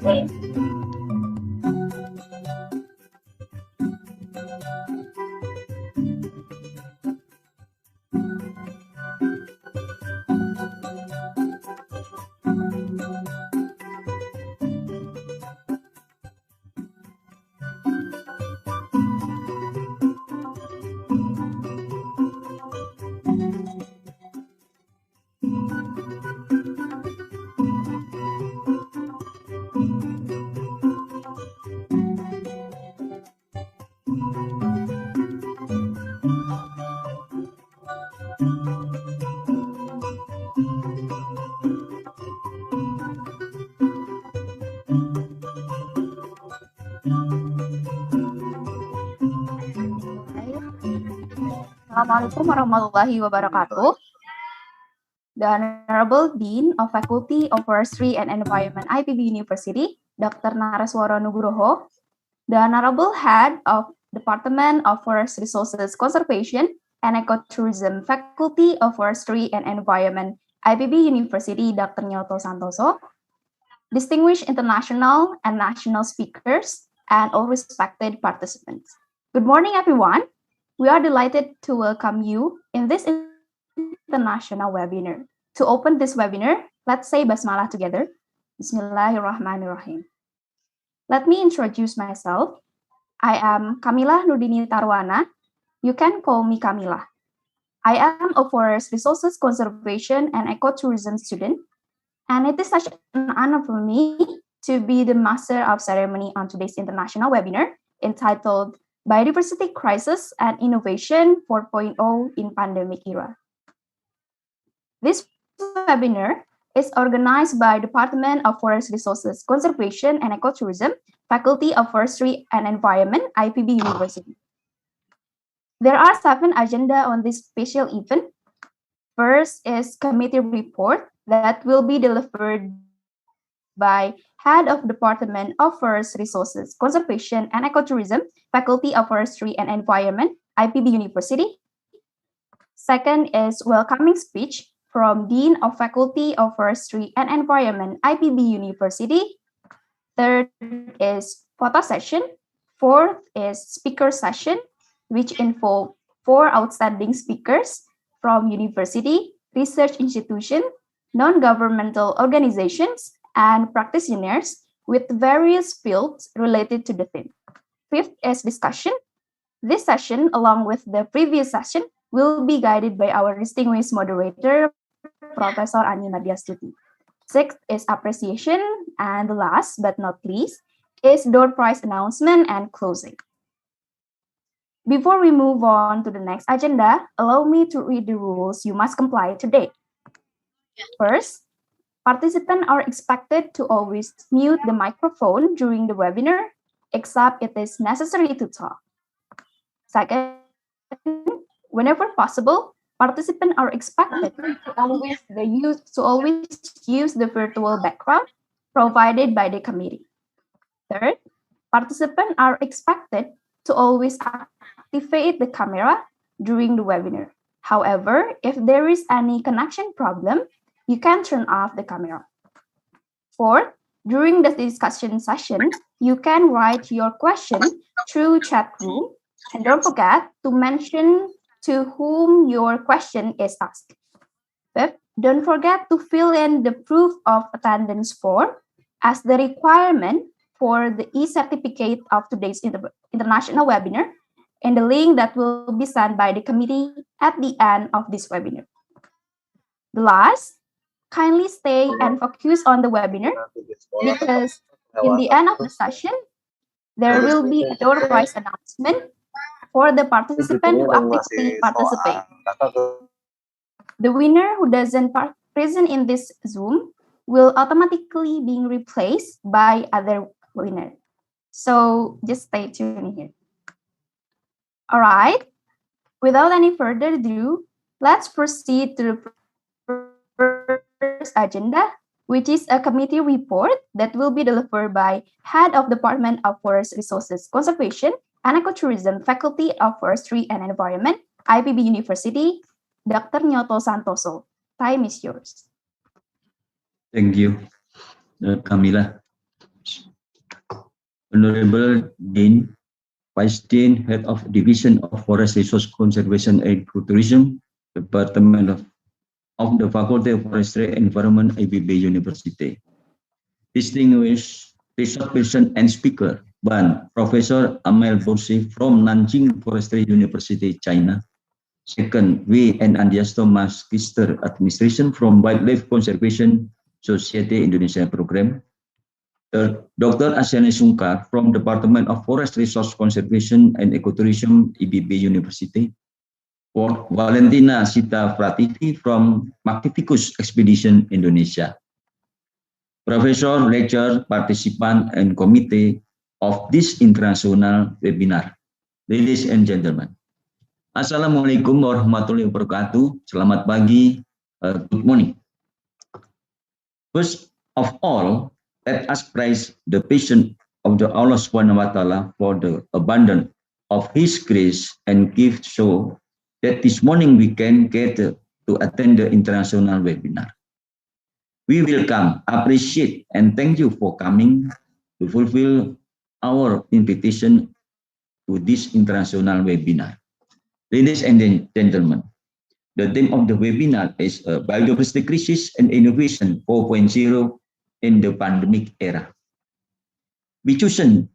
Oke. Assalamualaikum warahmatullahi wabarakatuh. The Honorable Dean of Faculty of Forestry and Environment, IPB University, Dr. Naraswara Nugroho, the Honorable Head of Department of Forest Resources Conservation and Ecotourism, Faculty of Forestry and Environment, IPB University, Dr. Nyoto Santoso, distinguished international and national speakers, and all respected participants. Good morning, everyone. We are delighted to welcome you in this international webinar. To open this webinar, let's say Basmalah together. Bismillahirrahmanirrahim. Let me introduce myself. I am Kamila Nurdini Tarwana. You can call me Kamila. I am a Forest Resources Conservation and Ecotourism student, and it is such an honor for me to be the master of ceremony on today's international webinar entitled Biodiversity Crisis and Innovation 4.0 in Pandemic Era. This webinar is organized by Department of Forest Resources Conservation and Ecotourism, Faculty of Forestry and Environment, IPB University. There are 7 agendas on this special event. First is committee report that will be delivered by Head of Department of Forest Resources Conservation and Ecotourism, Faculty of Forestry and Environment, IPB University. Second is welcoming speech from Dean of Faculty of Forestry and Environment, IPB University. Third is photo session. Fourth is speaker session, which involve 4 outstanding speakers from university, research institution, non-governmental organizations, and practitioners with various fields related to the theme. Fifth is discussion. This session, along with the previous session, will be guided by our distinguished moderator, Professor Ani Madiastuti. Sixth is appreciation, and the last but not least is door prize announcement and closing. Before we move on to the next agenda, allow me to read the rules you must comply today. First, participants are expected to always mute the microphone during the webinar, except it is necessary to talk. Second, whenever possible, participants are expected to always use the virtual background provided by the committee. Third, participants are expected to always activate the camera during the webinar. However, if there is any connection problem, you can turn off the camera. Fourth, during the discussion session, you can write your question through chat room, and don't forget to mention to whom your question is asked. Fifth, don't forget to fill in the proof of attendance form as the requirement for the e-certificate of today's international webinar and the link that will be sent by the committee at the end of this webinar. The last, kindly stay and focus on the webinar because in the end of the session, there will be a door prize announcement for the participant who actively participate. The winner who doesn't present in this Zoom will automatically be replaced by other winner. So just stay tuned here. All right. Without any further ado, let's proceed to the first agenda, which is a committee report that will be delivered by Head of Department of Forest Resources Conservation and Ecotourism, Faculty of Forestry and Environment, IPB University, Dr. Nyoto Santoso. Time is yours. Thank you, Camila. Honorable Dean, Vice Dean, Head of Division of Forest Resource Conservation and Ecotourism, Department of the Faculty of Forestry and Environment, IPB University. Distinguished research person and speaker, one, Professor Amel Borsi from Nanjing Forestry University, China. Second, we and Andias Thomas, Magister Administration from Wildlife Conservation Society Indonesia Program. Third, Dr. Asyani Sungkar from Department of Forest Resource Conservation and Ecotourism, IPB University. Fourth, Valentina Sita Prativi from Magnificus Expedition Indonesia. Professor, lecturer, participant, and committee of this international webinar. Ladies and gentlemen, Assalamualaikum warahmatullahi wabarakatuh. Selamat pagi, good morning. First of all, let us praise the patient of the Allah Subhanahu wa Ta'ala for the abundance of His grace and gift, so that this morning we can gather to attend the international webinar. We welcome, appreciate, and thank you for coming to fulfill our invitation to this international webinar. Ladies and gentlemen, the theme of the webinar is Biodiversity Crisis and Innovation 4.0 in the Pandemic Era. We chosen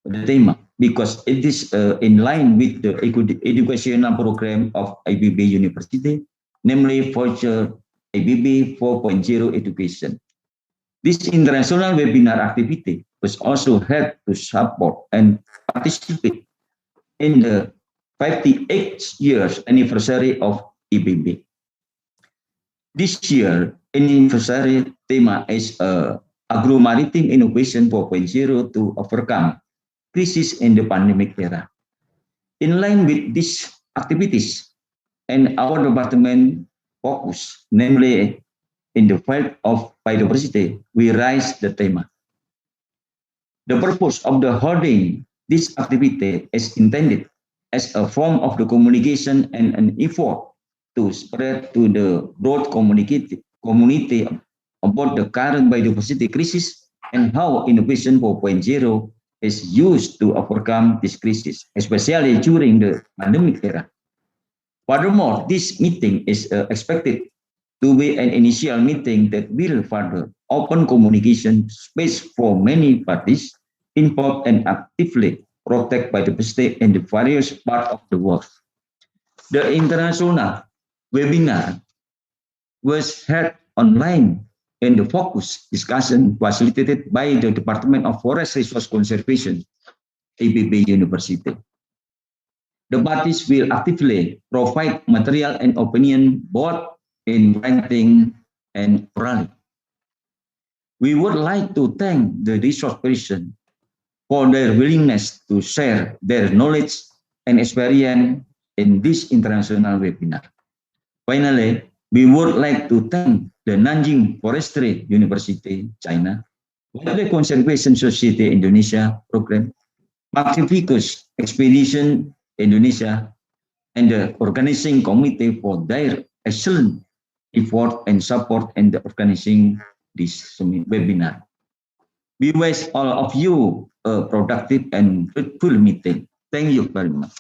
the theme because it is in line with the educational program of IBB University, namely Future IBB 4.0 Education. This international webinar activity was also held to support and participate in the 58th years anniversary of IBB. This year, anniversary theme is Agro-Maritime Innovation 4.0 to overcome crisis in the pandemic era. In line with these activities and our department focus, namely in the field of biodiversity, we raise the theme. The purpose of the holding this activity is intended as a form of the communication and an effort to spread to the broad community about the current biodiversity crisis and how Innovation 4.0 is used to overcome this crisis, especially during the pandemic era. Furthermore, this meeting is expected to be an initial meeting that will further open communication space for many parties involved and actively protect biodiversity in the various parts of the world. The international webinar was held online in the focus discussion facilitated by the Department of Forest Resource Conservation, ABB University. The parties will actively provide material and opinion both in writing and orally. We would like to thank the resource person for their willingness to share their knowledge and experience in this international webinar. Finally, we would like to thank the Nanjing Forestry University, China, Wildlife Conservation Society Indonesia Program, Pacificus Expedition Indonesia, and the organizing committee for their excellent effort and support in the organizing this webinar. We wish all of you a productive and fruitful meeting. Thank you very much.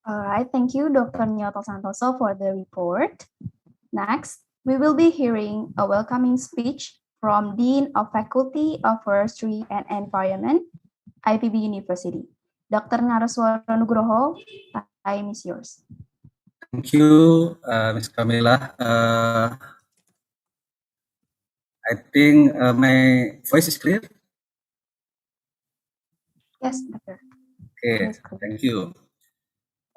All right, thank you, Dr. Nyoto Santoso, for the report. Next, we will be hearing a welcoming speech from Dean of Faculty of Forestry and Environment, IPB University. Dr. Naraswara Nugroho, time is yours. Thank you, Ms. Camilla. I think my voice is clear? Yes, Doctor. Okay, thank you.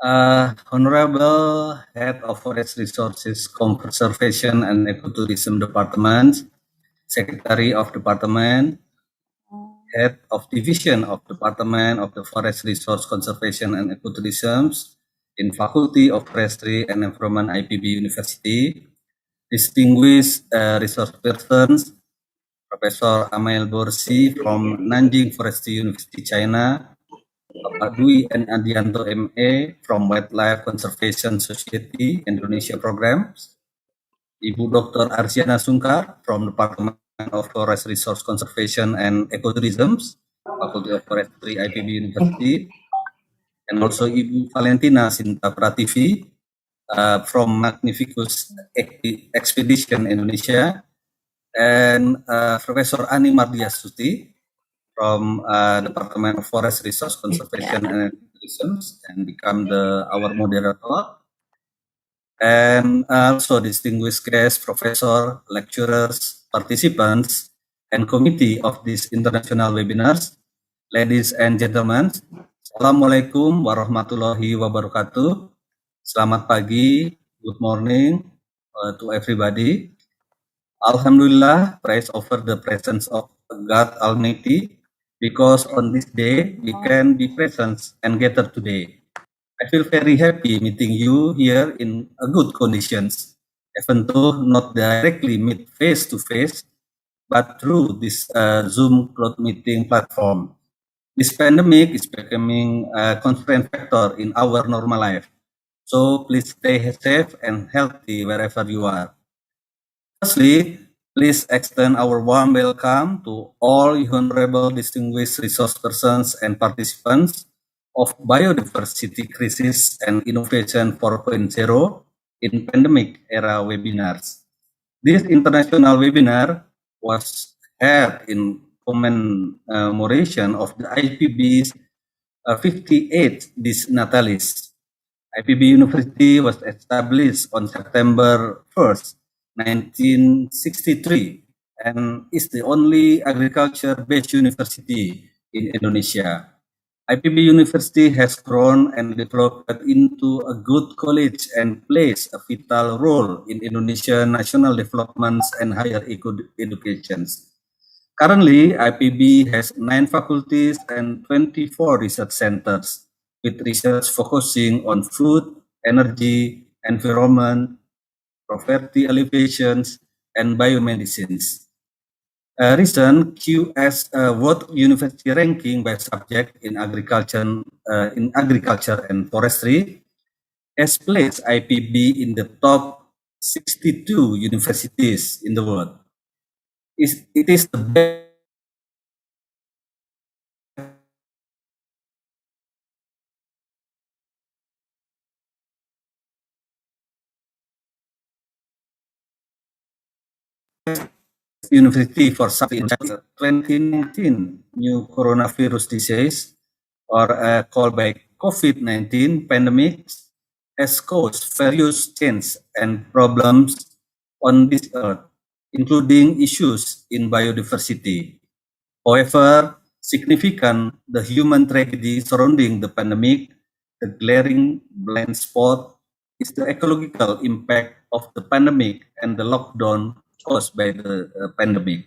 Honorable Head of Forest Resources Conservation and Ecotourism Department, Secretary of Department, Head of Division of Department of the Forest Resource Conservation and Ecotourism in Faculty of Forestry and Environment IPB University, distinguished resource persons, Professor Amael Borsi from Nanjing Forestry University, China, Bapak Dwi and Adianto MA from Wildlife Conservation Society Indonesia Programs, Ibu Dr. Arsiana Sungkar from Department of Forest Resource Conservation and Ecotourism, Faculty of Forestry IPB University, and also Ibu Valentina Sinta Prativi from Magnificus Expedition Indonesia, and Professor Ani Mardiasuti from Department of Forest Resource Conservation and Tourism, and become our moderator. And also distinguished guests, professor, lecturers, participants, and committee of these international webinars. Ladies and gentlemen, Assalamualaikum warahmatullahi wabarakatuh. Selamat pagi, good morning to everybody. Alhamdulillah, praise over the presence of God Almighty, because on this day we can be present and gather today. I feel very happy meeting you here in a good conditions, even though not directly meet face to face, but through this Zoom cloud meeting platform. This pandemic is becoming a constraint factor in our normal life. So please stay safe and healthy wherever you are. Firstly, please extend our warm welcome to all honorable distinguished resource persons and participants of Biodiversity Crisis and Innovation 4.0 in Pandemic Era webinars. This international webinar was held in commemoration of the IPB's 58th Natalis. IPB University was established on September 1st, 1963, and is the only agriculture-based university in Indonesia. IPB University has grown and developed into a good college and plays a vital role in Indonesian national developments and higher education. Currently, IPB has 9 faculties and 24 research centers, with research focusing on food, energy, environment, poverty alleviations, and biomedicines. A recent QS World University ranking by subject in agriculture and forestry has placed IPB in the top 62 universities in the world. It is the best university for something 2019 new coronavirus disease or called by COVID-19 pandemic has caused various changes and problems on this earth, including issues in biodiversity. However significant the human tragedy surrounding the pandemic, the glaring blind spot is the ecological impact of the pandemic and the lockdown caused by the pandemic.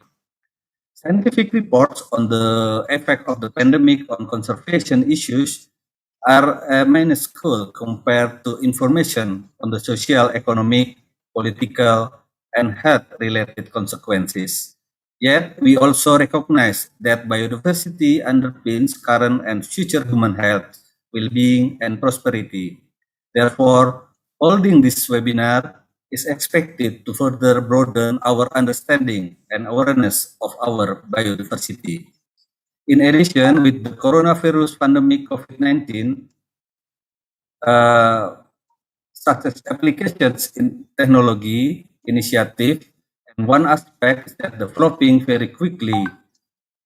Scientific reports on the effect of the pandemic on conservation issues are minuscule compared to information on the social, economic, political, and health-related consequences. Yet, we also recognize that biodiversity underpins current and future human health, well-being, and prosperity. Therefore, holding this webinar is expected to further broaden our understanding and awareness of our biodiversity. In addition, with the coronavirus pandemic COVID-19, such as applications in technology initiative, and one aspect is that developing very quickly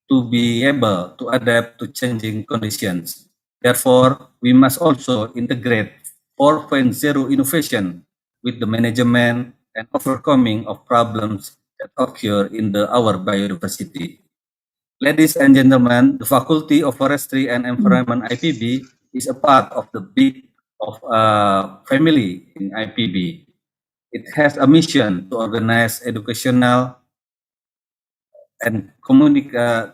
to be able to adapt to changing conditions. Therefore, we must also integrate 4.0 innovation with the management and overcoming of problems that occur in our biodiversity. Ladies and gentlemen, the Faculty of Forestry and Environment IPB is a part of the big family in IPB. It has a mission to organize educational and communicative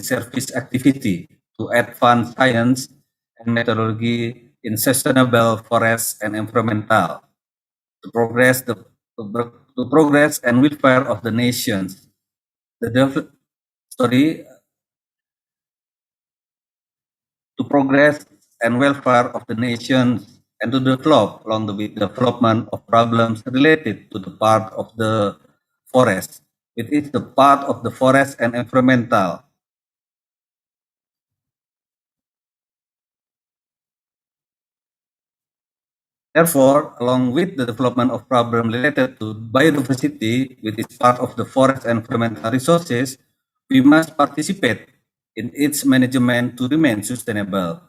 service activity to advance science and methodology in sustainable forest and environmental to progress and welfare of the nations. To progress and welfare of the nations and to develop along the development of problems related to the part of the forest. It is the part of the forest and environmental. Therefore, along with the development of problems related to biodiversity, which is part of the forest and environmental resources, we must participate in its management to remain sustainable.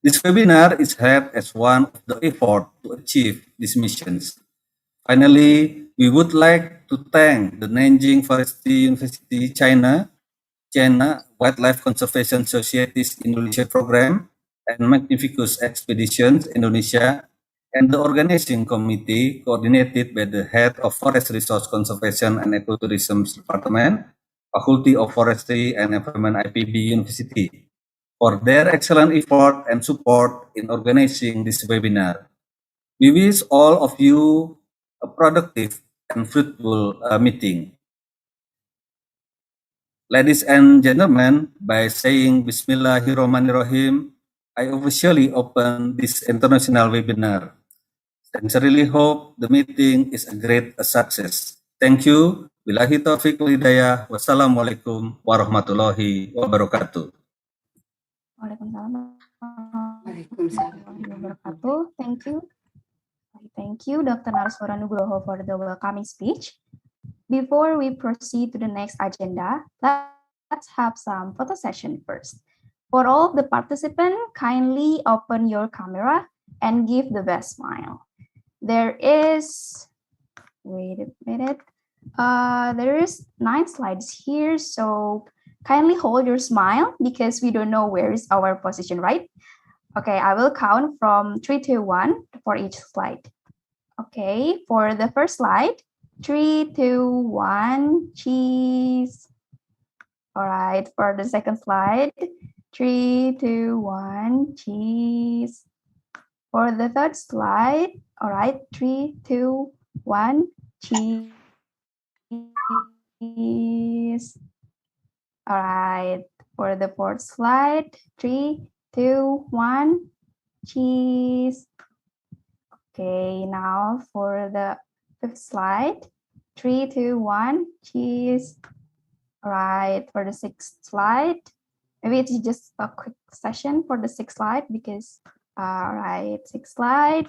This webinar is held as one of the efforts to achieve these missions. Finally, we would like to thank the Nanjing Forestry University China Wildlife Conservation Society's Indonesia Program, and Magnificus Expeditions Indonesia, and the organizing committee coordinated by the head of Forest Resource Conservation and Ecotourism Department, Faculty of Forestry and Environment IPB University, for their excellent effort and support in organizing this webinar. We wish all of you a productive and fruitful meeting. Ladies and gentlemen, by saying Bismillahirrahmanirrahim, I officially open this international webinar. Sincerely hope the meeting is a great success. Thank you. Billahi taufiq wal hidayah. Wassalamualaikum warahmatullahi wabarakatuh. Waalaikumsalam warahmatullahi wabarakatuh. Thank you, Dr. Narswara Nugroho, for the welcoming speech. Before we proceed to the next agenda, let's have some photo session first. For all of the participants, kindly open your camera and give the best smile. There is, wait a minute, there is 9 slides here, so kindly hold your smile because we don't know where is our position, right? Okay, I will count from 3 to 1 for each slide. Okay, for the first slide, 3, 2, 1, cheese. All right, for the second slide, 3, 2, 1, cheese. For the third slide, all right, 3, 2, 1, cheese. All right, for the fourth slide, 3, 2, 1, cheese. Okay, now for the fifth slide, 3, 2, 1, cheese. All right, for the sixth slide, maybe it's just a quick session for the sixth slide because, all right, sixth slide.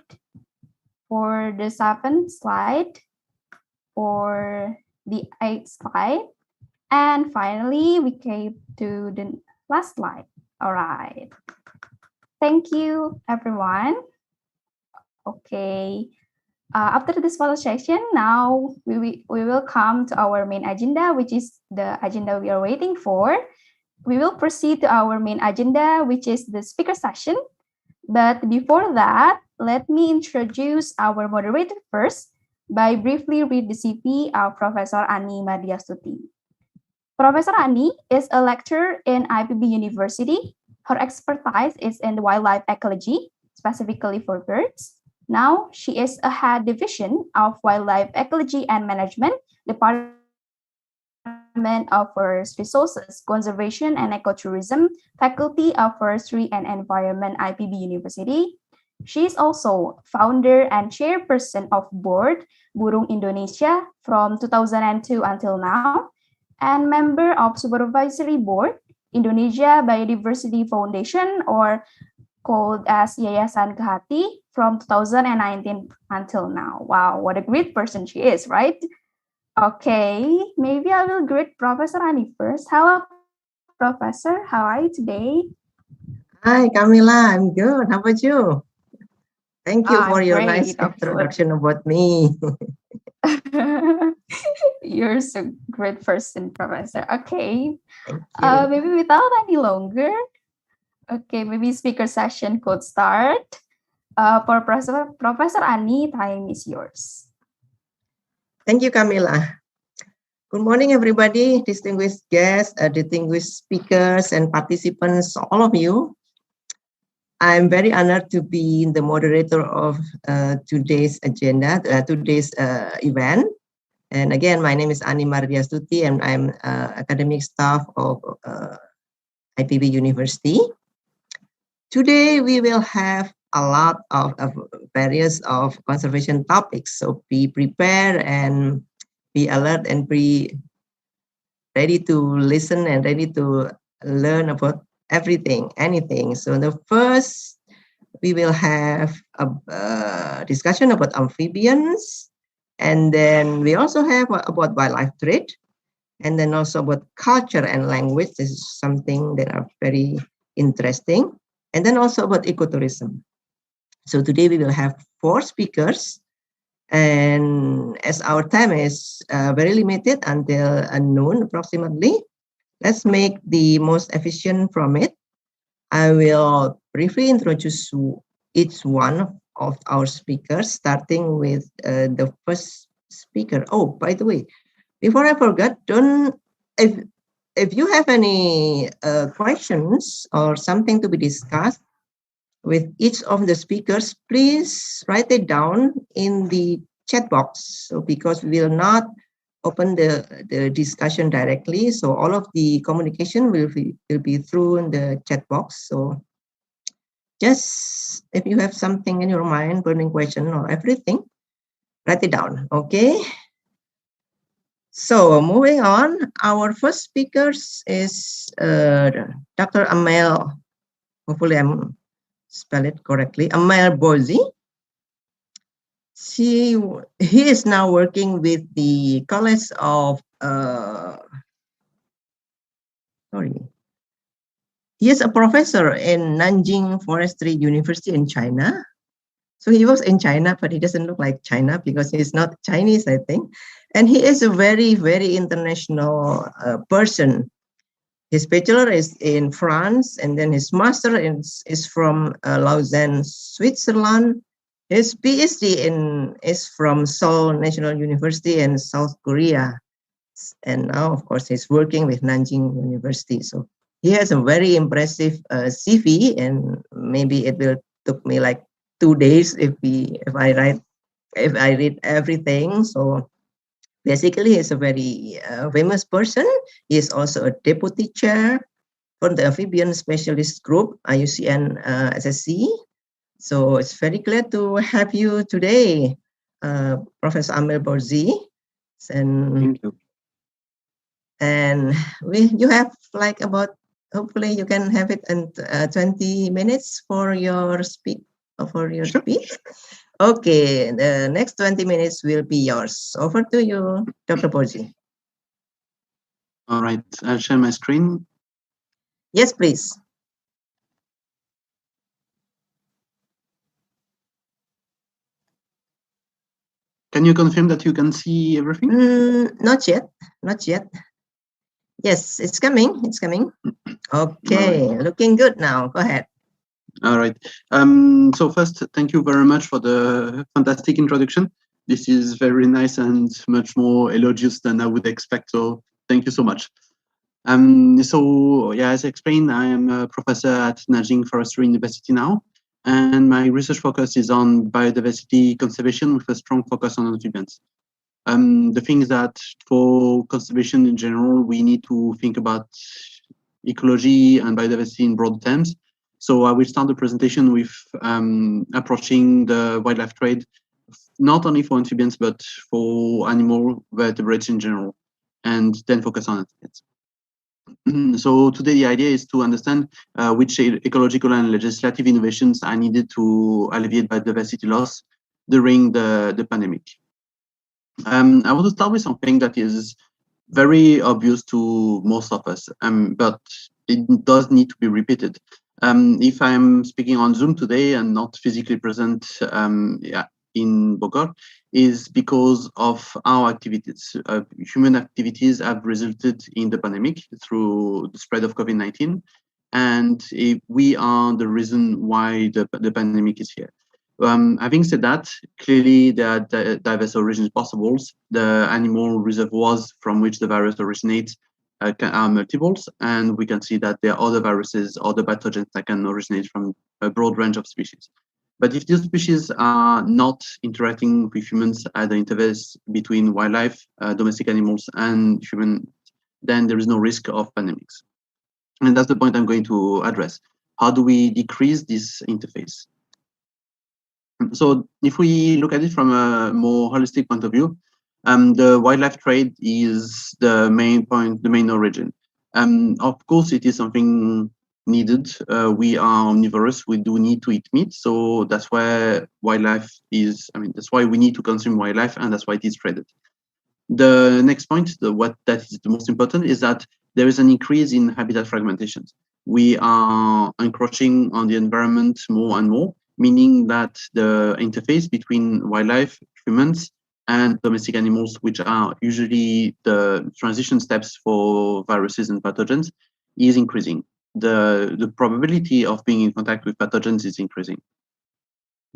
For the seventh slide, for the eighth slide, and finally, we came to the last slide. All right. Thank you, everyone. Okay. After this photo session, now we will come to our main agenda, which is the agenda we are waiting for. We will proceed to our main agenda, which is the speaker session. But before that, let me introduce our moderator first by briefly read the CV of Professor Ani Mardiastuti. Professor Ani is a lecturer in IPB University. Her expertise is in wildlife ecology, specifically for birds. Now, she is a head division of wildlife ecology and management, Department of Forest Resources, Conservation and Ecotourism, Faculty of Forestry and Environment, IPB University. She is also founder and chairperson of board Burung Indonesia from 2002 until now, and member of supervisory board Indonesia Biodiversity Foundation, or called as Yayasan Hayati, from 2019 until now. Wow, what a great person she is, right? Okay, maybe I will greet Professor Ani first. Hello, Professor. How are you today? Hi, Camila. I'm good. How about you? Thank you for your nice introduction about me. You're so great person, Professor. Okay. Thank you. Maybe without any longer, okay, maybe speaker session could start. For Professor Ani, time is yours. Thank you, Camila. Good morning, everybody, distinguished guests, distinguished speakers and participants, all of you. I'm very honored to be the moderator of today's agenda, today's event. And again, my name is Ani Mardiastuti, and I'm academic staff of IPB University. Today, we will have a lot of various of conservation topics. So be prepared and be alert and be ready to listen and ready to learn about everything, anything. So the first, we will have a discussion about amphibians. And then we also have about wildlife trade. And then also about culture and language. This is something that are very interesting. And then also about ecotourism. So today we will have 4 speakers. And as our time is very limited until noon approximately, let's make the most efficient from it. I will briefly introduce each one of our speakers, starting with the first speaker. Oh, by the way, before I forget, if you have any questions or something to be discussed with each of the speakers, please write it down in the chat box. So because we will not open the discussion directly, so all of the communication will be through the chat box. So just if you have something in your mind, burning question or everything, write it down, okay? So moving on, our first speaker is Dr. Amel, hopefully I'm spell it correctly, Amel Borzi. He is now working with the College of, he is a professor in Nanjing Forestry University in China. So he was in China, but he doesn't look like China because he's not Chinese, I think. And he is a very, very international person. His bachelor is in France, and then his master is from Lausanne, Switzerland. His PhD is from Seoul National University in South Korea. And now, of course, he's working with Nanjing University. So he has a very impressive CV, and maybe it will took me like 2 days if I read everything. So basically, he's a very famous person. He is also a deputy chair for the amphibian specialist group, IUCN SSC. So it's very glad to have you today, Professor Amel Borzi. And thank you. And you have like about, hopefully you can have it in 20 minutes for your speech. Okay, the next 20 minutes will be yours. Over to you, Dr. Borzi. All right, I'll share my screen. Yes, please. Can you confirm that you can see everything? Not yet, not yet. Yes, it's coming, it's coming. Okay, right. Looking good now, go ahead. All right, so first, thank you very much for the fantastic introduction. This is very nice and much more elogious than I would expect, so thank you so much. So yeah, as explained, I am a professor at Nanjing Forestry University now, and my research focus is on biodiversity conservation with a strong focus on amphibians. The thing is that for conservation in general, we need to think about ecology and biodiversity in broad terms. So I will start the presentation with approaching the wildlife trade, not only for amphibians, but for animal vertebrates in general, and then focus on it. So today the idea is to understand which ecological and legislative innovations are needed to alleviate biodiversity loss during the pandemic. I want to start with something that is very obvious to most of us, but it does need to be repeated. If I'm speaking on Zoom today and not physically present in Bogor, is because of our activities. Human activities have resulted in the pandemic through the spread of COVID-19, and we are the reason why the pandemic is here. Having said that, clearly there are diverse origins possible. The animal reservoirs from which the virus originates are multiples, and we can see that there are other viruses, other pathogens that can originate from a broad range of species. But if these species are not interacting with humans at the interface between wildlife, domestic animals, and humans, then there is no risk of pandemics. And that's the point I'm going to address. How do we decrease this interface? So if we look at it from a more holistic point of view, the wildlife trade is the main point, the main origin. Of course, it is something needed. We are omnivorous. We do need to eat meat. So that's where wildlife is, that's why we need to consume wildlife, and that's why it is traded. The next point, what that is the most important, is that there is an increase in habitat fragmentation. We are encroaching on the environment more and more, meaning that the interface between wildlife, humans, and domestic animals, which are usually the transition steps for viruses and pathogens, is increasing. The probability of being in contact with pathogens is increasing.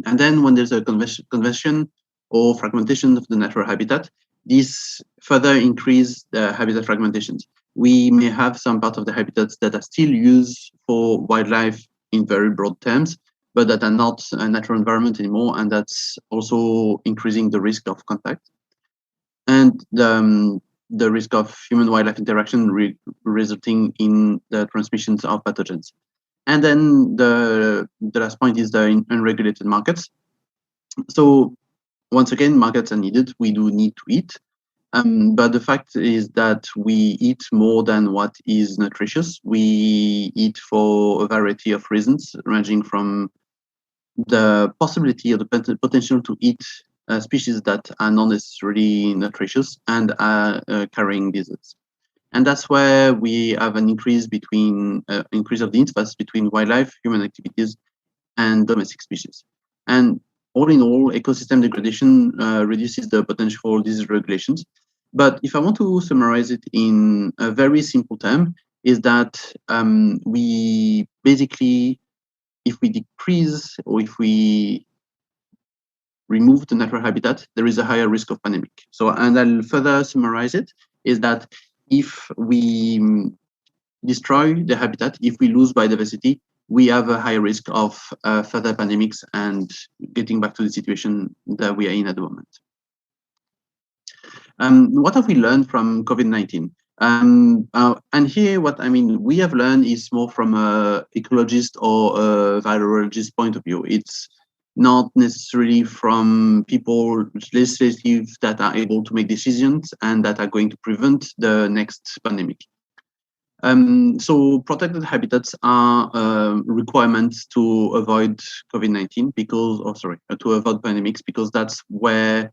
And then when there's a conversion or fragmentation of the natural habitat, this further increase the habitat fragmentations. We may have some part of the habitats that are still used for wildlife in very broad terms, but that are not a natural environment anymore, and that's also increasing the risk of contact. And the risk of human-wildlife interaction resulting in the transmissions of pathogens. And then the last point is the unregulated markets. So once again, markets are needed. We do need to eat. But the fact is that we eat more than what is nutritious. We eat for a variety of reasons, ranging from the possibility or the potential to eat species that are not necessarily nutritious and are carrying disease. And that's where we have an increase of the interface between wildlife, human activities, and domestic species. And all in all, ecosystem degradation reduces the potential for disease regulations. But if I want to summarize it in a very simple term, is that we basically, if we decrease or if we remove the natural habitat, there is a higher risk of pandemic. So, and I'll further summarize it, is that if we destroy the habitat, if we lose biodiversity, we have a high risk of further pandemics and getting back to the situation that we are in at the moment. What have we learned from COVID-19? And here, what we have learned is more from an ecologist or a virologist point of view. It's not necessarily from people legislative that are able to make decisions and that are going to prevent the next pandemic. So protected habitats are requirements to avoid COVID-19 to avoid pandemics, because that's where,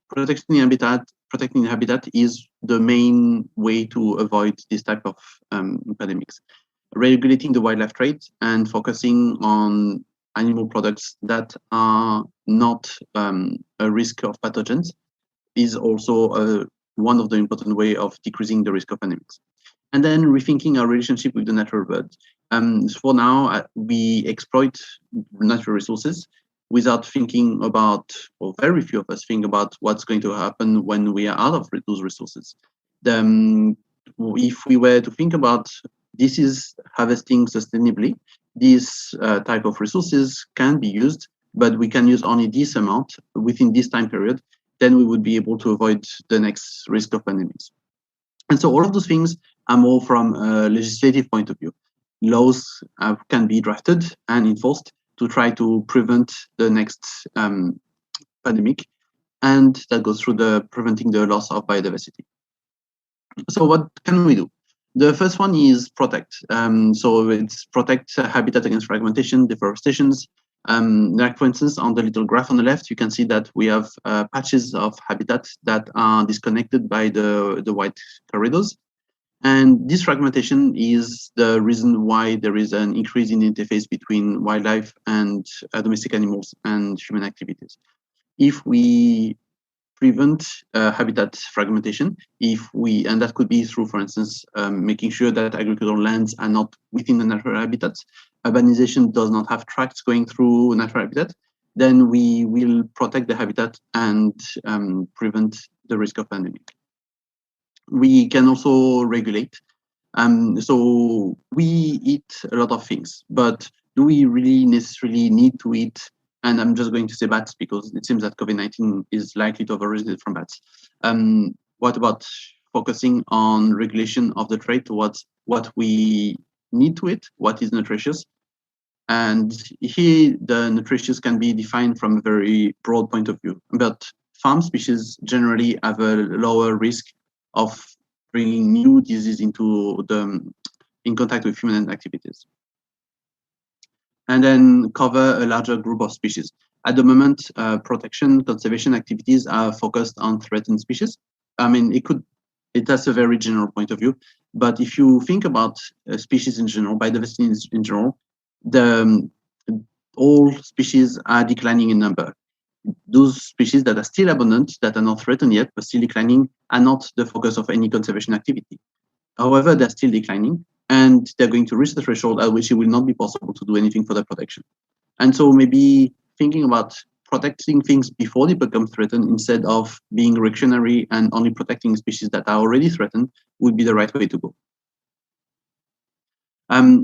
protecting habitat is the main way to avoid this type of pandemics. Regulating the wildlife trade and focusing on animal products that are not a risk of pathogens is also one of the important way of decreasing the risk of pandemics. And then rethinking our relationship with the natural world. For now, we exploit natural resources without thinking about, or very few of us think about what's going to happen when we are out of those resources. If we were to think about this is harvesting sustainably, this type of resources can be used, but we can use only this amount within this time period, then we would be able to avoid the next risk of pandemics. And so all of those things are more from a legislative point of view. Laws can be drafted and enforced to try to prevent the next pandemic, and that goes through preventing the loss of biodiversity. So what can we do? The first one is protect. So it's protect habitat against fragmentation, deforestations. Like for instance, on the little graph on the left, you can see that we have patches of habitat that are disconnected by the white corridors. And this fragmentation is the reason why there is an increase in the interface between wildlife and domestic animals and human activities. If we prevent habitat fragmentation, and that could be through, for instance, making sure that agricultural lands are not within the natural habitats, urbanization does not have tracts going through natural habitat, then we will protect the habitat and prevent the risk of pandemic. We can also regulate. So we eat a lot of things, but do we really necessarily need to eat? And I'm just going to say bats because it seems that COVID-19 is likely to have originated from bats. What about focusing on regulation of the trade towards what we need to eat, what is nutritious? And here the nutritious can be defined from a very broad point of view. But farm species generally have a lower risk of bringing new disease in contact with human activities. And then cover a larger group of species. At the moment, protection, conservation activities are focused on threatened species. It has a very general point of view, but if you think about species in general, biodiversity in general, all species are declining in number. Those species that are still abundant, that are not threatened yet, but still declining, are not the focus of any conservation activity. However, they're still declining, and they're going to reach the threshold at which it will not be possible to do anything for their protection. And so maybe thinking about protecting things before they become threatened instead of being reactionary and only protecting species that are already threatened would be the right way to go.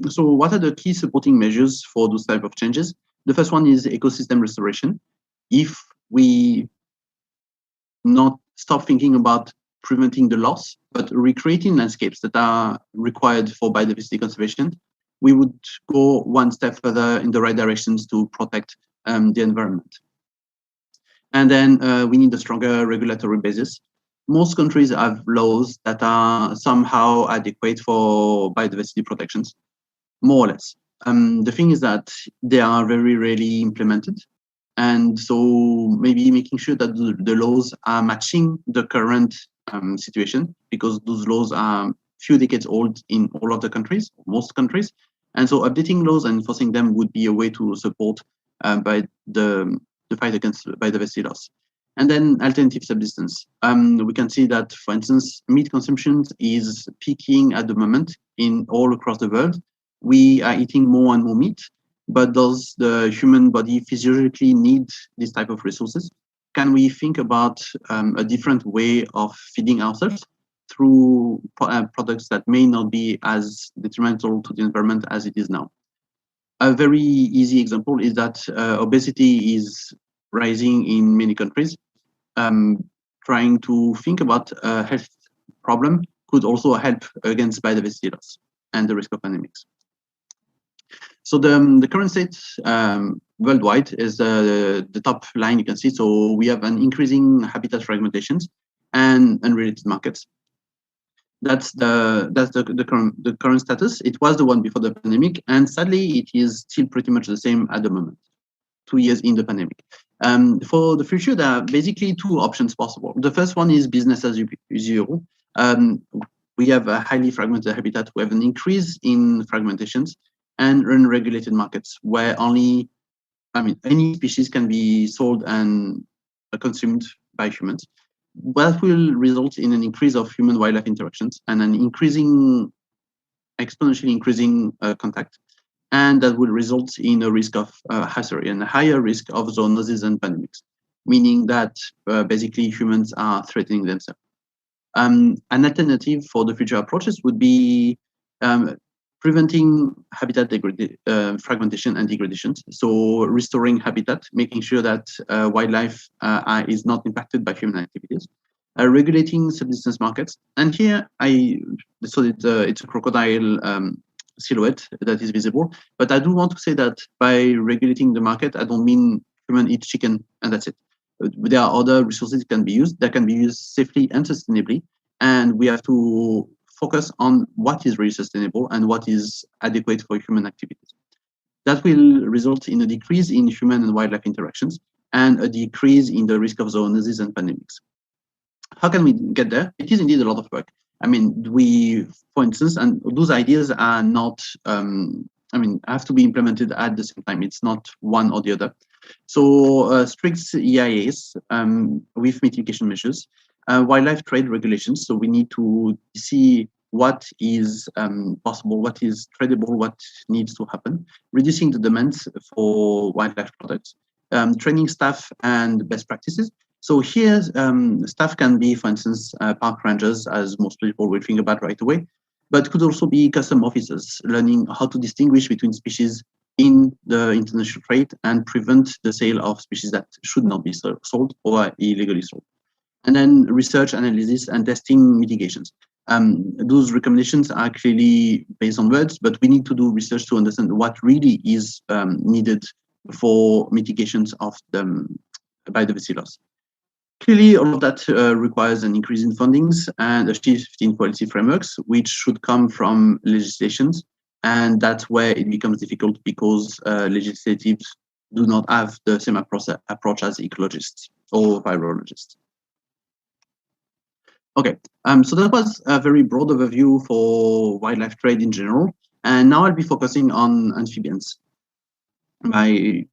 So what are the key supporting measures for those type of changes? The first one is ecosystem restoration. If we not stop thinking about preventing the loss, but recreating landscapes that are required for biodiversity conservation, we would go one step further in the right directions to protect the environment. And then we need a stronger regulatory basis. Most countries have laws that are somehow adequate for biodiversity protections, more or less. The thing is that they are very rarely implemented. And so maybe making sure that the laws are matching the current situation, because those laws are few decades old in all of the countries, most countries. And so updating laws and enforcing them would be a way to support by the fight against biodiversity loss. And then alternative subsistence. We can see that, for instance, meat consumption is peaking at the moment in all across the world. We are eating more and more meat, but does the human body physiologically need this type of resources? Can we think about a different way of feeding ourselves through products that may not be as detrimental to the environment as it is now? A very easy example is that obesity is rising in many countries. Trying to think about a health problem could also help against biodiversity loss and the risk of pandemics. So the current state worldwide is the top line you can see. So we have an increasing habitat fragmentations and unrelated markets. That's the current status. It was the one before the pandemic, and sadly, it is still pretty much the same at the moment, 2 years in the pandemic. For the future, there are basically two options possible. The first one is business as usual. We have a highly fragmented habitat. We have an increase in fragmentations and unregulated markets where any species can be sold and consumed by humans. That will result in an increase of human-wildlife interactions and an exponentially increasing contact. And that will result in a risk of a higher risk of zoonosis and pandemics, meaning that basically humans are threatening themselves. An alternative for the future approaches would be preventing habitat fragmentation and degradations. So restoring habitat, making sure that wildlife is not impacted by human activities. Regulating subsistence markets. And here it's a crocodile silhouette that is visible. But I do want to say that by regulating the market, I don't mean human eat chicken and that's it. There are other resources that can be used safely and sustainably. And we have to focus on what is really sustainable and what is adequate for human activities. That will result in a decrease in human and wildlife interactions and a decrease in the risk of zoonosis and pandemics. How can we get there? It is indeed a lot of work. I mean, for instance, and those ideas are not, have to be implemented at the same time. It's not one or the other. So strict EIAs with mitigation measures, wildlife trade regulations. So we need to see what is possible, what is tradable, what needs to happen, reducing the demands for wildlife products, training staff and best practices. So here, staff can be, for instance, park rangers, as most people will think about right away, but could also be custom officers, learning how to distinguish between species in the international trade and prevent the sale of species that should not be sold or are illegally sold. And then research, analysis, and testing mitigations. Those recommendations are clearly based on words, but we need to do research to understand what really is needed for mitigations of the biodiversity loss. Clearly, all of that requires an increase in fundings and a shift in policy frameworks, which should come from legislations. And that's where it becomes difficult because legislatives do not have the same approach as ecologists or virologists. Okay, so that was a very broad overview for wildlife trade in general. And now I'll be focusing on amphibians. My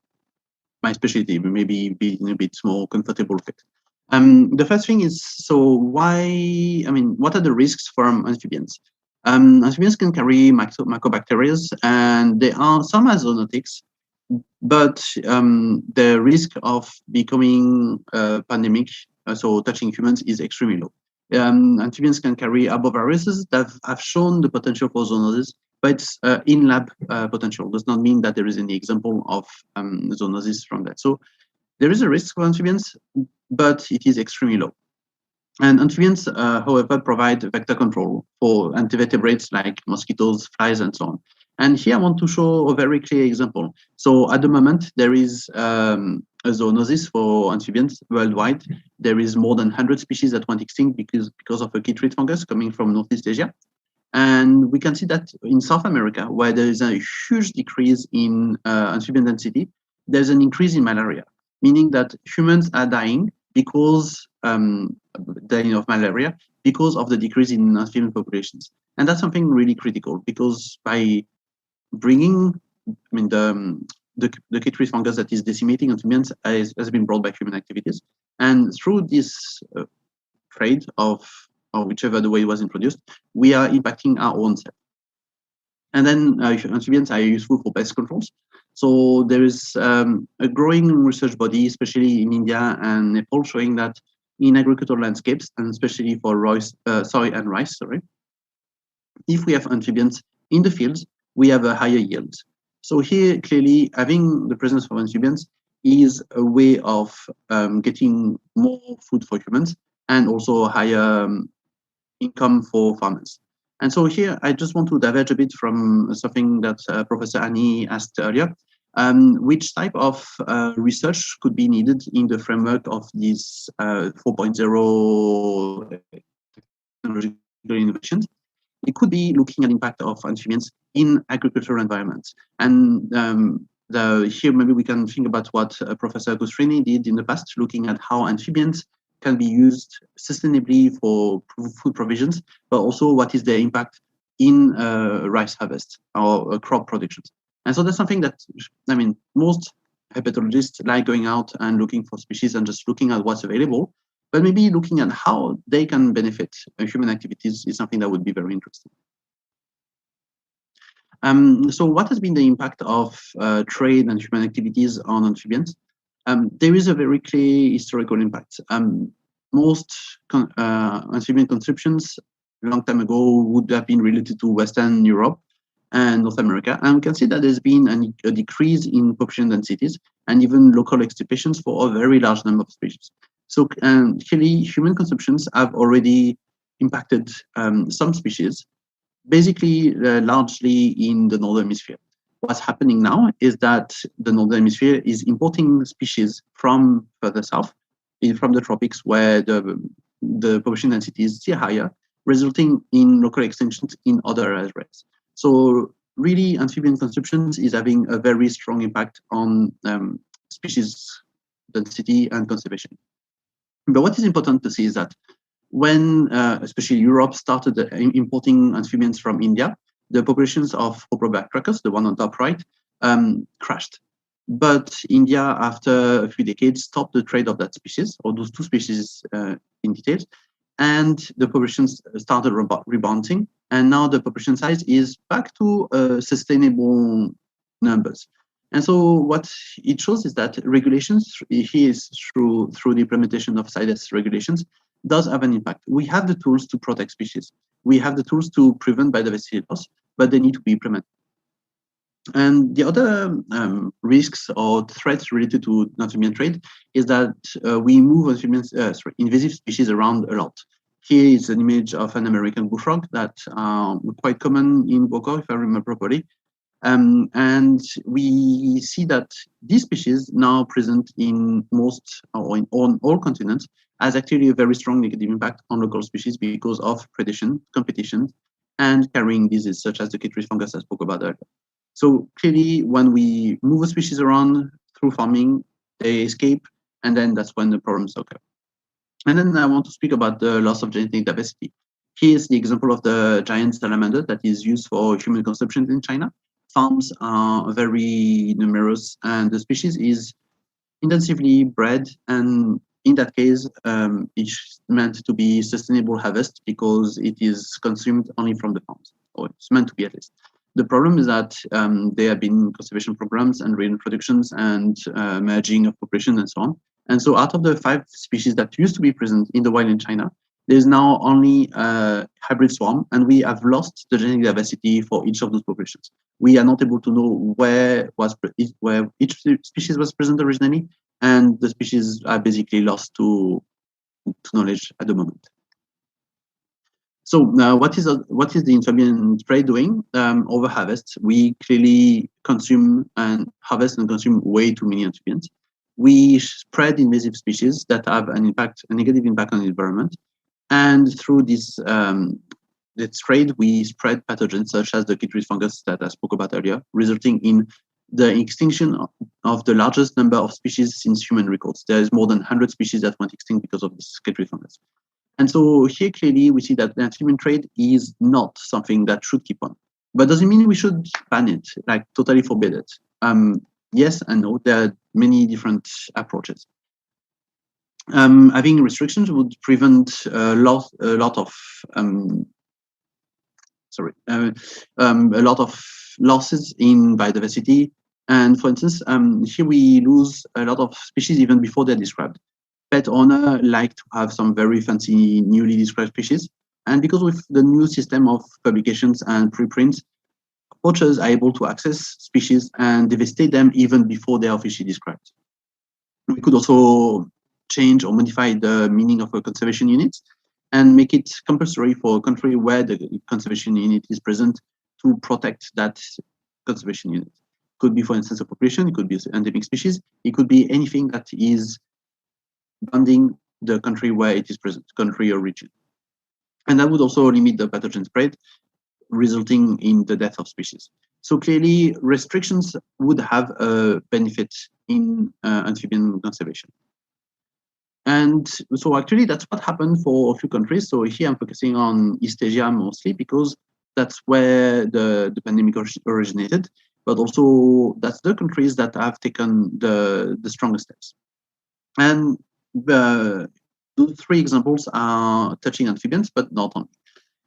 specialty, maybe being a bit more comfortable with it. The first thing is, so what are the risks from amphibians? Amphibians can carry mycobacteria, and there are some are zoonotics, but the risk of becoming pandemic, so touching humans, is extremely low. Amphibians can carry arboviruses that have shown the potential for zoonosis, but it's in-lab potential. Does not mean that there is any example of zoonosis from that. So there is a risk for amphibians, but it is extremely low. And amphibians, however, provide vector control for antivertebrates like mosquitoes, flies, and so on. And here I want to show a very clear example. So at the moment, there is a zoonosis for amphibians worldwide. There is more than 100 species that went extinct because of a chytrid fungus coming from Northeast Asia. And we can see that in South America, where there is a huge decrease in amphibian density, there's an increase in malaria, meaning that humans are dying because dying of malaria because of the decrease in amphibian populations. And that's something really critical, because by bringing, the chytrid fungus that is decimating amphibians has been brought by human activities. And through this trade of, or whichever the way it was introduced, we are impacting our own self. And then amphibians are useful for pest controls. So there is a growing research body, especially in India and Nepal, showing that in agricultural landscapes, and especially for soy and rice, if we have amphibians in the fields, we have a higher yield. So here, clearly, having the presence of amphibians is a way of getting more food for humans and also higher income for farmers. And so here, I just want to diverge a bit from something that Professor Annie asked earlier. Which type of research could be needed in the framework of these 4.0 technological innovations? It could be looking at the impact of amphibians in agricultural environments. And here maybe we can think about what Professor Agostini did in the past, looking at how amphibians can be used sustainably for food provisions, but also what is their impact in rice harvest or crop productions. And so that's something that, most herpetologists like going out and looking for species and just looking at what's available, but maybe looking at how they can benefit human activities is something that would be very interesting. So what has been the impact of trade and human activities on amphibians? There is a very clear historical impact. Most amphibian conscriptions a long time ago would have been related to Western Europe and North America. And we can see that there's been a decrease in population densities and even local extirpations for a very large number of species. So clearly, human consumptions have already impacted some species, basically largely in the Northern Hemisphere. What's happening now is that the Northern Hemisphere is importing species from further south, from the tropics, where the population density is still higher, resulting in local extinctions in other areas. So really, amphibian consumptions is having a very strong impact on species density and conservation. But what is important to see is that when, especially Europe, started importing amphibians from India, the populations of Hoplobactrachus, the one on top right, crashed. But India, after a few decades, stopped the trade of that species, or those two species in detail, and the populations started rebounding. And now the population size is back to sustainable numbers. And so what it shows is that regulations, here is through the implementation of CITES regulations, does have an impact. We have the tools to protect species. We have the tools to prevent biodiversity loss, but they need to be implemented. And the other risks or threats related to amphibian trade is that we move invasive species around a lot. Here is an image of an American bullfrog that's quite common in Boko, if I remember properly. And we see that these species now present in most or on all continents has actually a very strong negative impact on local species because of predation, competition, and carrying diseases such as the chytrid fungus I spoke about earlier. So clearly, when we move a species around through farming, they escape, and then that's when the problems occur. And then I want to speak about the loss of genetic diversity. Here's the example of the giant salamander that is used for human consumption in China. Farms are very numerous, and the species is intensively bred, and in that case, it's meant to be sustainable harvest because it is consumed only from the farms, or it's meant to be at least. The problem is that there have been conservation programs and reintroductions and merging of population and so on. And so out of the 5 species that used to be present in the wild in China, There's now only a hybrid swarm, and we have lost the genetic diversity for each of those populations. We are not able to know where each species was present originally, and the species are basically lost to knowledge at the moment. So what is the amphibian trade doing? Over harvest, we clearly consume and harvest and consume way too many amphibians. We spread invasive species that have a negative impact on the environment, and through this trade, we spread pathogens such as the chytrid fungus that I spoke about earlier, resulting in the extinction of the largest number of species since human records. There is more than 100 species that went extinct because of this chytrid fungus. And so here clearly we see that the amphibian trade is not something that should keep on. But doesn't mean we should ban it, like totally forbid it. Yes and no, there are many different approaches. Having restrictions would prevent a lot of losses in biodiversity. And for instance, here we lose a lot of species even before they're described. Pet owner like to have some very fancy newly described species. And because with the new system of publications and preprints, poachers are able to access species and devastate them even before they are officially described. We could also change or modify the meaning of a conservation unit and make it compulsory for a country where the conservation unit is present to protect that conservation unit. It could be, for instance, a population, it could be an endemic species, it could be anything that is bounding the country where it is present, country or region. And that would also limit the pathogen spread, resulting in the death of species. So clearly, restrictions would have a benefit in amphibian conservation. And so actually, that's what happened for a few countries. So here I'm focusing on East Asia mostly because that's where the pandemic originated, but also that's the countries that have taken the strongest steps. And the three examples are touching amphibians, but not only.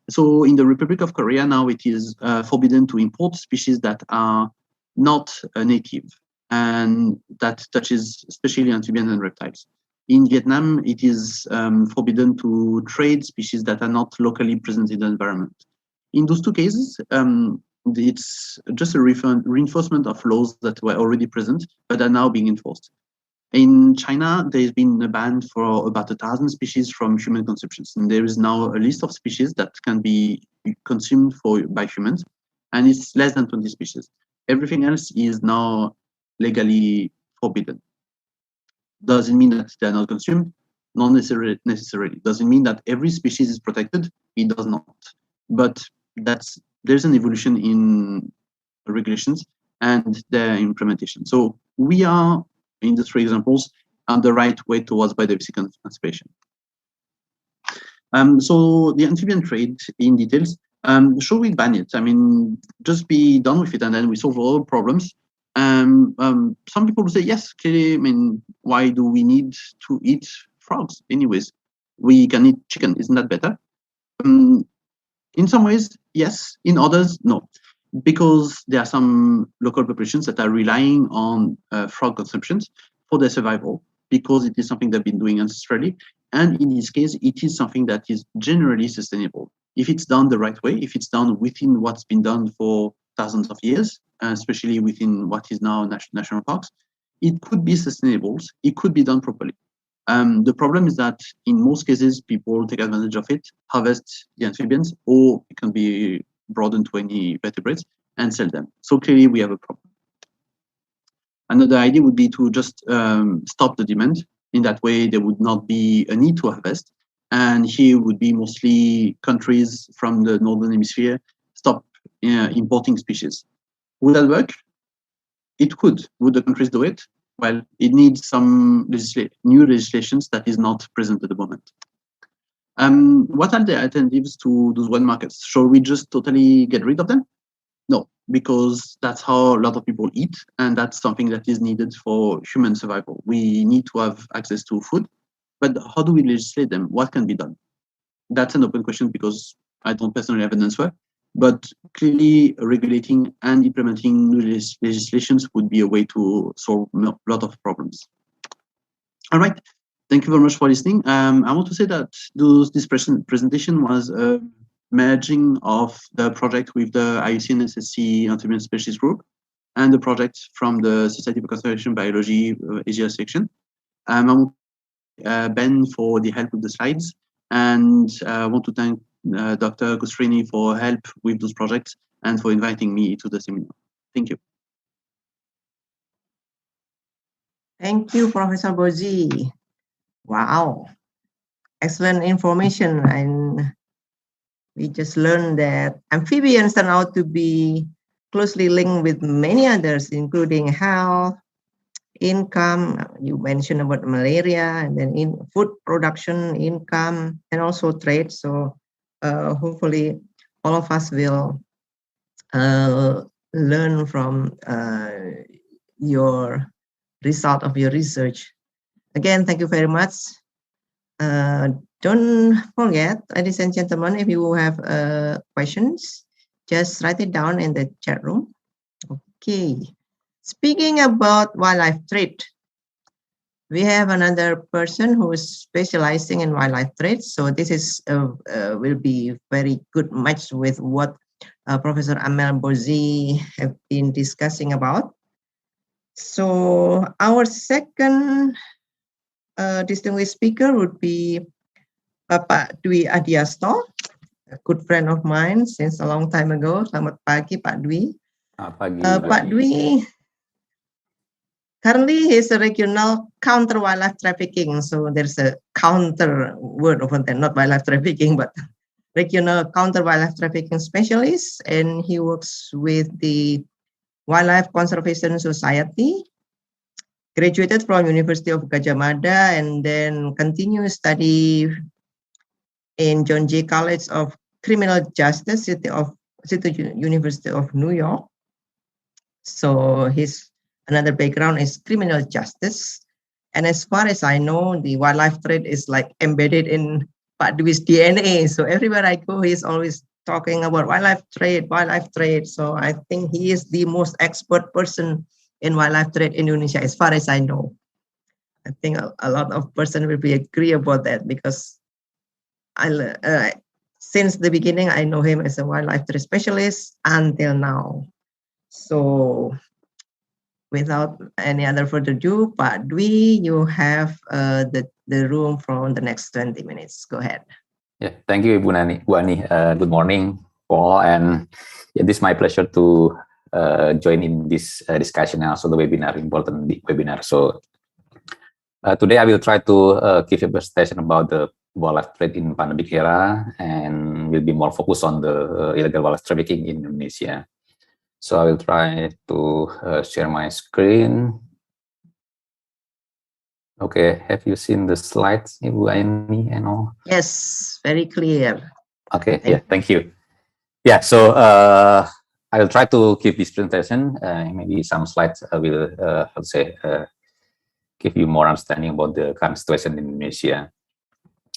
So in the Republic of Korea now, it is forbidden to import species that are not native, and that touches especially amphibians and reptiles. In Vietnam, it is forbidden to trade species that are not locally present in the environment. In those two cases, it's just a reinforcement of laws that were already present, but are now being enforced. In China, there's been a ban for about 1,000 species from human consumptions. And there is now a list of species that can be consumed by humans, and it's less than 20 species. Everything else is now legally forbidden. Does it mean that they're not consumed? Not necessarily. Does it mean that every species is protected? It does not. But there's an evolution in regulations and their implementation. So we are, in the three examples, on the right way towards biodiversity conservation. So the amphibian trade in details, should we ban it? I mean, just be done with it and then we solve all problems. Some people will say, yes, clearly, I mean, why do we need to eat frogs anyways? We can eat chicken, isn't that better? In some ways, yes. In others, no. Because there are some local populations that are relying on frog consumptions for their survival, because it is something they've been doing ancestrally. And in this case, it is something that is generally sustainable. If it's done the right way, if it's done within what's been done for thousands of years, especially within what is now national parks, it could be sustainable, it could be done properly. The problem is that in most cases, people take advantage of it, harvest the amphibians, or it can be broadened to any vertebrates and sell them. So clearly we have a problem. Another idea would be to just stop the demand. In that way, there would not be a need to harvest. And here would be mostly countries from the Northern Hemisphere stop importing species. Would that work? It could. Would the countries do it? Well, it needs some new legislations that is not present at the moment. What are the alternatives to those wet markets? Shall we just totally get rid of them? No, because that's how a lot of people eat, and that's something that is needed for human survival. We need to have access to food, but how do we legislate them? What can be done? That's an open question because I don't personally have an answer, but clearly regulating and implementing new legislations would be a way to solve a lot of problems. All right, Thank you very much for listening. I want to say that this presentation was a merging of the project with the IUC and SSC Antibion Species Group and the project from the Society for Conservation Biology Asia section. I want to thank Ben for the help with the slides, and I want to thank Dr. Gustrini for help with those projects and for inviting me to the seminar. Thank you. Thank you, Professor Bozi. Wow, excellent information. And we just learned that amphibians turn out to be closely linked with many others, including health, income. You mentioned about malaria, and then in food production, income, and also trade. So hopefully all of us will learn from your result of your research. Again, thank you very much. Don't forget, ladies and gentlemen, if you have questions, just write it down in the chat room. Okay. Speaking about wildlife trade, we have another person who is specializing in wildlife trade. So this is will be very good match with what Professor Amel Bozi have been discussing about. So our second distinguished speaker would be Pak Dwi Adiasto, a good friend of mine since a long time ago. Selamat pagi, Pak Dwi. Pagi, Pak Dwi, currently he's a regional counter wildlife trafficking. So there's a counter word over there, not wildlife trafficking, but regional counter wildlife trafficking specialist. And he works with the Wildlife Conservation Society, graduated from University of Gajah Mada, and then continued study in John Jay College of Criminal Justice, City University of New York. So his another background is criminal justice. And as far as I know, the wildlife trade is like embedded in Pak Dwi's DNA. So everywhere I go, he's always talking about wildlife trade, wildlife trade. So I think he is the most expert person in wildlife trade in Indonesia, as far as I know. I think a lot of person will be agree about that, because since the beginning, I know him as a wildlife trade specialist until now. So without any other further ado, Pak Dwi, you have the room for the next 20 minutes. Go ahead. Yeah, thank you, Bu Ani. Good morning, all, and yeah, this is my pleasure to join in this discussion and also the webinar, important webinar. So today I will try to give a presentation about the wildlife trade in pandemic era, and will be more focused on the illegal wildlife trafficking in Indonesia. So I will try to share my screen. Okay, have you seen the slides, Ibu Aini and all? Yes, very clear. Okay, yeah, thank you. Yeah, so I will try to give this presentation. Maybe some slides will, give you more understanding about the current situation in Indonesia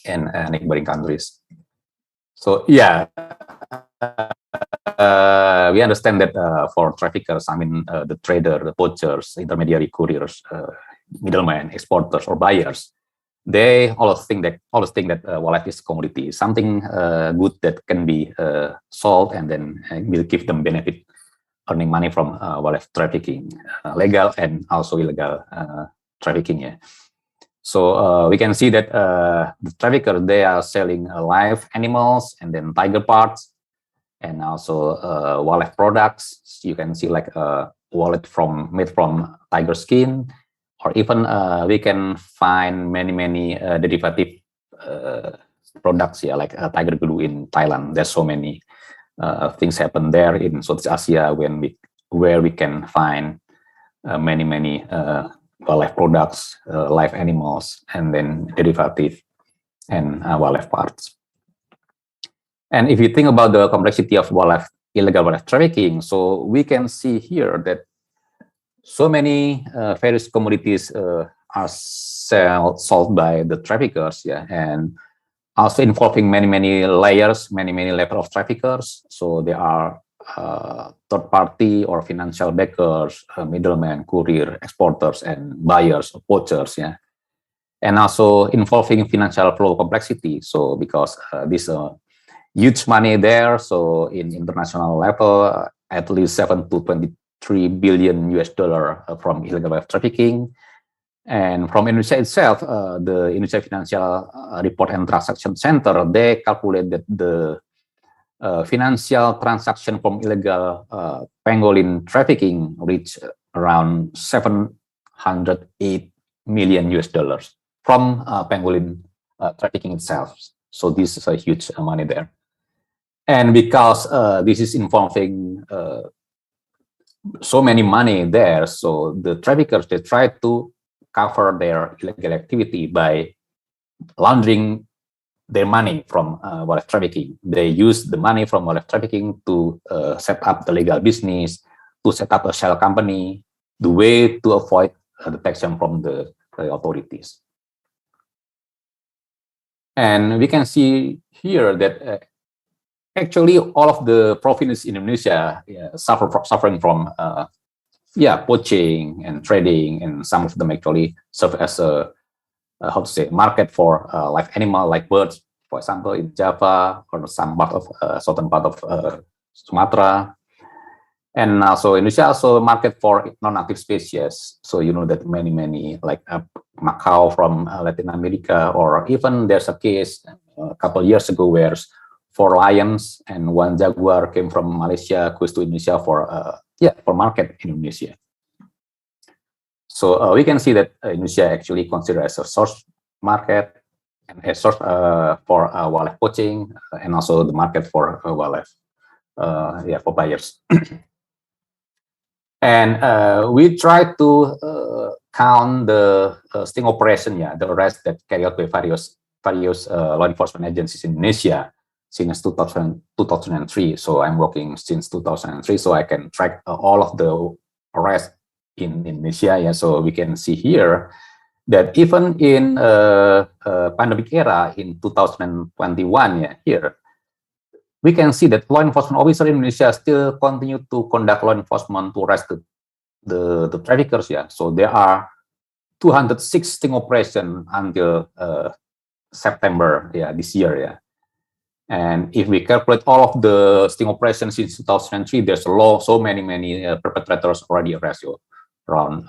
and neighboring countries. So yeah, we understand that for traffickers, I mean the trader, the poachers, intermediary couriers, middlemen, exporters, or buyers, they always think that wildlife is a commodity, something good that can be sold and then will give them benefit, earning money from wildlife trafficking, legal and also illegal trafficking. Yeah. So we can see that the traffickers, they are selling live animals and then tiger parts, and also wildlife products. You can see like a wallet made from tiger skin, or even we can find many derivative products, yeah, like tiger glue in Thailand. There's so many things happen there in Southeast Asia where we can find many wildlife products, live animals, and then derivative and wildlife parts. And if you think about the complexity of illegal wildlife trafficking, so we can see here that so many various commodities are sold by the traffickers, yeah, and also involving many layers, many levels of traffickers. So there are third party or financial backers, middlemen, courier, exporters, and buyers or poachers, yeah. and also involving financial flow complexity. So because this huge money there, so in international level, at least 7 to 23 billion US dollar from illegal wildlife trafficking. And from Indonesia itself, the Indonesia Financial Report and Transaction Center, they calculate that the financial transaction from illegal pangolin trafficking reached around 708 million US dollars from pangolin trafficking itself. So this is a huge money there. And because this is involving so many money there, so the traffickers, they try to cover their illegal activity by laundering their money from wildlife trafficking. They use the money from wildlife trafficking to set up the legal business, to set up a shell company, the way to avoid detection from the authorities. And we can see here that actually all of the provinces in Indonesia suffering from poaching and trading, and some of them actually serve as a how to say market for live animal like birds, for example, in Java or some part of southern part of Sumatra. And also Indonesia also market for non-native species. So you know that many like Macau from Latin America, or even there's a case a couple years ago where 4 lions and 1 jaguar came from Malaysia, goes to Indonesia for market in Indonesia. So we can see that Indonesia actually considered as a source market and a source for wildlife poaching, and also the market for wildlife, for buyers. And we try to count the sting operation, the arrests that carried out by various law enforcement agencies in Indonesia since 2003. So I'm working since 2003, so I can track all of the arrests in Indonesia. So we can see here that even in pandemic era in 2021, here we can see that law enforcement officers in Indonesia still continue to conduct law enforcement to arrest the traffickers. So there are 206 sting operations until September this year. And if we calculate all of the sting operations since 2003, there's so many perpetrators already arrested. Around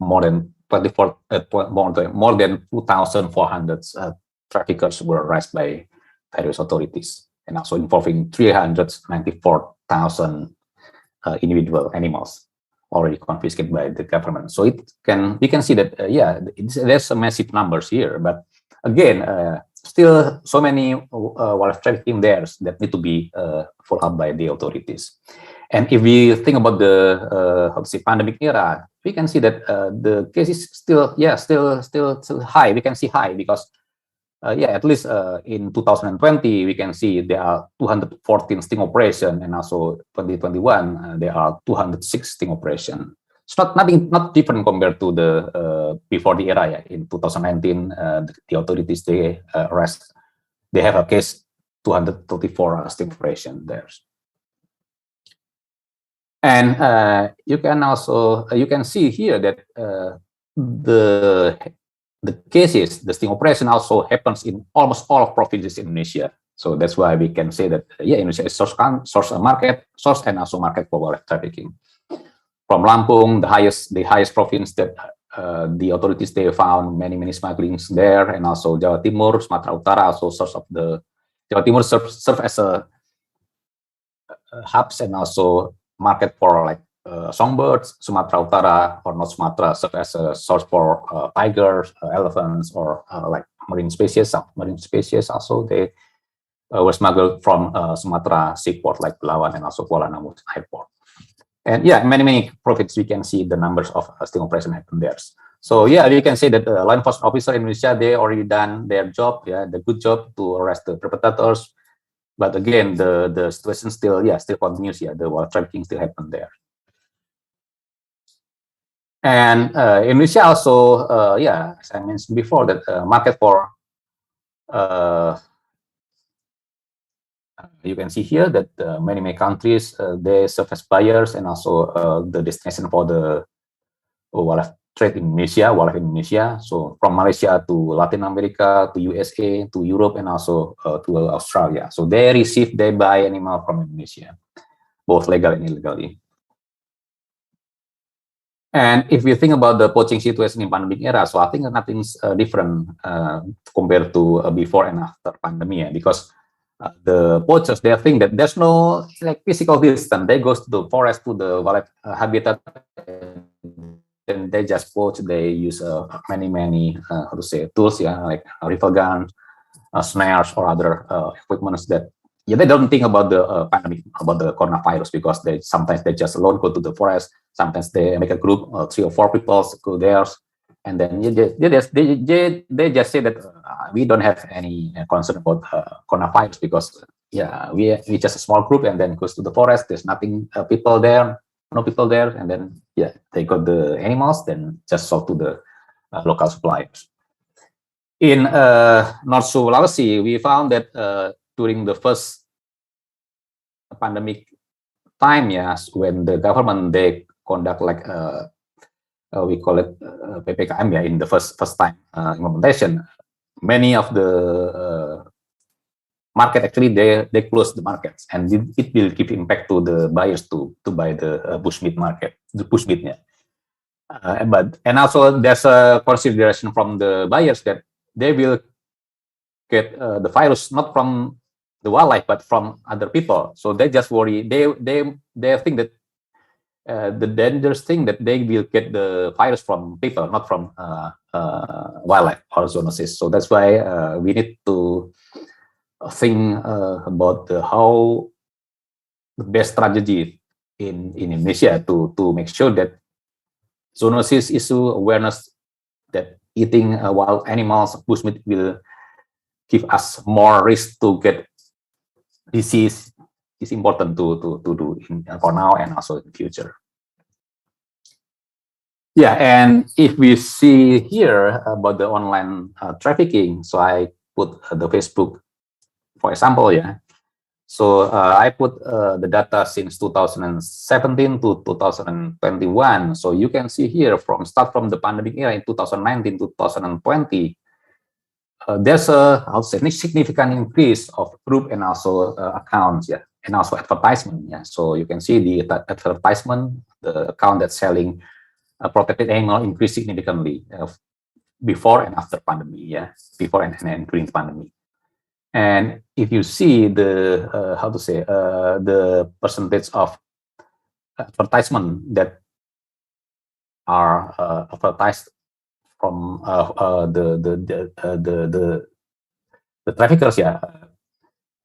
more than 2,400 traffickers were arrested by various authorities, and also involving 394,000 individual animals already confiscated by the government. So we can see that there's a massive numbers here, but again, still so many wildlife trafficking there that need to be followed up by the authorities. And if we think about the pandemic era, we can see that the case is still high. We can see high because at least in 2020 we can see there are 214 sting operation, and also 2021 there are 206 sting operation. It's not different compared to the before the era. In 2019, the authorities they have a case 234 sting operation there. And you can see here that the cases, the sting operation also happens in almost all of provinces in Indonesia. So that's why we can say that Indonesia is source market, source and also market for wildlife trafficking. From Lampung, the highest province that the authorities they found many smugglings there, and also Jawa Timur, Sumatera Utara, also source of the Jawa Timur serve as a hubs and also market for like songbirds. Sumatera Utara or North Sumatra serve as a source for tigers, elephants, or like marine species. Also they were smuggled from Sumatra seaport like Belawan and also Kuala Namu airport. And many provinces we can see the numbers of sting operation happen there. So we can say that law enforcement officer in Indonesia, they already done their job, the good job to arrest the perpetrators. But again, the situation still continues. The wildlife trafficking still happen there. And Indonesia also, as I mentioned before, that market for you can see here that many countries they serve as buyers and also the destination for the wildlife trade in Indonesia, wildlife in Indonesia. So from Malaysia to Latin America, to USA, to Europe, and also to Australia. So they buy animal from Indonesia, both legal and illegally. And if we think about the poaching situation in pandemic era, so I think nothing's different compared to before and after pandemic, because the poachers, they think that there's no like physical distance. They go to the forest, to the wildlife habitat, and they just poach. They use many how to say tools, like rifle guns, snares, or other equipments that they don't think about the pandemic, about the coronavirus, because sometimes they just alone go to the forest. Sometimes they make a group, 3 or 4 people go there, and then they just say that we don't have any concern about coronavirus, because we just a small group, and then goes to the forest. There's nothing people there, no people there, and then they got the animals, then just sold to the local suppliers. In North Sulawesi, we found that during the first pandemic time, when the government, they conduct like we call it PPKM, in the first time implementation, many of the market, actually they close the markets, and it will give impact to the buyers to buy the bushmeat market, the bushmeat. And also there's a consideration from the buyers that they will get the virus not from the wildlife but from other people. So they just worry. They think that the dangerous thing that they will get the virus from people, not from wildlife or zoonosis. So that's why we need to think about how the best strategy in Indonesia to make sure that zoonosis issue awareness, that eating wild animals, bushmeat, will give us more risk to get disease, is important to do for now and also in the future. And if we see here about the online trafficking, so I put the Facebook, for example, So I put the data since 2017 to 2021. So you can see here start from the pandemic era in 2019 to 2020. There's a significant increase of group and also accounts, and also advertisement. So you can see the advertisement, the account that's selling protected animal increased significantly before and after pandemic. Before and during pandemic. And if you see the the percentage of advertisement that are advertised from the traffickers,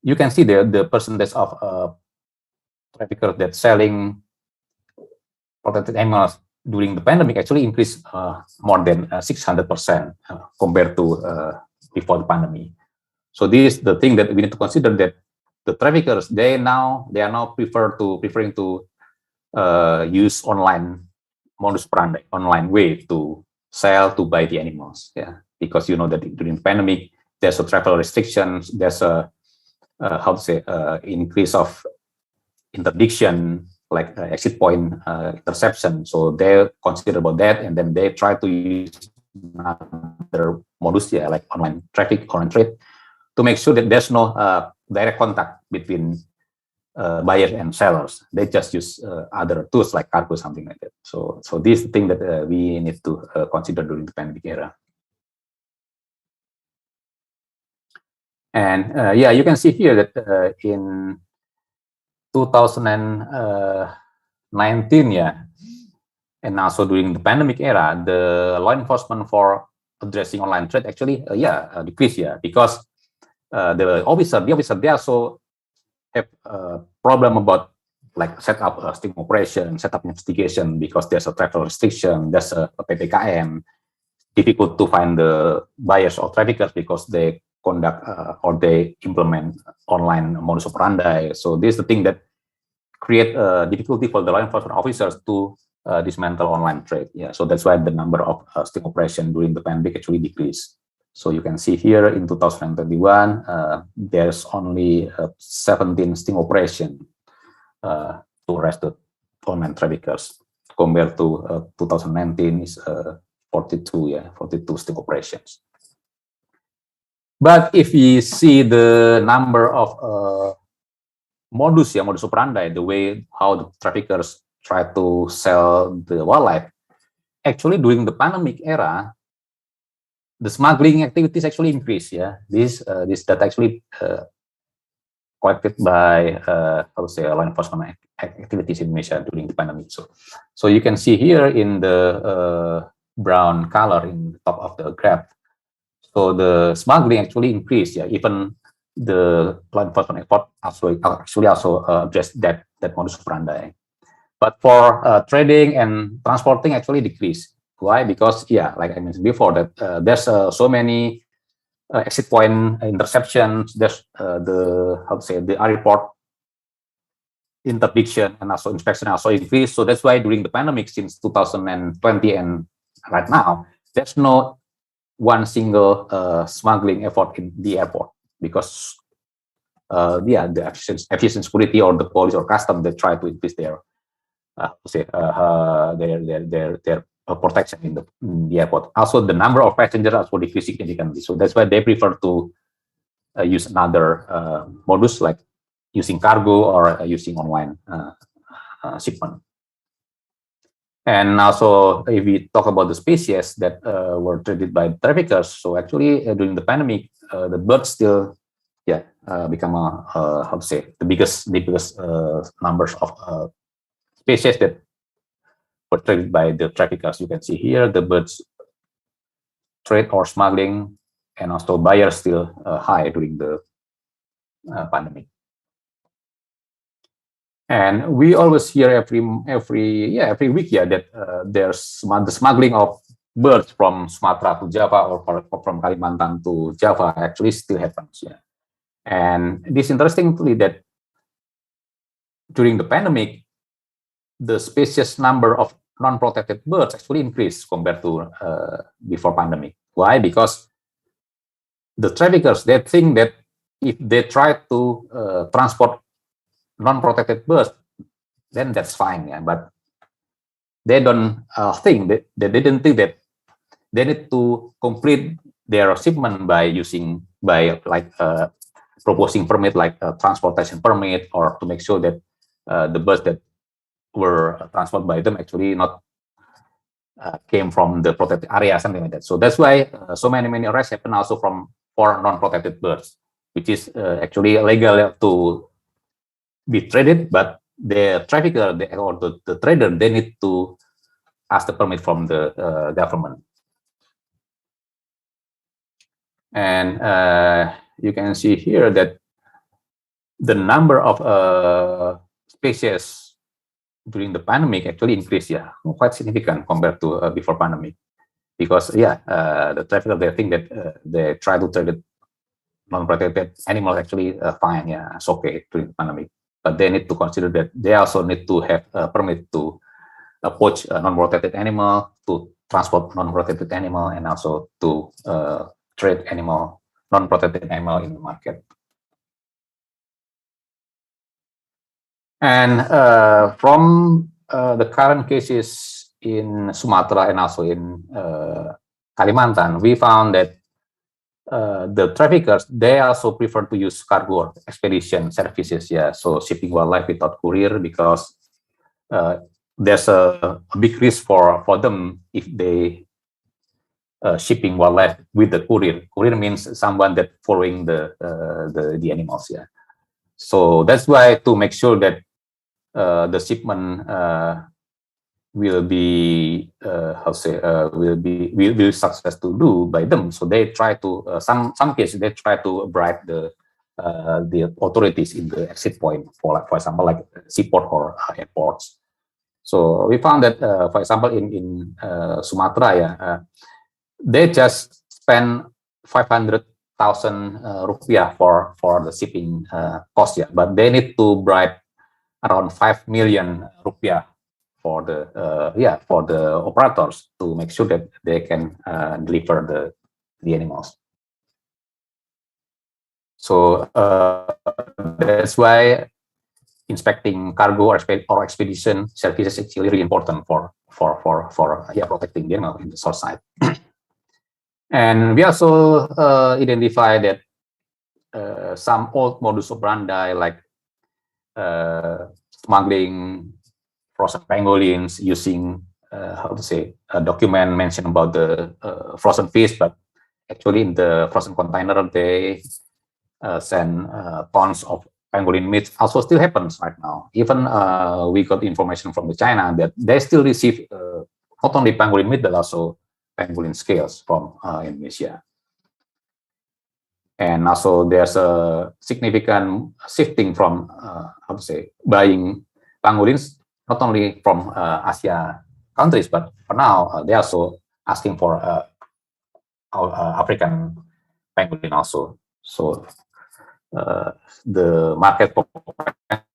you can see the percentage of traffickers that selling protected animals during the pandemic actually increased more than 600% compared to before the pandemic. So this is the thing that we need to consider, that the traffickers, they are now preferring to use online modus operandi, online way to sell, to buy the animals. Because you know that during the pandemic there's a travel restrictions, there's a increase of interdiction, like exit point interception. So they consider about that, and then they try to use another modus, like online traffic, online trade, to make sure that there's no direct contact between buyers and sellers. They just use other tools like cargo, something like that. So this is the thing that we need to consider during the pandemic era. And you can see here that in 2019, and also during the pandemic era, the law enforcement for addressing online trade actually decreased, because the officer, they also have a problem about like set up a sting operation, set up investigation, because there's a travel restriction, there's a PPKM, difficult to find the buyers or traffickers because they conduct or they implement online modus operandi. So this is the thing that create difficulty for the law enforcement officers to dismantle online trade. So that's why the number of sting operation during the pandemic actually decreased. So you can see here in 2021, there's only 17 sting operation to arrest the online traffickers. compared to 2019 is 42, 42 still operations. But if we see the number of modus operandi, the way how the traffickers try to sell the wildlife, actually during the pandemic era, the smuggling activities actually increased. This data actually collected by law enforcement activities in Indonesia during the pandemic. So you can see here in the brown color in the top of the graph. So the smuggling actually increased. Even the law enforcement effort actually also addressed that modus operandi. But for trading and transporting actually decreased. Why? Because like I mentioned before, that there's so many exit point interceptions. There's the airport interdiction and also inspection also increased. So that's why during the pandemic since 2020 and right now, there's no one single smuggling effort in the airport, because the efficient security or the police or custom, they try to increase their protection in the airport. Also, the number of passengers also decreased significantly. So that's why they prefer to use another modus, like using cargo or using online shipment. And also, if we talk about the species that were traded by traffickers, so actually during the pandemic, the birds still become the biggest numbers of species that were traded by the traffickers. You can see here the birds trade or smuggling, and also buyers still high during the pandemic. And we always hear every week that there's the smuggling of birds from Sumatra to Java or from Kalimantan to Java actually still happens. And it is interestingly that during the pandemic, the species number of non-protected birds actually increased compared to before pandemic. Why? Because the traffickers, they think that if they try to transport non-protected birds, then that's fine. But they don't think that they didn't think that they need to complete their shipment by proposing permit like a transportation permit, or to make sure that the birds that were transported by them actually not came from the protected area, something like that. So that's why so many arrests happen also for non-protected birds, which is actually illegal to be traded, but the trafficker or the trader, they need to ask the permit from the government. And you can see here that the number of species during the pandemic actually increased, quite significant compared to before pandemic, because the trafficker, they think that they try to trade non-protected animals actually fine, it's okay during the pandemic, but they need to consider that they also need to have a permit to poach a non-protected animal, to transport non-protected animal, and also to trade non-protected animal in the market. And from the current cases in Sumatra and also in Kalimantan, we found that the traffickers, they also prefer to use cargo or expedition services, so shipping wildlife without courier, because there's a big risk for them if they shipping wildlife with the courier. Courier means someone that following the animals, So that's why, to make sure that the shipment will be success to do by them. So they try to some cases they try to bribe the authorities in the exit point, for example, like seaport or airports. So we found that for example in Sumatra, they just spend 500,000 rupiah for the shipping cost, but they need to bribe around 5 million rupiah for the operators to make sure that they can deliver the animals. So that's why inspecting cargo or expedition services is actually really important for protecting the animal in the source side. And we also identify that some old modus operandi like smuggling frozen pangolins using a document mentioned about the frozen fish, but actually in the frozen container they send tons of pangolin meat also still happens right now. Even we got information from China that they still receive not only pangolin meat but also pangolin scales from Indonesia. And also there's a significant shifting from buying pangolins not only from Asia countries, but for now they're also asking for African pangolin also. So the market for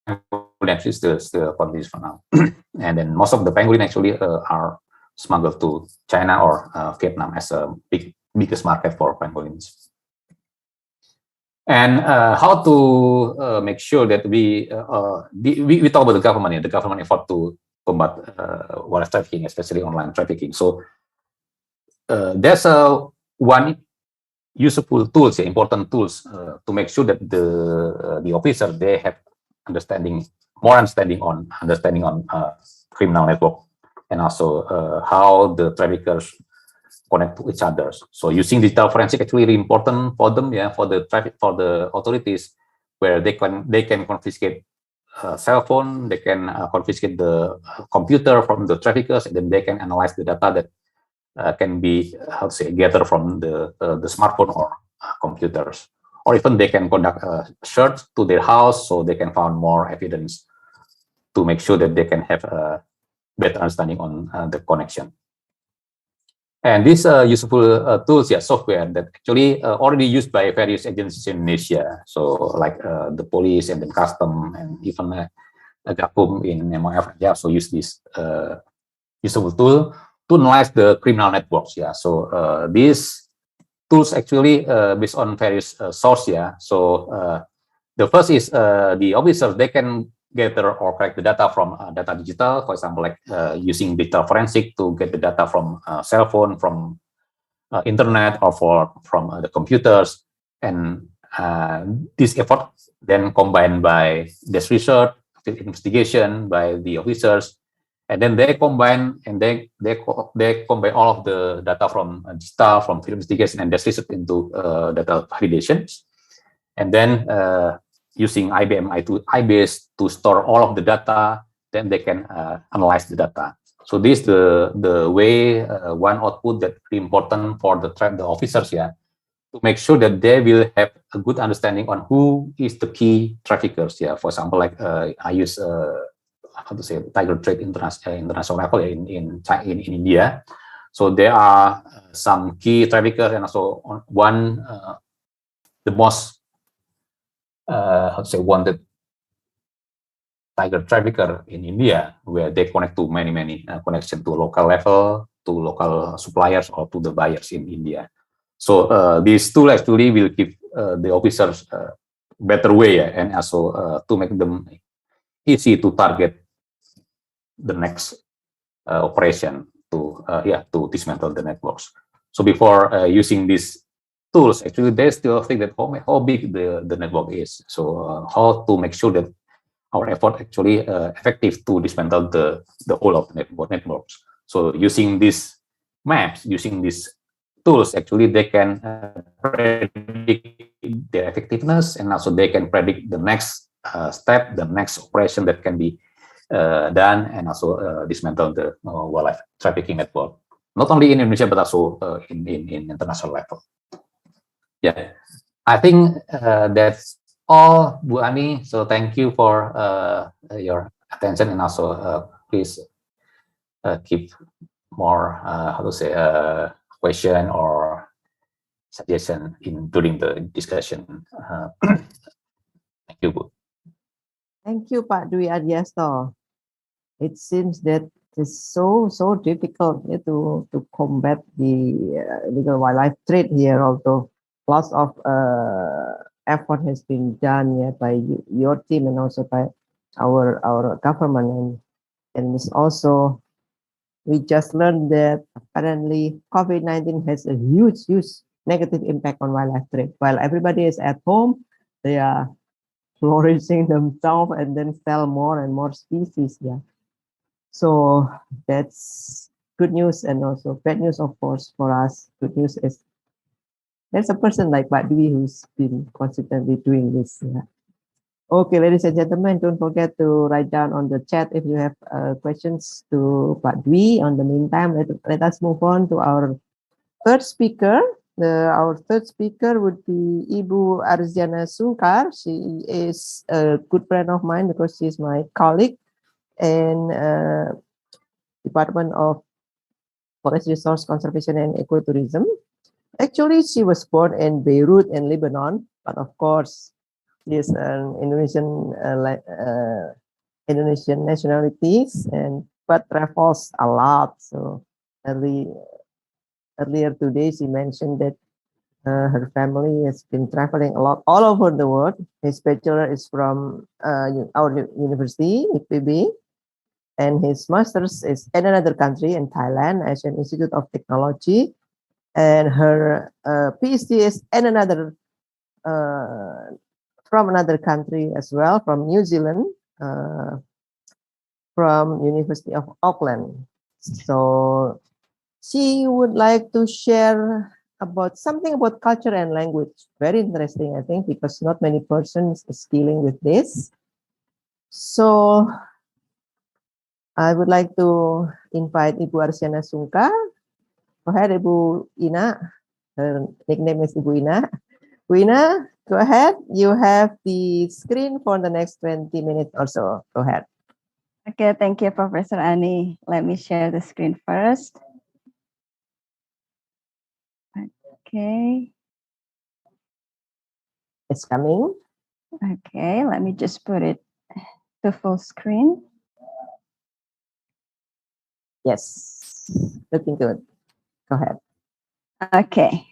pangolin actually still continues for now. And then most of the pangolin actually are smuggled to China or Vietnam as a biggest market for pangolins. And how to make sure that we talk about the government effort to combat wildlife trafficking, especially online trafficking. So there's one useful tools, important tools to make sure that the officer they have more understanding on criminal network, and also how the traffickers connect to each other. So using digital forensic actually really important for them, for the authorities, where they can confiscate cell phone, they can confiscate the computer from the traffickers, and then they can analyze the data that can be gathered from the smartphone or computers, or even they can conduct a search to their house so they can find more evidence to make sure that they can have a better understanding on the connection. And these useful tools, software that actually already used by various agencies in Indonesia. So like the police and the custom and even Gakum in MOF, they also use this useful tool to analyze the criminal networks. So these tools actually based on various sources. So the first is the officers, they can gather or collect the data from data digital, for example, like using digital forensic to get the data from cell phone, from internet, or from the computers. And this effort then combined by this research, investigation by the officers, and then they combine all of the data from digital, from field investigation and this research into data validations, and then using IBM iBase to store all of the data, then they can analyze the data. So this is the way one output that is important for the officers to make sure that they will have a good understanding on who is the key traffickers. For example, like I use tiger trade international level in India. So there are some key traffickers, and also one the most wanted tiger trafficker in India, where they connect to many connection to local level, to local suppliers, or to the buyers in India. So this tool actually will give the officers better way, and also to make them easy to target the next operation to dismantle the networks. So before using these tools, actually they still think that how big the network is. So how to make sure that our effort actually effective to dismantle the whole of the networks. So using these maps, using these tools, actually they can predict their effectiveness, and also they can predict the next step, the next operation that can be done, and also dismantle the wildlife trafficking network, not only in Indonesia but also in international level. I think that's all, Bu Ani. So thank you for your attention, and also please keep more question or suggestion during the discussion. Thank you, Bu. Thank you, Pak Dwi Adiasto. It seems that it's so difficult to combat the illegal wildlife trade here. Although lots of effort has been done by your team and also by our government, and it's also, we just learned that apparently COVID-19 has a huge negative impact on wildlife trade. While everybody is at home, they are flourishing themselves and then sell more and more species. Yeah. So that's good news, and also bad news, of course, for us. Good news is there's a person like Pak Dwi who's been consistently doing this. Yeah. Okay, ladies and gentlemen, don't forget to write down on the chat if you have questions to Pak Dwi. On the meantime, let us move on to our third speaker. Our third speaker would be Ibu Sukhar. She is a good friend of mine because she's my colleague in Department of Forest Resource Conservation and Ecotourism. Actually, she was born in Beirut in Lebanon, but of course, she is an Indonesian nationalities, but travels a lot. So earlier today, she mentioned that her family has been traveling a lot all over the world. His bachelor is from our university, IPB, and his master's is in another country, in Thailand, Asian Institute of Technology, and her PhD is in another from another country as well, from New Zealand, from University of Auckland. So she would like to share about something about culture and language. Very interesting, I think, because not many persons is dealing with this. So I would like to invite Ibu Arsyana Sukhar. Go ahead, Ibu Ina. Her nickname is Ibu Ina. Ibu Ina, go ahead. You have the screen for the next 20 minutes or so. Go ahead. Okay, thank you, Professor Ani. Let me share the screen first. Okay. It's coming. Okay, let me just put it to full screen. Yes, looking good. Go ahead. Okay.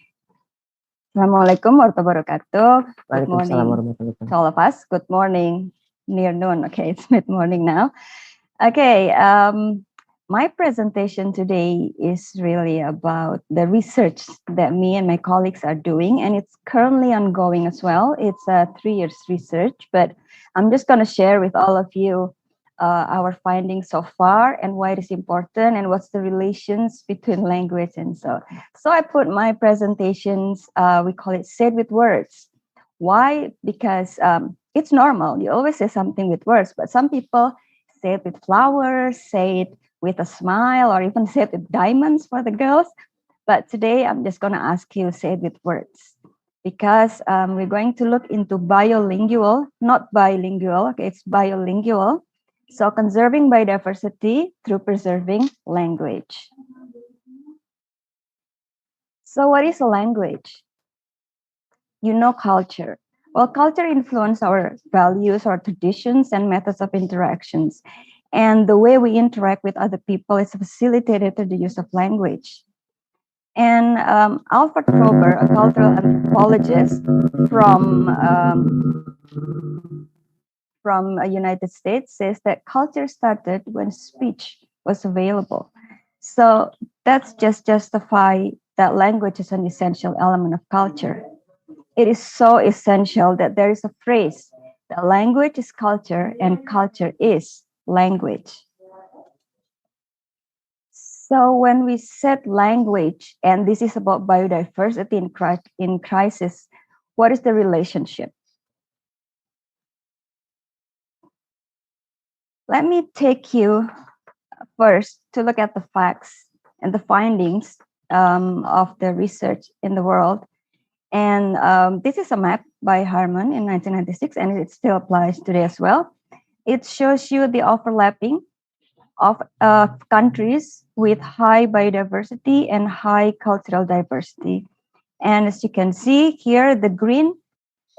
Assalamualaikum warahmatullahi wabarakatuh. Good morning to all of us. Good morning, near noon. Okay, it's mid-morning now. Okay, my presentation today is really about the research that me and my colleagues are doing, and it's currently ongoing as well. It's a 3 years research, but I'm just going to share with all of you our findings so far and why it is important and what's the relations between language and so. So I put my presentations, we call it said with words. Why? Because it's normal. You always say something with words, but some people say it with flowers, say it with a smile, or even say it with diamonds for the girls. But today I'm just going to ask you say it with words, because we're going to look into biolingual, not bilingual. Okay, it's biolingual. So conserving biodiversity through preserving language. So what is a language? You know, culture. Well, culture influences our values, our traditions, and methods of interactions. And the way we interact with other people is facilitated through the use of language. And Alfred Kroeber, a cultural anthropologist from the United States, says that culture started when speech was available. So that's just justify that language is an essential element of culture. It is so essential that there is a phrase that language is culture and culture is language. So when we set language, and this is about biodiversity in crisis, what is the relationship? Let me take you first to look at the facts and the findings of the research in the world. And this is a map by Harman in 1996, and it still applies today as well. It shows you the overlapping of countries with high biodiversity and high cultural diversity. And as you can see here, the green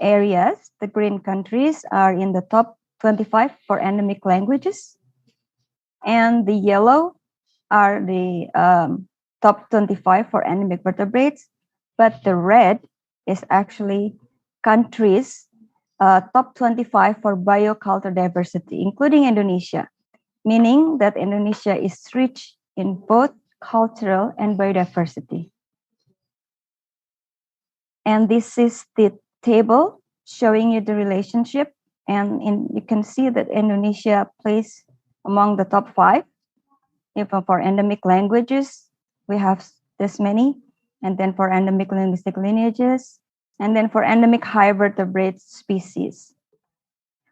areas, the green countries are in the top 25 for endemic languages. And the yellow are the top 25 for endemic vertebrates. But the red is actually countries top 25 for biocultural diversity, including Indonesia, meaning that Indonesia is rich in both cultural and biodiversity. And this is the table showing you the relationship. And you can see that Indonesia plays among the top 5. Even for endemic languages, we have this many. And then for endemic linguistic lineages, and then for endemic high vertebrate species.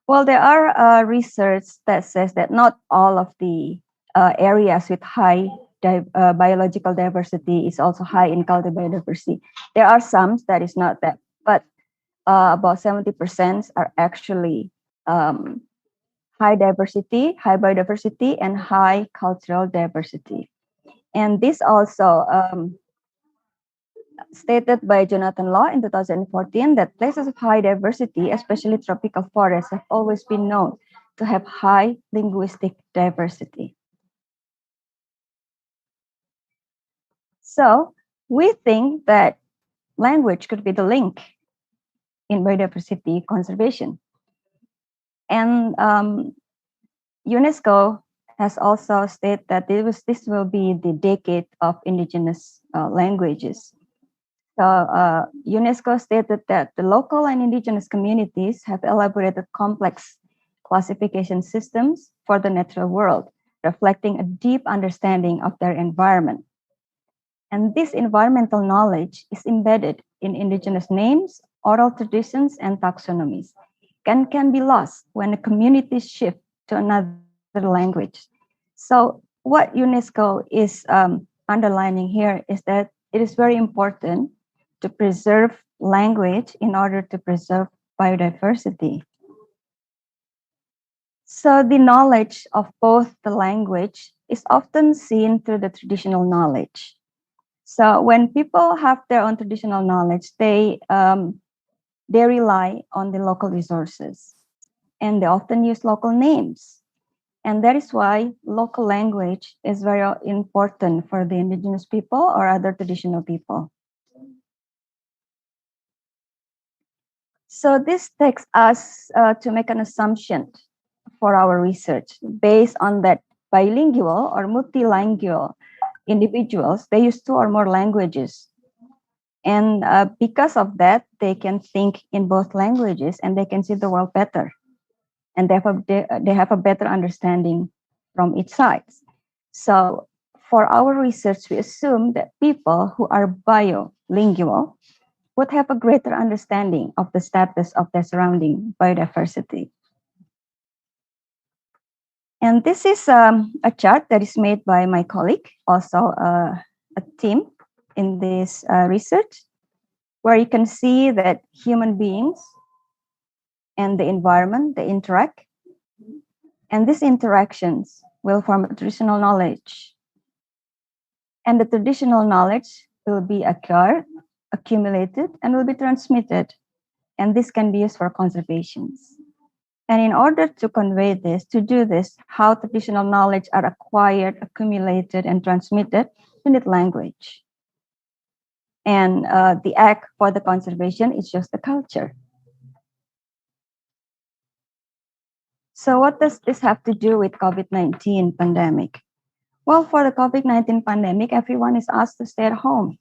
Well, there are research that says that not all of the areas with high biological diversity is also high in cultural biodiversity. There are some that is not that, but about 70% are actually high diversity, high biodiversity, and high cultural diversity. And this also stated by Jonathan Law in 2014 that places of high diversity, especially tropical forests, have always been known to have high linguistic diversity. So we think that language could be the link in biodiversity conservation. And UNESCO has also stated that this will be the decade of indigenous languages. So UNESCO stated that the local and indigenous communities have elaborated complex classification systems for the natural world, reflecting a deep understanding of their environment. And this environmental knowledge is embedded in indigenous names, oral traditions, and taxonomies, and can be lost when a community shift to another language. So what UNESCO is underlining here is that it is very important to preserve language in order to preserve biodiversity. So the knowledge of both the language is often seen through the traditional knowledge. So when people have their own traditional knowledge, they rely on the local resources, and they often use local names. And that is why local language is very important for the indigenous people or other traditional people. So this takes us to make an assumption for our research based on that bilingual or multilingual individuals, they use 2 or more languages. And because of that, they can think in both languages and they can see the world better. And they have a better understanding from each side. So for our research, we assume that people who are biolingual would have a greater understanding of the status of their surrounding biodiversity. And this is a chart that is made by my colleague, also a team in this research, where you can see that human beings and the environment, they interact. And these interactions will form a traditional knowledge. And the traditional knowledge will be acquired, accumulated, and will be transmitted. And this can be used for conservation. And in order to convey this, to do this, how traditional knowledge are acquired, accumulated, and transmitted, you need language. And the act for the conservation is just the culture. So what does this have to do with COVID-19 pandemic? Well, for the COVID-19 pandemic, everyone is asked to stay at home.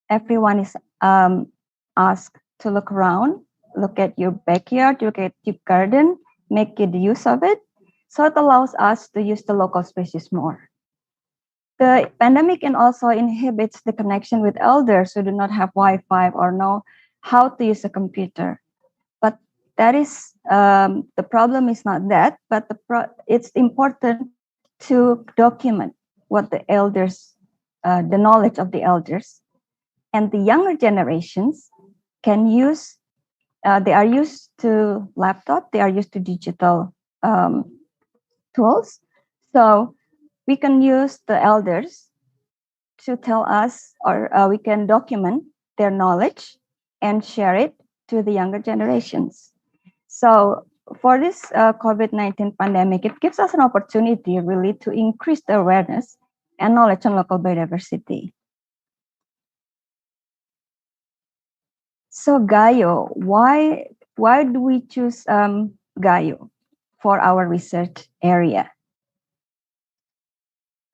Everyone is asked to look around, look at your backyard, look at your garden, make good use of it. So it allows us to use the local species more. The pandemic can also inhibits the connection with elders who do not have Wi-Fi or know how to use a computer. But that is, the problem is not that, but it's important to document what the elders, the knowledge of the elders. And the younger generations can use, they are used to laptop, they are used to digital tools. So we can use the elders to tell us, or we can document their knowledge and share it to the younger generations. So for this COVID-19 pandemic, it gives us an opportunity really to increase the awareness and knowledge on local biodiversity. So Gayo, why why do we choose Gayo for our research area?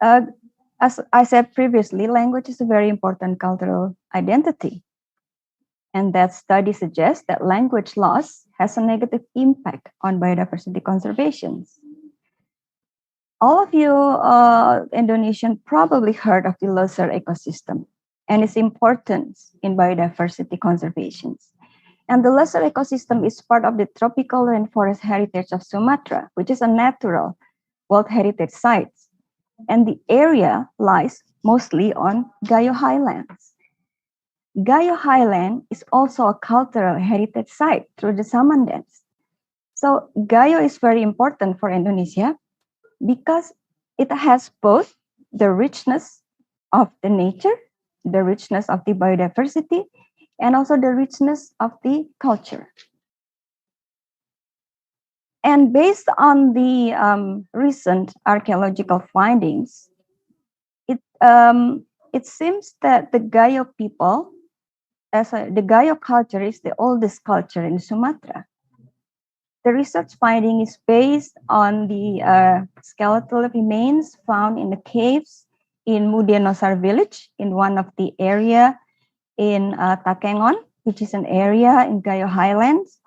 As I said previously, language is a very important cultural identity. And that study suggests that language loss has a negative impact on biodiversity conservation. All of you Indonesian probably heard of the Loser ecosystem and its importance in biodiversity conservation. And the Loser ecosystem is part of the tropical rainforest heritage of Sumatra, which is a natural World Heritage Site. And the area lies mostly on Gayo Highlands. Gayo Highland is also a cultural heritage site through the Saman dance. So Gayo is very important for Indonesia because it has both the richness of the nature, the richness of the biodiversity, and also the richness of the culture. And based on the recent archaeological findings, it seems that the Gayo people, the Gayo culture is the oldest culture in Sumatra. The research finding is based on the skeletal remains found in the caves in Mudenosar village in one of the area in Takengon, which is an area in Gayo Highlands.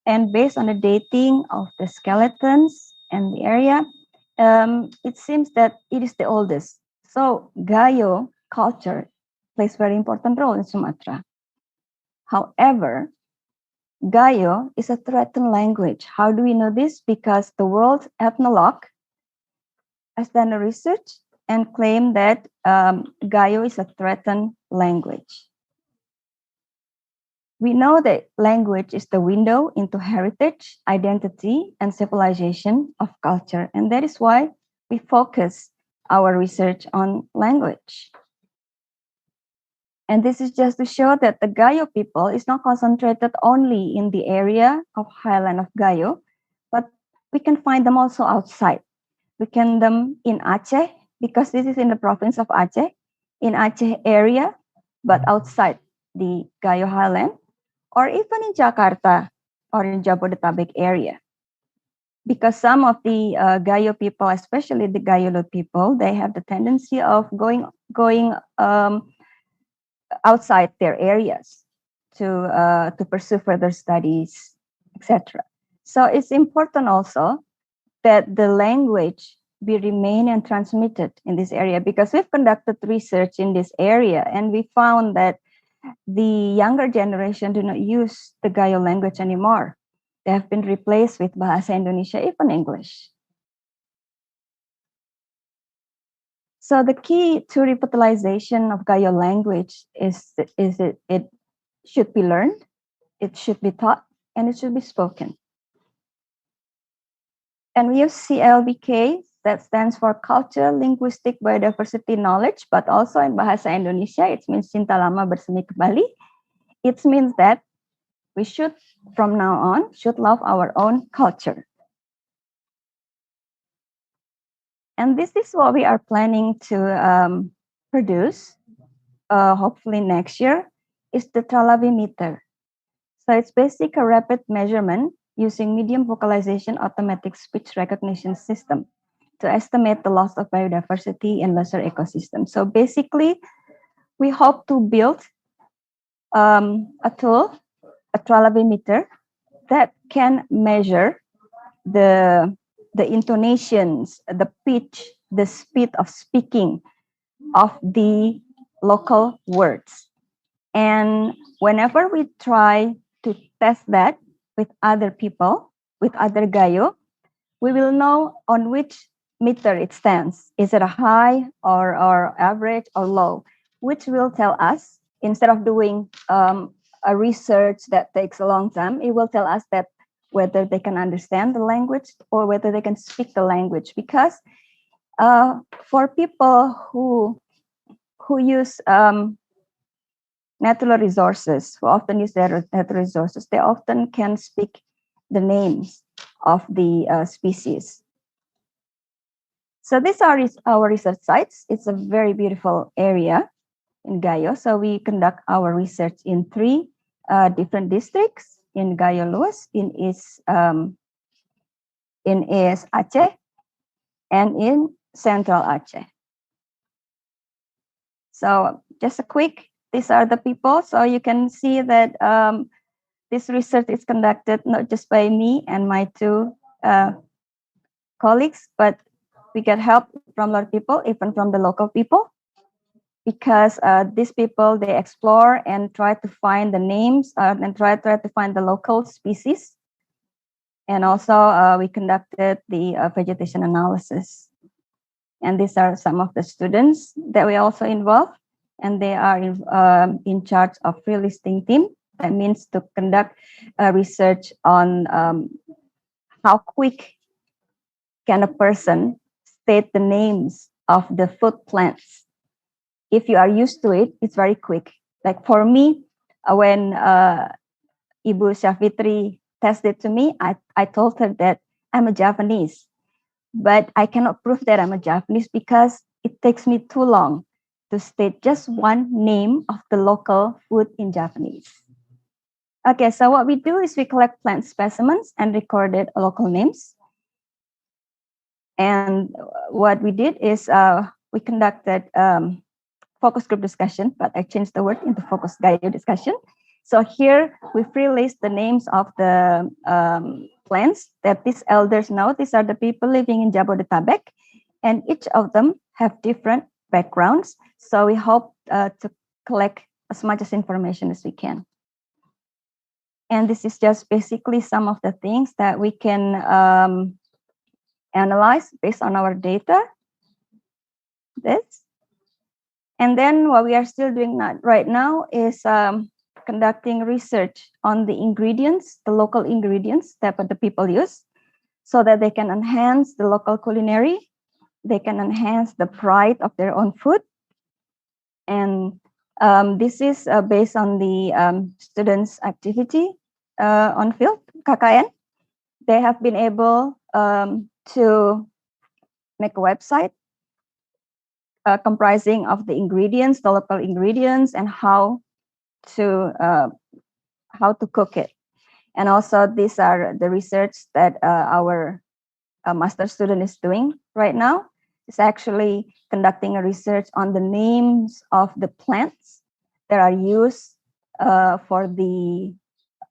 And based on the dating of the skeletons and the area, it seems that it is the oldest. So Gayo culture plays very important role in Sumatra. However, Gayo is a threatened language. How do we know this? Because the World Ethnologue has done a research and claimed that Gayo is a threatened language. We know that language is the window into heritage, identity, and civilization of culture. And that is why we focus our research on language. And this is just to show that the Gayo people is not concentrated only in the area of highland of Gayo, but we can find them also outside. We can them in Aceh, because this is in the province of Aceh, in Aceh area, but outside the Gayo highland, or even in Jakarta or in Jabodetabek area. Because some of the Gayo people, especially the Gayo people, they have the tendency of going outside their areas to pursue further studies, etc. So it's important also that the language be remain and transmitted in this area, because we've conducted research in this area and we found that the younger generation do not use the Gayo language anymore. They have been replaced with Bahasa Indonesia, even English. So the key to revitalization of Gayo language is it should be learned, it should be taught, and it should be spoken. And we use CLBK, that stands for Culture, Linguistic, Biodiversity, Knowledge, but also in Bahasa Indonesia, it means Cinta Lama Bersemi Kembali. It means that we should, from now on, should love our own culture. And this is what we are planning to produce, hopefully next year, is the Tralavimeter. So it's basically a rapid measurement using medium vocalization automatic speech recognition system to estimate the loss of biodiversity in lesser ecosystems. So basically, we hope to build a tool, a Tralavimeter, that can measure the intonations, the pitch, the speed of speaking of the local words. And whenever we try to test that with other people, with other Gayo, we will know on which meter it stands. Is it a high or average or low, which will tell us, instead of doing a research that takes a long time, it will tell us that whether they can understand the language or whether they can speak the language. Because for people who use natural resources, who often use their natural resources, they often can speak the names of the species. So these are our research sites. It's a very beautiful area in Gayo. So we conduct our research in 3 different districts. in Gayo Luas, in East Aceh, and in Central Aceh. So just a quick, these are the people. So you can see that this research is conducted not just by me and my two colleagues, but we get help from a lot of people, even from the local people, because these people, they explore and try to find the names and try to find the local species. And also we conducted the vegetation analysis. And these are some of the students that we also involve, and they are in charge of free listing team. That means to conduct research on how quick can a person state the names of the food plants. If you are used to it, it's very quick. Like for me, when Ibu Syafitri tested to me, I told her that I'm a Japanese, but I cannot prove that I'm a Japanese because it takes me too long to state just one name of the local food in Japanese. Okay, so what we do is we collect plant specimens and recorded local names. And what we did is we conducted focus group discussion, but I changed the word into focus Gayo discussion. So here we free list the names of the plants that these elders know. These are the people living in Jabodetabek, and each of them have different backgrounds. So we hope to collect as much as information as we can. And this is just basically some of the things that we can analyze based on our data. And then what we are still doing right now is conducting research on the ingredients, the local ingredients that the people use, so that they can enhance the local culinary, they can enhance the pride of their own food. And this is based on the students' activity on field, KKN. They have been able to make a website comprising of the ingredients, the local ingredients, and how to cook it. And also these are the research that our master student is doing right now. It's actually conducting a research on the names of the plants that are used for the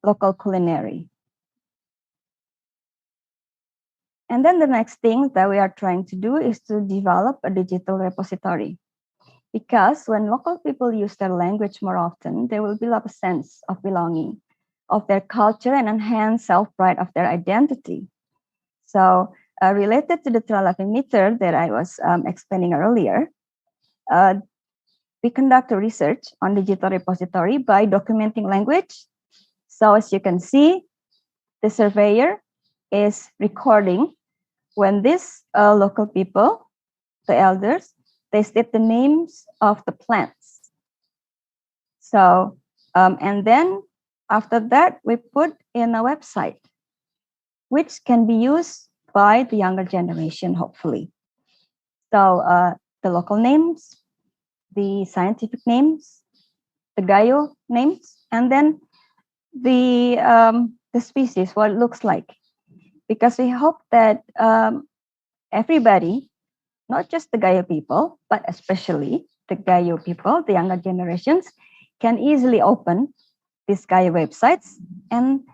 local culinary. And then the next thing that we are trying to do is to develop a digital repository. Because when local people use their language more often, they will build up a sense of belonging, of their culture, and enhance self-pride of their identity. So related to the meter that I was explaining earlier, we conduct a research on digital repository by documenting language. So as you can see, the surveyor is recording when these local people, the elders, they state the names of the plants. So, and then after that, we put in a website, which can be used by the younger generation, hopefully. So the local names, the scientific names, the Gayo names, and then the species, what it looks like. Because we hope that everybody, not just the Gayo people, but especially the Gayo people, the younger generations, can easily open these Gayo websites and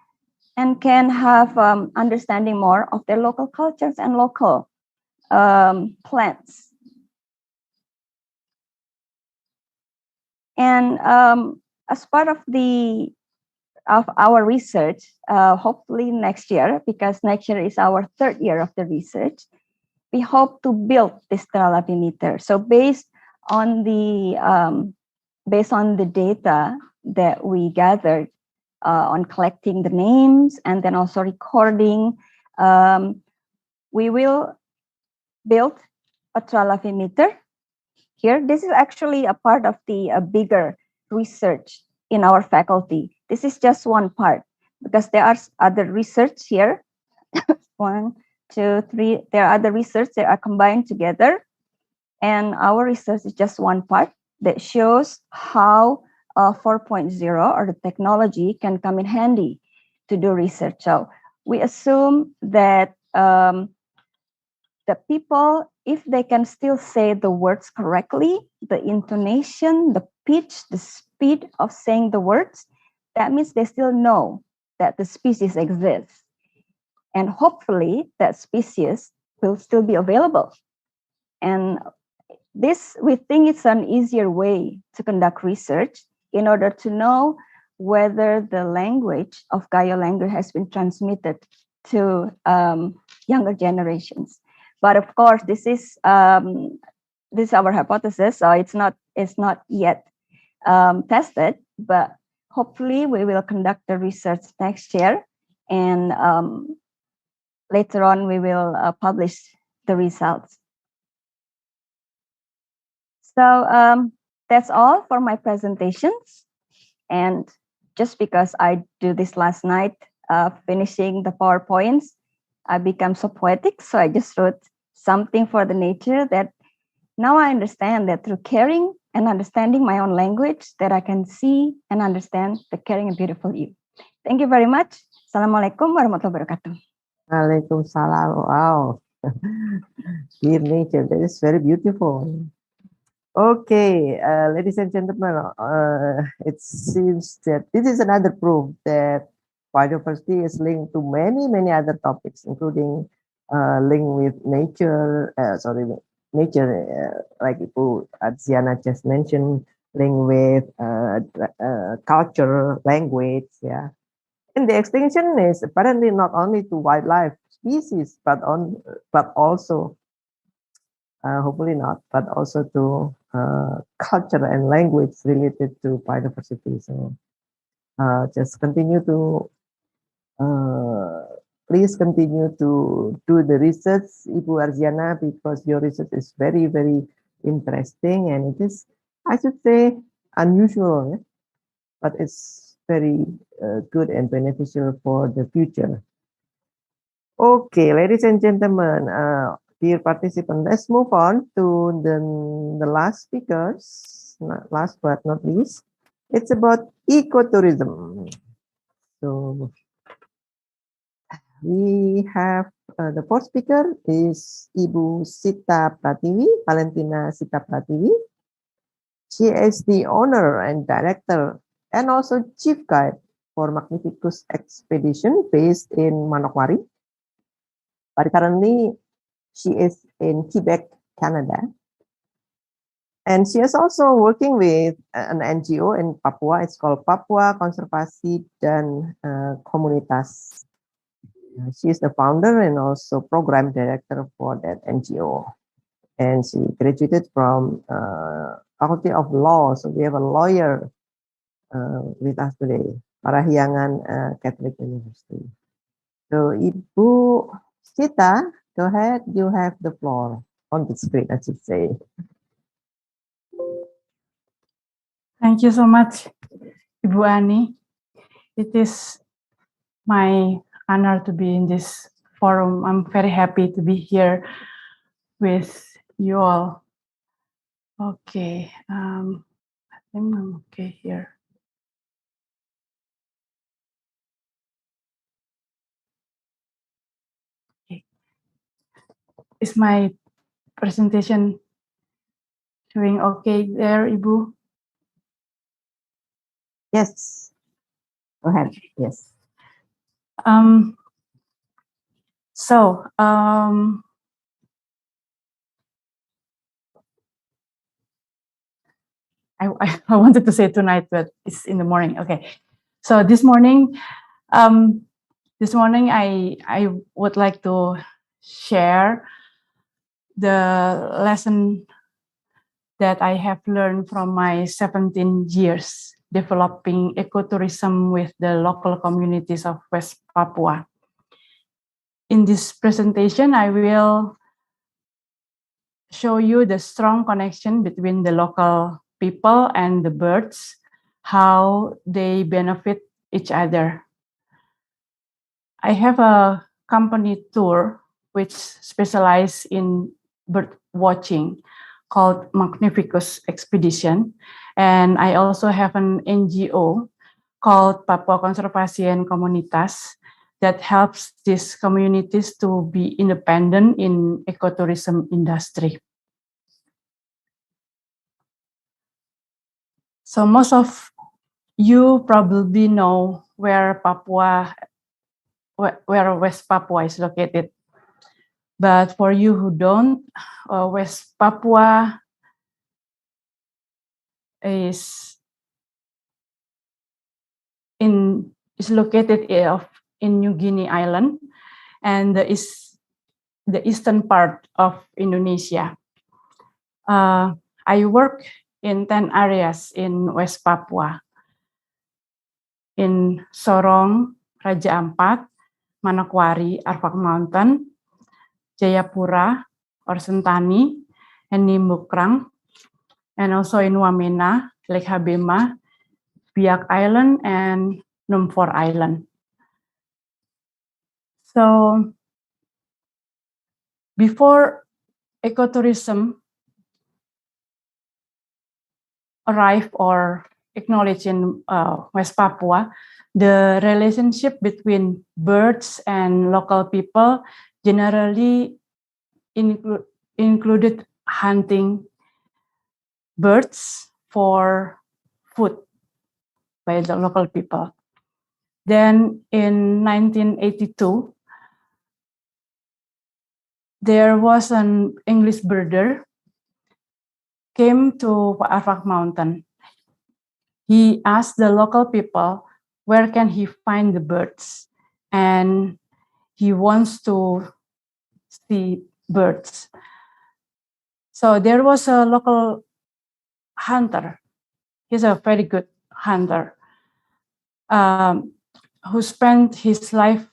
can have understanding more of their local cultures and local plants. And as part of our research, hopefully next year, because next year is our third year of the research, we hope to build this meter. So based on the data that we gathered on collecting the names and then also recording, we will build a meter. Here, this is actually a part of the bigger research in our faculty. This is just one part because there are other research here. 1, 2, 3. There are other research that are combined together, and our research is just one part that shows how 4.0 or the technology can come in handy to do research. So we assume that the people, if they can still say the words correctly, the intonation, the pitch, the speed of saying the words, that means they still know that the species exists. And hopefully that species will still be available. And this, we think it's an easier way to conduct research in order to know whether the language of Gayo language has been transmitted to younger generations. But of course, this is our hypothesis, so it's not yet tested. But hopefully, we will conduct the research next year, and later on, we will publish the results. So that's all for my presentations. And just because I do this last night, finishing the PowerPoints, I become so poetic. So I just wrote something for the nature that now I understand that through caring and understanding my own language, that I can see and understand the caring and beautiful you. Thank you very much. Assalamualaikum warahmatullahi wabarakatuh. Waalaikumsalam. Wow. Dear nature, that is very beautiful. Okay, ladies and gentlemen, it seems that this is another proof that biodiversity is linked to many other topics, including linked with nature, like Ibu Adziana just mentioned, linked with culture, language, yeah. And the extinction is apparently not only to wildlife species, but also, hopefully not, but also to culture and language related to biodiversity. So just continue to, please continue to do the research, Ibu Arziana, because your research is very interesting, and it is, I should say, unusual, but it's very good and beneficial for the future. Okay, ladies and gentlemen, dear participants, let's move on to the last speakers, last but not least. It's about ecotourism. So we have the fourth speaker is Ibu Sita Pratiwi, Valentina Sita Pratiwi. She is the owner and director and also chief guide for Magnificus Expedition based in Manokwari. But currently, she is in Quebec, Canada. And she is also working with an NGO in Papua. It's called Papua Konservasi dan Komunitas. She is the founder and also program director for that NGO. And she graduated from Faculty of Law. So we have a lawyer with us today, Parahyangan Catholic University. So Ibu Sita, go ahead, you have the floor on the screen, I should say. Thank you so much, Ibu Ani. It is my honor to be in this forum. I'm very happy to be here with you all. Okay, I think I'm okay here. Okay. Is my presentation showing okay there, Ibu? Yes, go ahead, yes. I wanted to say tonight, but it's in the morning. Okay, so this morning, I would like to share the lesson that I have learned from my 17 years developing ecotourism with the local communities of West Papua. In this presentation, I will show you the strong connection between the local people and the birds, how they benefit each other. I have a company tour which specializes in bird watching called Magnificus Expedition. And I also have an NGO called Papua Conservation Komunitas that helps these communities to be independent in ecotourism industry. So most of you probably know where West Papua is located. But for you who don't, West Papua is located in New Guinea Island, and is the eastern part of Indonesia. I work in 10 areas in West Papua, in Sorong, Raja Ampat, Manokwari, Arfak Mountain, Jayapura, or Sentani, and Nimbukrang, and also in Wamena, Lake Habema, Biak Island, and Numfor Island. So before ecotourism arrived or acknowledged in West Papua, the relationship between birds and local people generally included hunting birds for food by the local people. Then in 1982, there was an English birder came to Arfak Mountain. He asked the local people where can he find the birds, and he wants to see birds. So there was a local hunter. He's a very good hunter who spent his life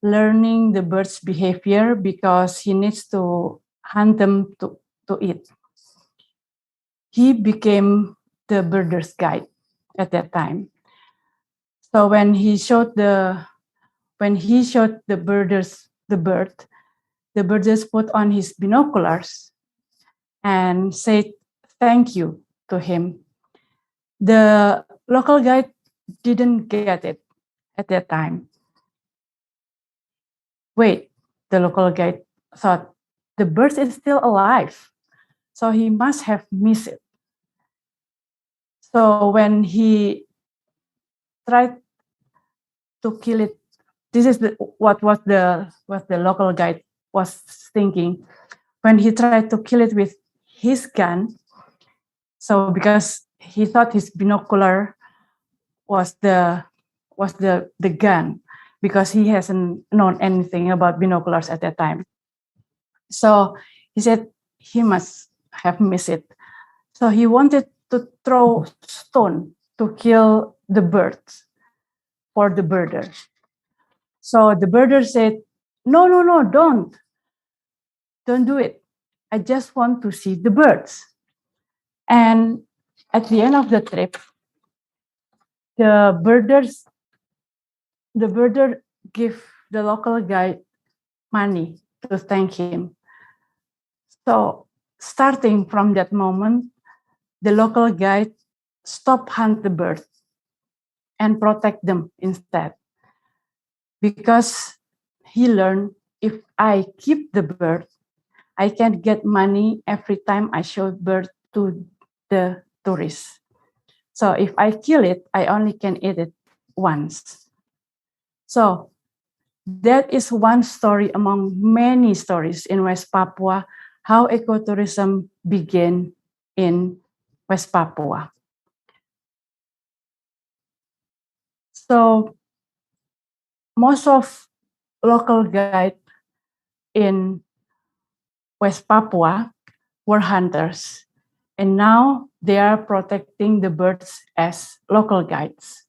learning the bird's behavior because he needs to hunt them to eat. He became the birder's guide at that time. So when he showed the birders the bird, the birders put on his binoculars and said thank you to him. The local guide didn't get it at that time. Wait, the local guide thought, the bird is still alive, so he must have missed it. So when he tried to kill it, this is what the local guide was thinking. When he tried to kill it with his gun, so because he thought his binocular was the gun, because he hasn't known anything about binoculars at that time. So he said he must have missed it. So he wanted to throw stone to kill the birds for the birder. So the birder said, no, don't do it. I just want to see the birds. And at the end of the trip, the birder gave the local guide money to thank him. So starting from that moment, the local guide stopped hunt the birds and protect them instead. Because he learned, if I keep the bird, I can get money every time I show bird to the tourists. So if I kill it, I only can eat it once. So that is one story among many stories in West Papua, how ecotourism began in West Papua. So most of local guides in West Papua were hunters, and now they are protecting the birds as local guides.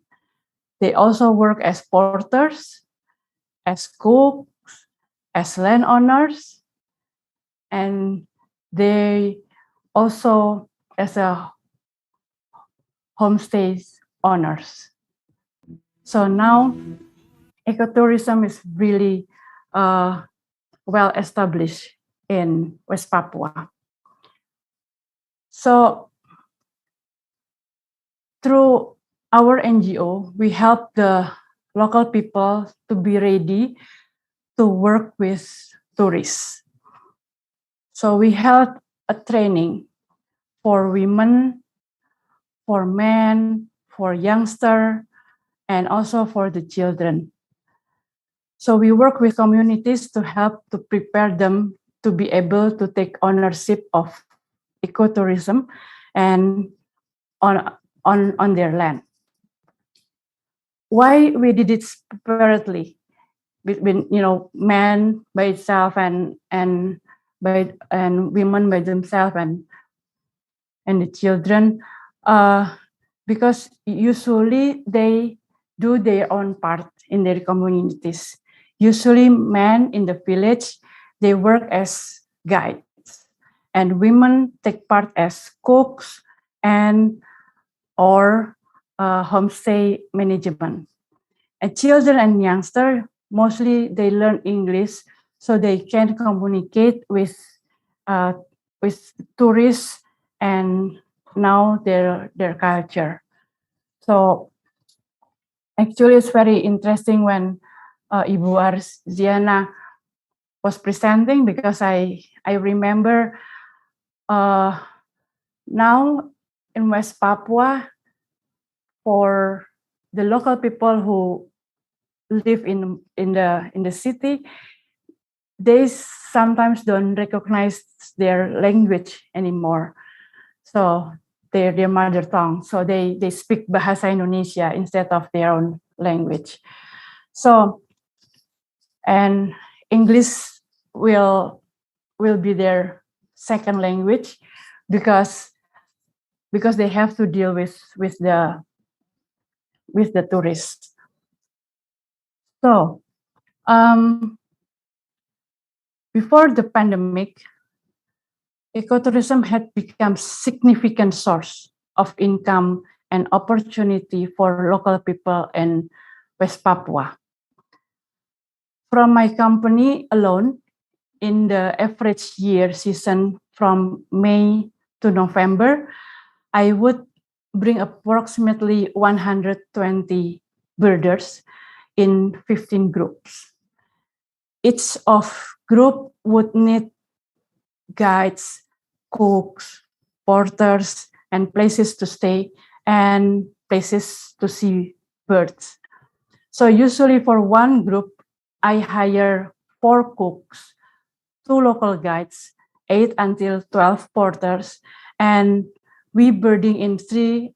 They also work as porters, as cooks, as landowners, and they also as a homestay owners. So now ecotourism is really well established in West Papua. So through our NGO, we help the local people to be ready to work with tourists. So we held a training for women, for men, for youngsters, and also for the children. So we work with communities to help to prepare them to be able to take ownership of ecotourism and on their land. Why we did it separately between men by itself and women by themselves and the children, because usually they do their own part in their communities. Usually men in the village, they work as guides, and women take part as cooks and or homestay management. And children and youngsters, mostly they learn English so they can communicate with tourists and know their culture. So actually it's very interesting when Ibu Arziana was presenting, because I remember now in West Papua, for the local people who live in the city, they sometimes don't recognize their language anymore. So their mother tongue. So they speak Bahasa Indonesia instead of their own language. So, and English will be their second language because they have to deal with the tourists. So before the pandemic, ecotourism had become significant source of income and opportunity for local people in West Papua. From my company alone, in the average year season from May to November, I would bring approximately 120 birders in 15 groups. Each of group would need guides, cooks, porters, and places to stay and places to see birds. So usually for one group, I hire 4 cooks, 2 local guides, 8 until 12 porters, and we birding in 3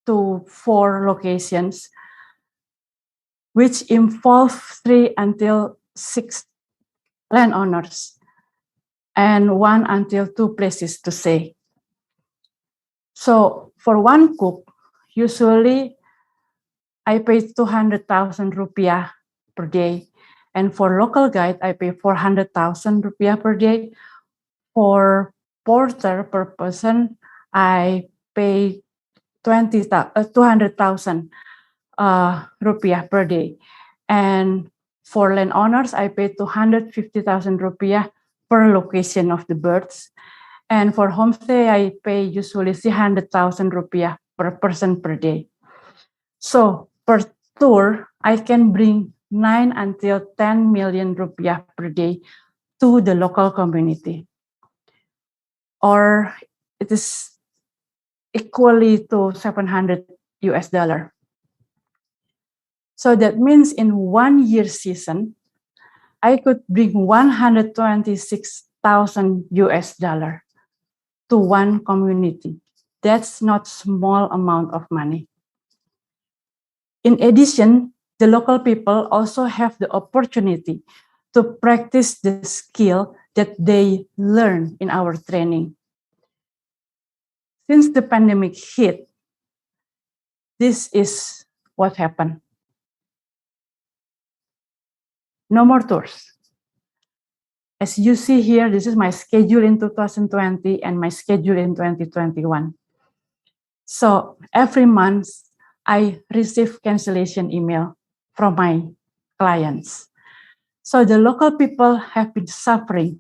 to 4 locations, which involve 3 until 6 landowners and 1 until 2 places to stay. So for one cook, usually I pay 200,000 rupiah per day. And for local guide, I pay 400,000 rupiah per day. For porter per person, I pay 200,000 rupiah per day. And for landowners, I pay 250,000 rupiah per location of the birds. And for homestay, I pay usually 300,000 rupiah per person per day. So per tour, I can bring 9 until 10 million rupiah per day to the local community. Or it is equally to $700 US. So that means in 1 year season, I could bring 126,000 US dollar to one community. That's not small amount of money. In addition, the local people also have the opportunity to practice the skill that they learn in our training. Since the pandemic hit, this is what happened. No more tours. As you see here, this is my schedule in 2020 and my schedule in 2021. So every month, I receive cancellation email from my clients. So the local people have been suffering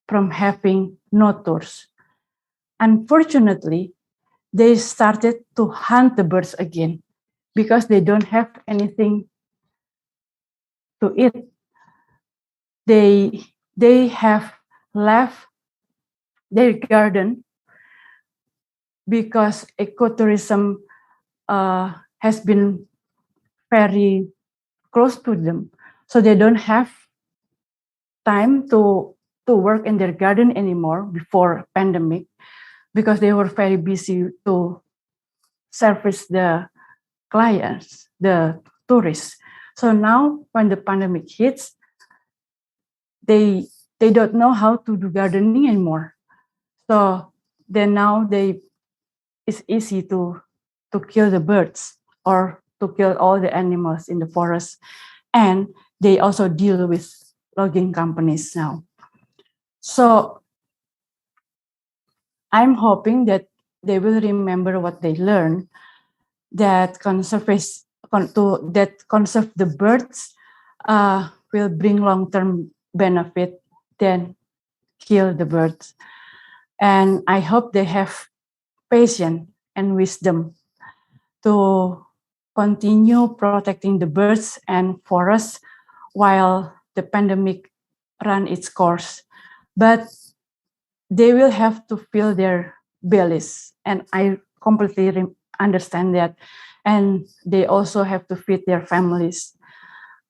from having no tours. Unfortunately, they started to hunt the birds again because they don't have anything to eat. They have left their garden because ecotourism has been very close to them, so they don't have time to work in their garden anymore before pandemic, because they were very busy to service the clients, the tourists. So now when the pandemic hits, they don't know how to do gardening anymore. So then now it's easy to kill the birds or to kill all the animals in the forest. And they also deal with logging companies now. So I'm hoping that they will remember what they learned, that conserve the birds will bring long-term benefit than kill the birds. And I hope they have patience and wisdom to continue protecting the birds and forests while the pandemic run its course. But they will have to fill their bellies, and I completely understand that. And they also have to feed their families.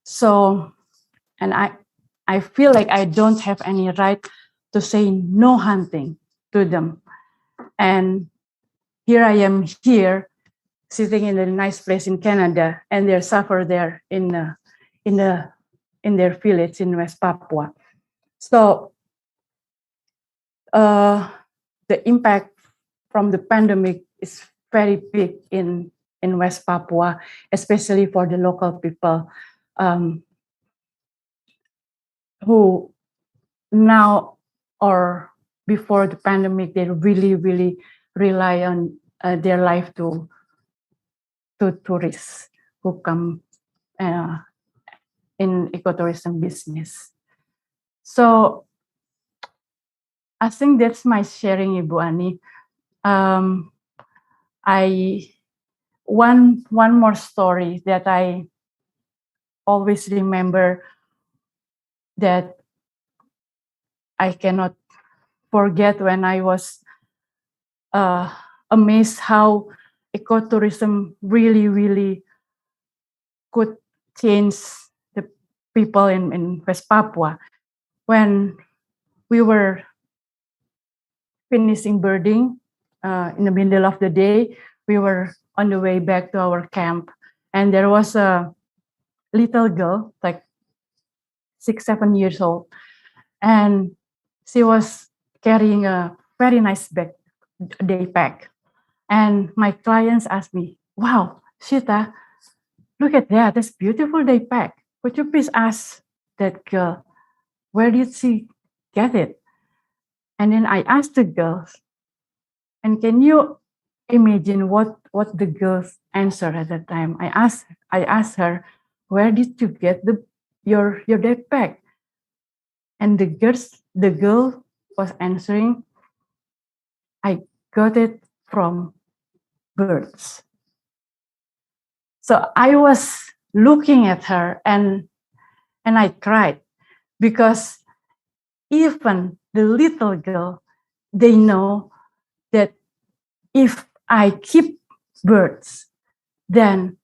So, and I feel like I don't have any right to say no hunting to them. And here I am here, sitting in a nice place in Canada, and they suffer there in their village in West Papua. So the impact from the pandemic is very big in West Papua, especially for the local people who now or before the pandemic, they really, really rely on their life to tourists who come in ecotourism business. So I think that's my sharing, Ibu Ani. One more story that I always remember, that I cannot forget, when I was amazed how ecotourism really, really could change the people in West Papua. When we were finishing birding in the middle of the day, we were on the way back to our camp, and there was a little girl, like 6-7 years old, and she was carrying a very nice day bag. And my clients asked me, "Wow, Shita, look at that, that's beautiful day bag. Could you please ask that girl, where did she get it?" And then I asked the girls, and can you imagine what the girls answered at that time? I asked her, "Where did you get your day bag?" And the girl was answering, "I got it from birds." So I was looking at her and I cried, because even the little girl, they know that if I keep birds, then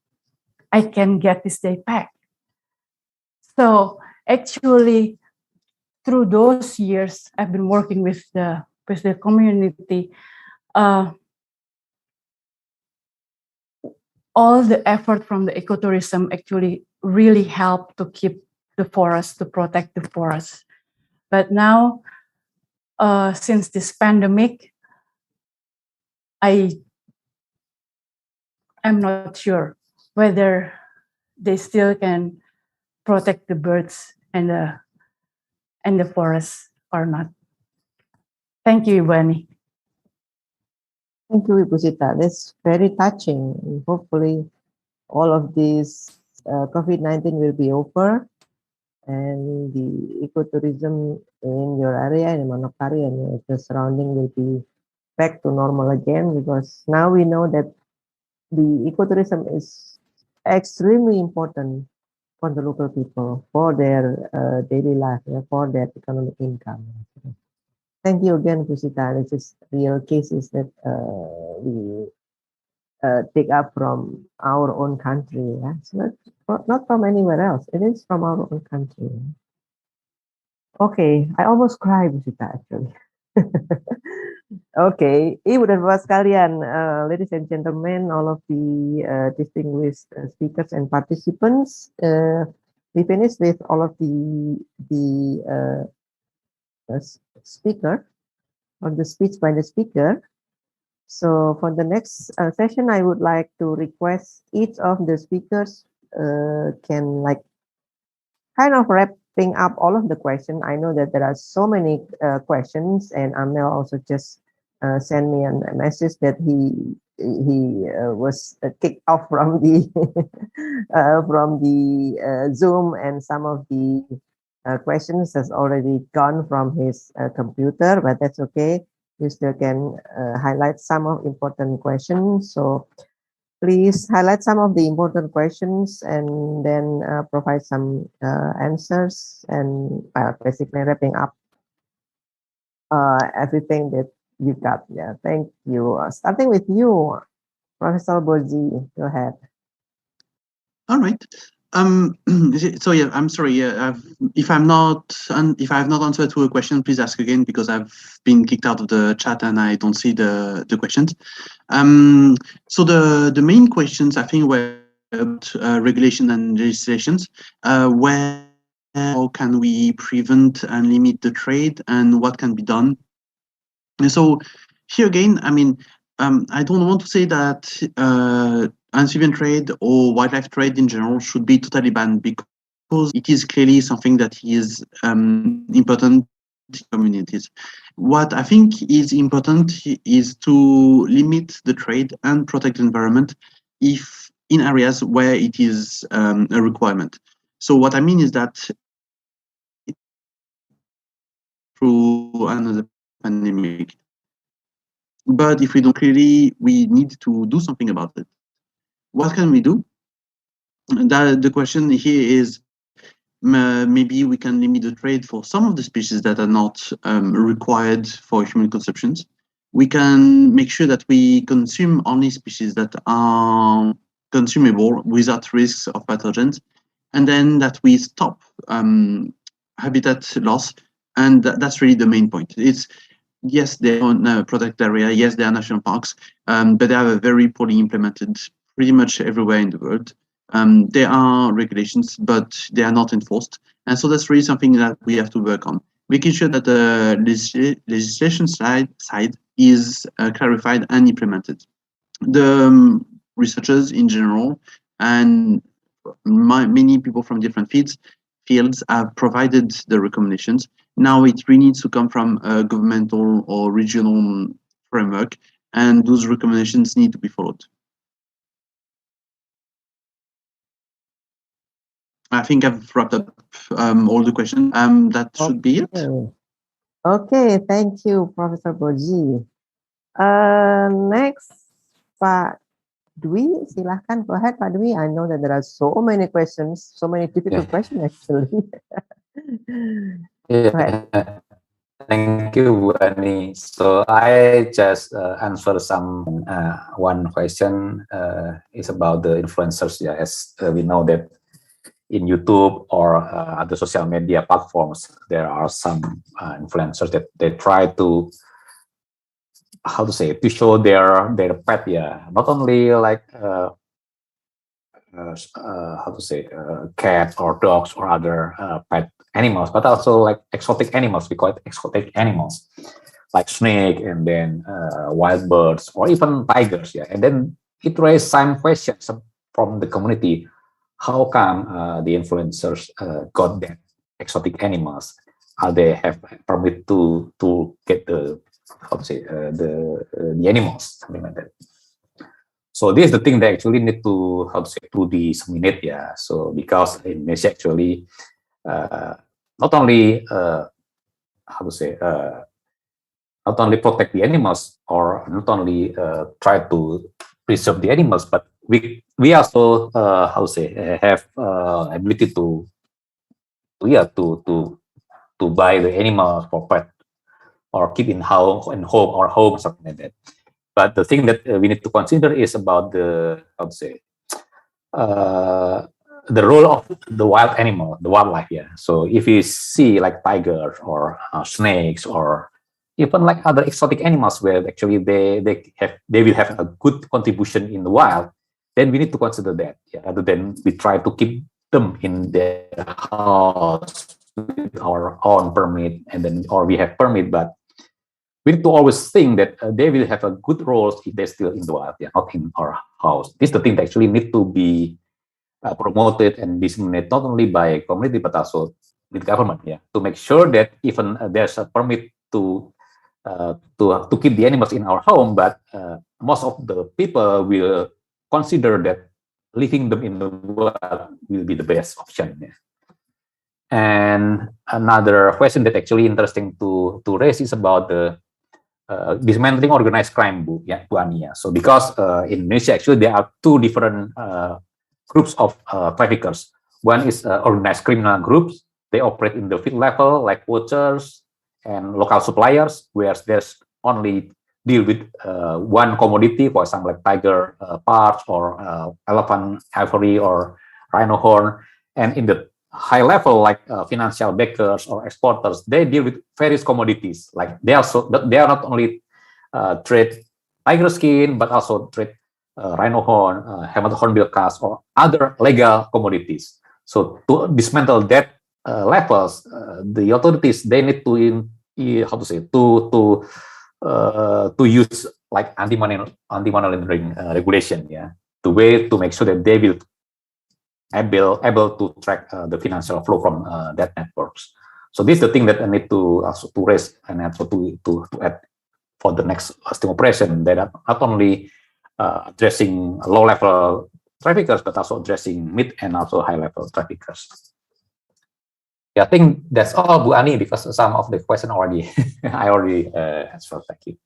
I can get this day back. So actually, through those years, I've been working with the community. All the effort from the ecotourism actually really helped to keep the forest, to protect the forest. But now, since this pandemic, I am not sure whether they still can protect the birds and the forest or not. Thank you, Ibu Ani. Thank you, Ibu Sita. That's very touching. Hopefully, all of this COVID-19 will be over, and the ecotourism in your area, in Manokwari and the surrounding, will be back to normal again. Because now we know that the ecotourism is extremely important for the local people, for their daily life, for their economic income. Thank you again, Pusita. This is real cases that we take up from our own country. Yeah? So not from anywhere else. It is from our own country. Okay, I almost cried, Pusita, actually. Okay, Ibu dan Bapak sekalian, ladies and gentlemen, all of the distinguished speakers and participants, we finished with all of the speaker or the speech by the speaker. So for the next session, I would like to request each of the speakers can like kind of wrapping up all of the questions. I know that there are so many questions, and Amel also just sent me a message that he was kicked off from the Zoom, and some of the questions has already gone from his computer, but that's okay. You still can highlight some of important questions. So please highlight some of the important questions and then provide some answers, and basically wrapping up everything that you got. Yeah, thank you. Starting with you, Professor Boji, go ahead. All right. So yeah, I'm sorry. Yeah, if I have not answered to a question, please ask again, because I've been kicked out of the chat and I don't see the questions. So the main questions I think were about regulation and legislations. Where how can we prevent and limit the trade, and what can be done? And so here again, I mean, I don't want to say that amphibian trade or wildlife trade in general should be totally banned, because it is clearly something that is important to communities. What I think is important is to limit the trade and protect the environment if in areas where it is a requirement. So what I mean is that through another pandemic, but if we don't clearly, we need to do something about it. What can we do? The question here is, maybe we can limit the trade for some of the species that are not required for human consumptions. We can make sure that we consume only species that are consumable without risks of pathogens, and then that we stop habitat loss. And that's really the main point. It's, yes, they are protected area. Yes, they are national parks, but they are very poorly implemented pretty much everywhere in the world. There are regulations, but they are not enforced. And so that's really something that we have to work on, making sure that the legislation side is clarified and implemented. The researchers in general and many people from different fields have provided the recommendations. Now it really needs to come from a governmental or regional framework, and those recommendations need to be followed. I think I've wrapped up all the questions. That should be it. Okay, thank you, Professor Boji. Next, Pak Dwi, silahkan. Go ahead, Pak Dwi. I know that there are so many questions, so many difficult questions actually. Thank you, Bu Ani. So I just answer some one question is about the influencers. Yeah, as we know that in YouTube or other social media platforms, there are some influencers that they try to, how to say, to show their pet. Yeah, not only like how to say, cats or dogs or other pet animals, but also like exotic animals. We call it exotic animals, like snake, and then wild birds, or even tigers. Yeah, and then it raised some questions from the community. How come the influencers got that exotic animals? Are they have permit to get the, how to say, the animals, something like that? So this is the thing they actually need to, how to say, to disseminate. Yeah. So because in Indonesia actually not only how to say, not only protect the animals, or not only try to preserve the animals, but we also how to say have ability to buy the animals for pet or keep in house and home or home, something like that. But the thing that we need to consider is about the how to say the role of the wild animal, the wildlife. Yeah. So if you see like tigers or snakes or even like other exotic animals where actually they will have a good contribution in the wild, then we need to consider that, yeah, rather than we try to keep them in their house with our own permit, and then or we have permit, but we need to always think that they will have a good role if they're still in the wild, yeah, not in our house. This is the thing that actually need to be promoted and disseminated not only by community but also with government, yeah, to make sure that even there's a permit to keep the animals in our home, but most of the people will consider that leaving them in the wild will be the best option. Yeah. And another question that actually interesting to raise is about the dismantling organized crime, Bu Ani. So because in Indonesia actually there are two different groups of traffickers. One is organized criminal groups. They operate in the field level like poachers and local suppliers, where there's only deal with one commodity, for example, like tiger parts or elephant ivory or rhino horn. And in the high level, like financial backers or exporters, they deal with various commodities. Like they are not only trade tiger skin, but also trade rhino horn, hornbill cast, or other legal commodities. So to dismantle that levels, the authorities, they need to to use like anti-money laundering regulation, yeah, to make sure that they will able to track the financial flow from that networks. So this is the thing that I need to also to raise and also to add for the next sting operation, that are not only addressing low-level traffickers, but also addressing mid and also high-level traffickers. Yeah, I think that's all, Bu Ani, because some of the question already I already answered. Thank you.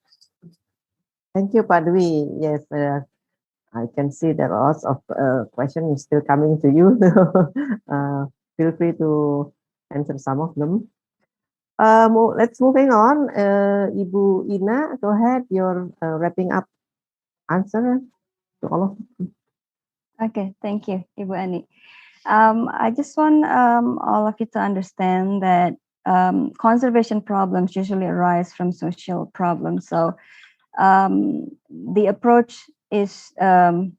Thank you, Pak Dwi. Yes, I can see that lots of questions still coming to you. Feel free to answer some of them. Let's moving on. Ibu Ina, go ahead. You're wrapping up answer to all of them. Okay, thank you, Ibu Ani. I just want all of you to understand that conservation problems usually arise from social problems. So the approach is to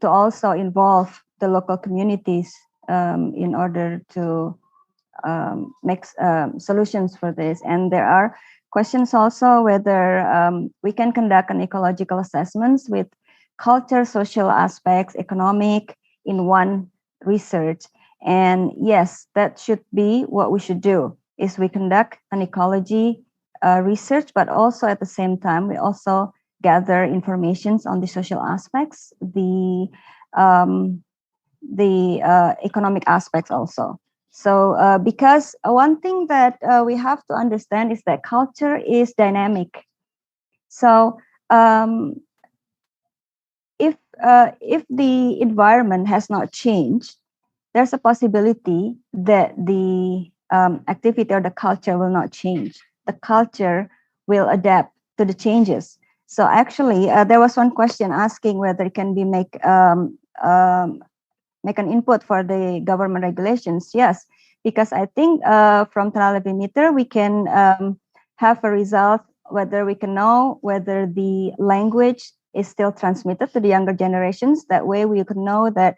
also involve the local communities in order to make solutions for this. And there are questions also whether we can conduct an ecological assessments with culture, social aspects, economic in one research. And yes, that should be what we should do, is we conduct an ecology research, but also at the same time, we also gather informations on the social aspects, the economic aspects also. So because one thing that we have to understand is that culture is dynamic. So if the environment has not changed, there's a possibility that the activity or the culture will not change. The culture will adapt to the changes. So actually, there was one question asking whether it can be make an input for the government regulations. Yes, because I think from Telalebih meter we can have a result whether we can know whether the language is still transmitted to the younger generations. That way we can know that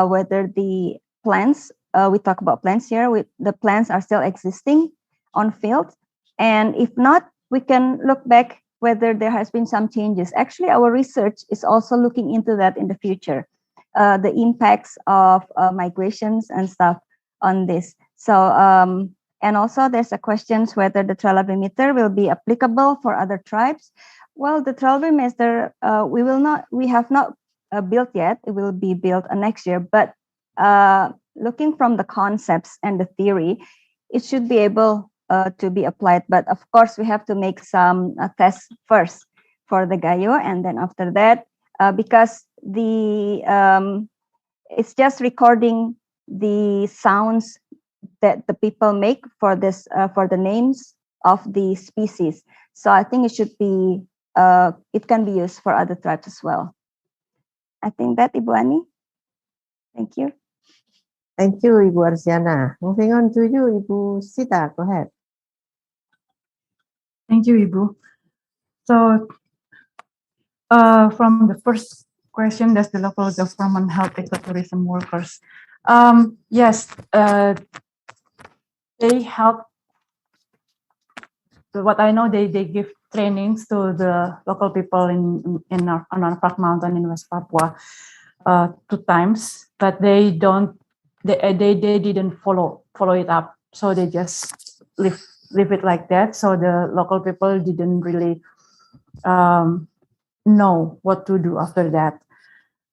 whether the plants, we talk about plants here, the plants are still existing on field. And if not, we can look back whether there has been some changes. Actually, our research is also looking into that in the future, the impacts of migrations and stuff on this. So, and also there's a question whether the Telalebih meter will be applicable for other tribes. Well, the Telalebih meter, we have not built yet. It will be built next year. But looking from the concepts and the theory, it should be able to be applied. But of course, we have to make some tests first for the Gayo, and then after that, because it's just recording the sounds that the people make for this for the names of the species. So I think it should be it can be used for other tribes as well. I think that, Ibu Ani. Thank you. Thank you, Ibu Arziana. Moving on to you, Ibu Sita. Go ahead. Thank you, Ibu. So from the first question, does the local government help ecotourism workers? Yes, they help. What I know, they give trainings to the local people on our Park Mountain in West Papua 2 times, but they didn't follow it up. So they just leave it like that. So the local people didn't really know what to do after that.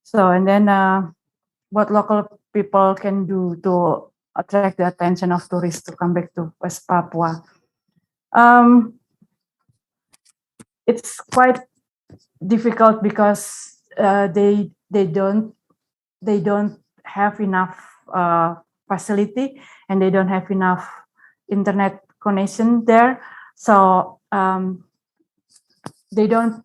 So, and then what local people can do to attract the attention of tourists to come back to West Papua. It's quite difficult because they don't have enough facility, and they don't have enough internet connection there. So they don't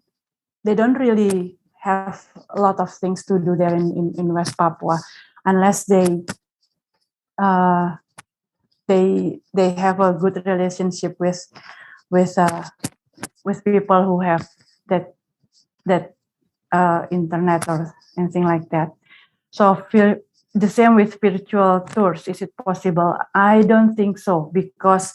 really have a lot of things to do there in West Papua, unless they have a good relationship with people who have that internet or anything like that. So feel the same with spiritual tours. Is it possible? I don't think so, because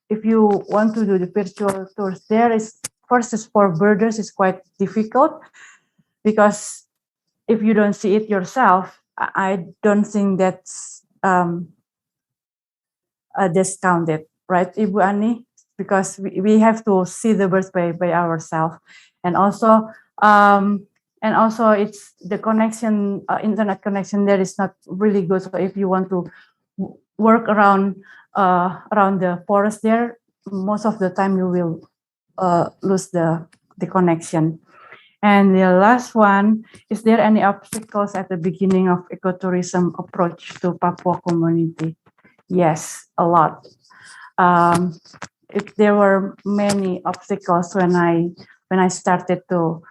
if you want to do the virtual tours, there is first is for birders is quite difficult, because if you don't see it yourself, I don't think that's discounted, right, Ibu Ani? Because we have to see the birds by ourselves, and also it's the connection, internet connection there is not really good. So if you want to work around the forest there, most of the time you will lose the connection. And the last one, is there any obstacles at the beginning of ecotourism approach to Papua community? Yes, a lot. There were many obstacles when I started to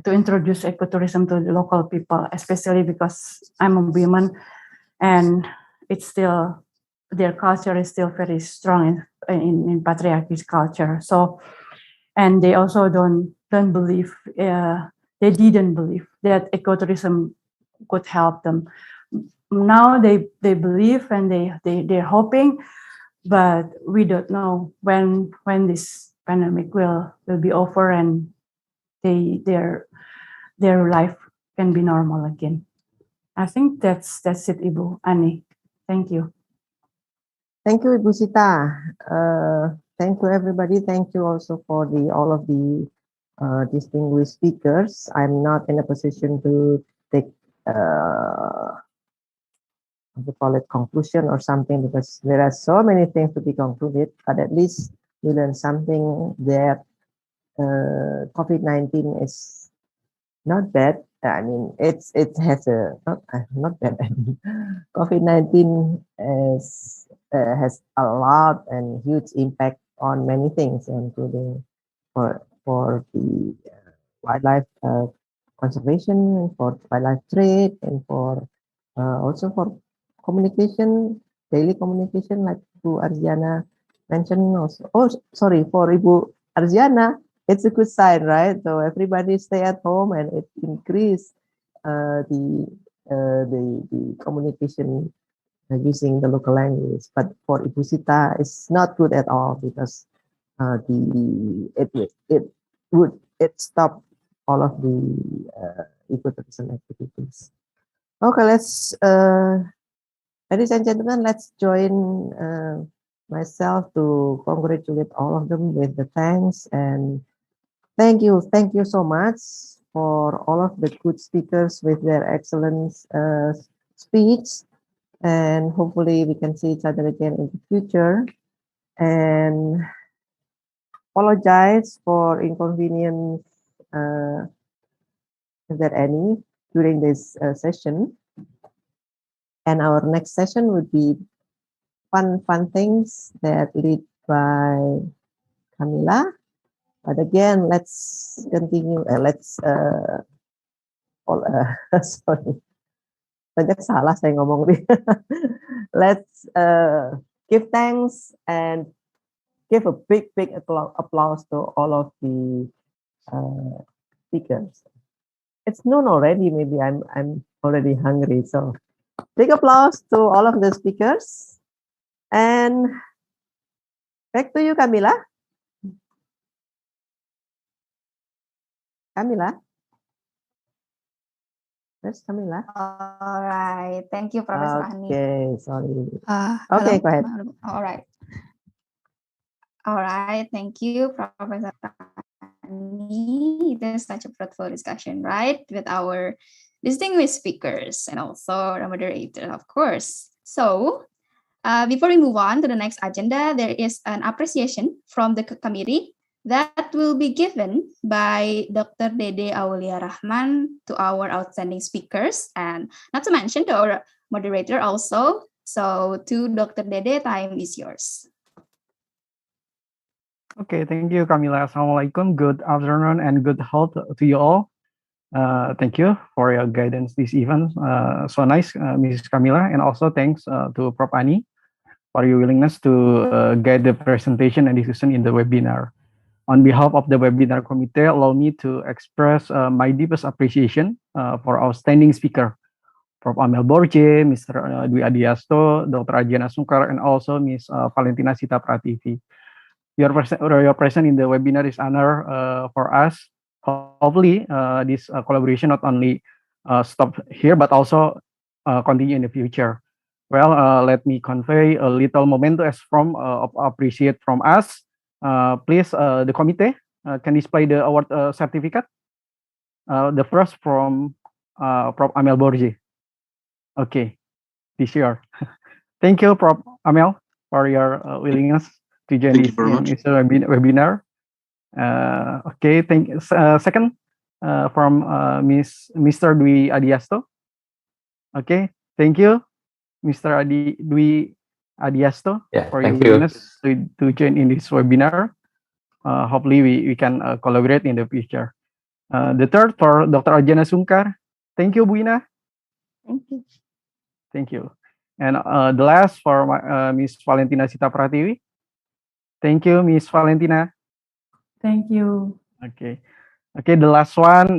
introduce ecotourism to the local people, especially because I'm a woman, and it's still, their culture is still very strong in patriarchy culture. So, and they also don't believe, they didn't believe that ecotourism could help them. Now they believe, and they're hoping, but we don't know when this pandemic will be over and their life can be normal again. I think that's it, Ibu Ani. Thank you. Thank you, Ibu Sita. Thank you, everybody. Thank you also for all of the distinguished speakers. I'm not in a position to take we call it conclusion or something, because there are so many things to be concluded, but at least we learned something that COVID-19 is not bad. I mean, it has not bad. COVID-19 has a lot and huge impact on many things, including for the wildlife conservation, for wildlife trade, and for also for communication, daily communication, like Bu Arziana mentioned also. Oh, sorry, for Ibu Arziana, it's a good sign, right? So everybody stay at home, and it increase the communication using the local language. But for Ibu Sita, it's not good at all, because it stop all of the ecotourism activities. Okay, let's ladies and gentlemen, let's join myself to congratulate all of them with the thanks, and thank you so much for all of the good speakers with their excellent speech, and hopefully we can see each other again in the future. And apologize for inconvenience, if there any, during this session. And our next session would be fun things that lead by Camilla. But again, let's continue. Sorry, banyak salah saya ngomong nih. Let's give thanks and give a big applause to all of the speakers. It's noon already. Maybe I'm already hungry. So big applause to all of the speakers. And back to you, Camilla. Camilla. Where's Camilla? All right. Thank you, Professor Hani. Okay, sorry. Okay, go ahead. All right. All right. Thank you, Professor Hani. It is such a fruitful discussion, right, with our distinguished speakers and also the moderator, of course. So, before we move on to the next agenda, there is an appreciation from the committee that will be given by Dr. Dede Aulia Rahman to our outstanding speakers, and not to mention to our moderator also. So to Dr. Dede, time is yours. Okay, thank you, Camilla. Assalamualaikum. Good afternoon and good health to you all. Thank you for your guidance this event. So nice, Mrs. Camilla, and also thanks to Prof. Ani for your willingness to guide the presentation and discussion in the webinar. On behalf of the webinar committee, allow me to express my deepest appreciation for outstanding speaker, Prof. Amel Borje, Mr. Dwi Adiasto, Dr. Ajana Sukhar, and also Ms. Valentina Sita Prativi. Your presence in the webinar is honor for us. Hopefully, this collaboration not only stop here, but also continue in the future. Well, let me convey a little memento as from of appreciate from us. Please, the committee can display the award certificate. The first from Prof. Amel Borje. Okay, this year. Thank you, Prof. Amel, for your willingness to join this webinar. Okay, thank you. Second, from Mr. Dwi Adiasto. Okay, thank you, Mr. Dwi Adiasto, for your willingness to join in this webinar. Hopefully, we can collaborate in the future. The third for Dr. Ajana Sukhar. Thank you, Buina. Thank you. Thank you. And the last for Ms. Valentina Sita Prativi. Thank you, Ms. Valentina. Thank you. Okay. Okay, the last one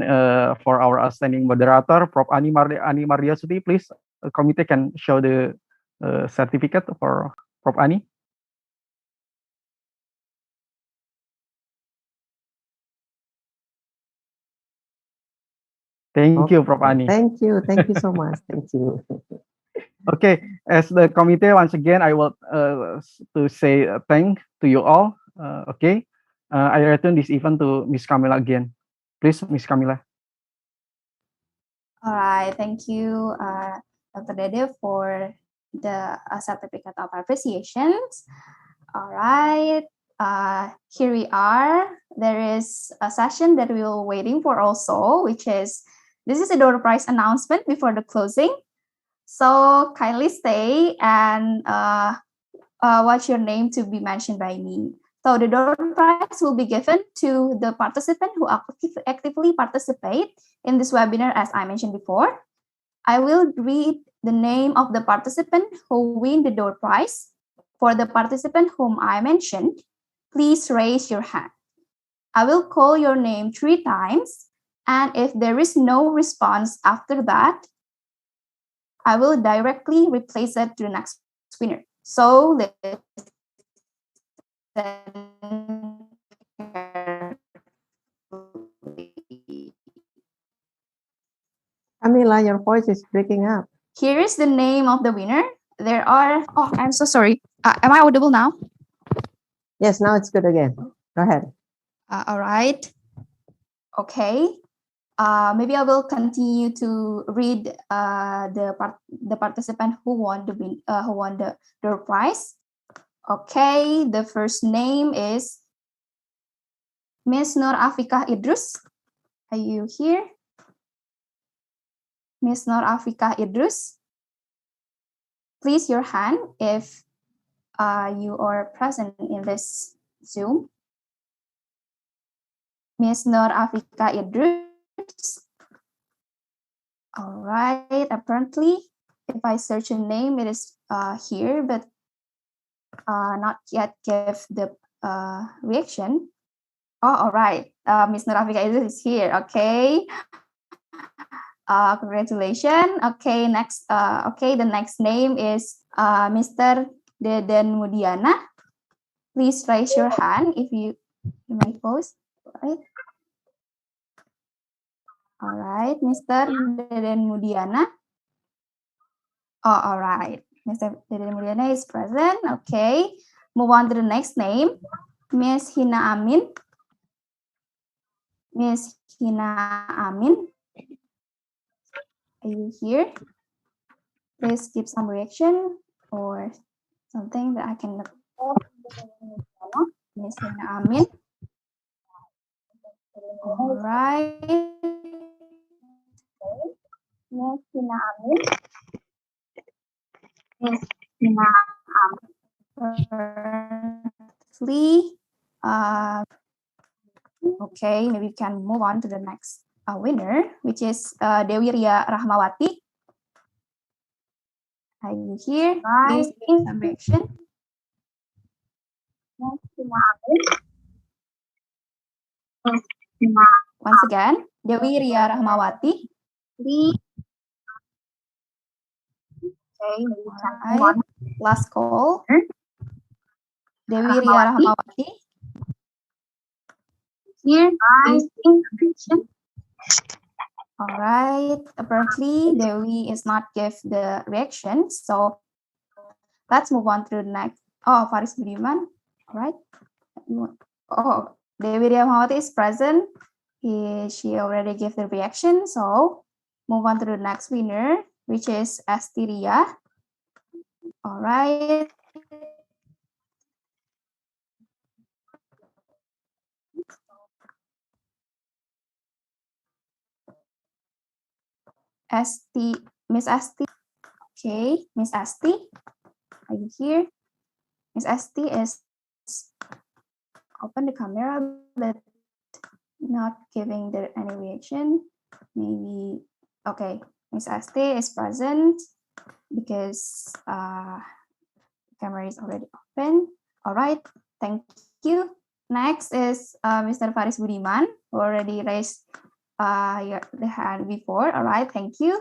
for our outstanding moderator, Prof. Ani Mardiasuti. Please, the committee can show the certificate for Prof. Ani. Thank you, Prof. Ani. Thank you so much. Thank you. Okay, as the committee, once again, I want to say thank to you all. Okay, I return this event to Ms. Camilla again. Please, Ms. Camilla. All right, thank you, Dr. Dede, for the certificate of appreciations. All right, here we are. There is a session that we were waiting for also, which is, this is a door prize announcement before the closing. So kindly stay and watch your name to be mentioned by me. So the door prize will be given to the participant who actively participate in this webinar, as I mentioned before. I will read the name of the participant who win the door prize. For the participant whom I mentioned, please raise your hand. I will call your name 3 times, and if there is no response after that, I will directly replace it to the next winner. So let's Camilla, your voice is breaking up. Here is the name of the winner. There are, oh, I'm so sorry. Am I audible now? Yes, now it's good again. Go ahead. All right. Okay. Maybe I will continue to read the participant who won the door prize. Okay, the first name is Miss Nur Afikah Idrus, are you here? Miss Nur Afikah Idrus, please your hand if you are present in this Zoom. Miss Nur Afikah Idrus. All right, apparently, if I search a name, it is here, but not yet give the reaction. Oh, all right, Miss Nur Afikah Idrus is here, okay. Congratulations. Okay, next. Okay, the next name is Mr. Deden Mudiana. Please raise your hand if you may post. All right, Mr. Deden Mudiana. Oh, all right, Mr. Deden Mudiana is present. Okay, move on to the next name, Miss Hina Amin. Miss Hina Amin, are you here? Please give some reaction or something that I can. Miss Hina Amin. All right. Miss Hina Amin. Miss Hina Amin. Okay, maybe we can move on to the next winner, which is Dewi Ria Rahmawati. Are you here? Please give some reaction. Once again, Dewi Ria Rahmawati. Okay, right. Last call. Dewi Ria Rahmawati. Here, all right. Apparently, Dewi is not give the reaction, so let's move on to the next. Oh, Faris Budiman. All right. Oh, Dewi Ria Rahmawati is present. She already gave the reaction, so move on to the next winner, which is Astiria. All right. Miss Asti. Okay, Miss Asti, are you here? Miss Asti is open the camera, but not giving the any reaction. Maybe okay. Miss Asti is present because camera is already open. All right, thank you. Next is Mr. Faris Budiman, who already raised the hand before. All right, thank you.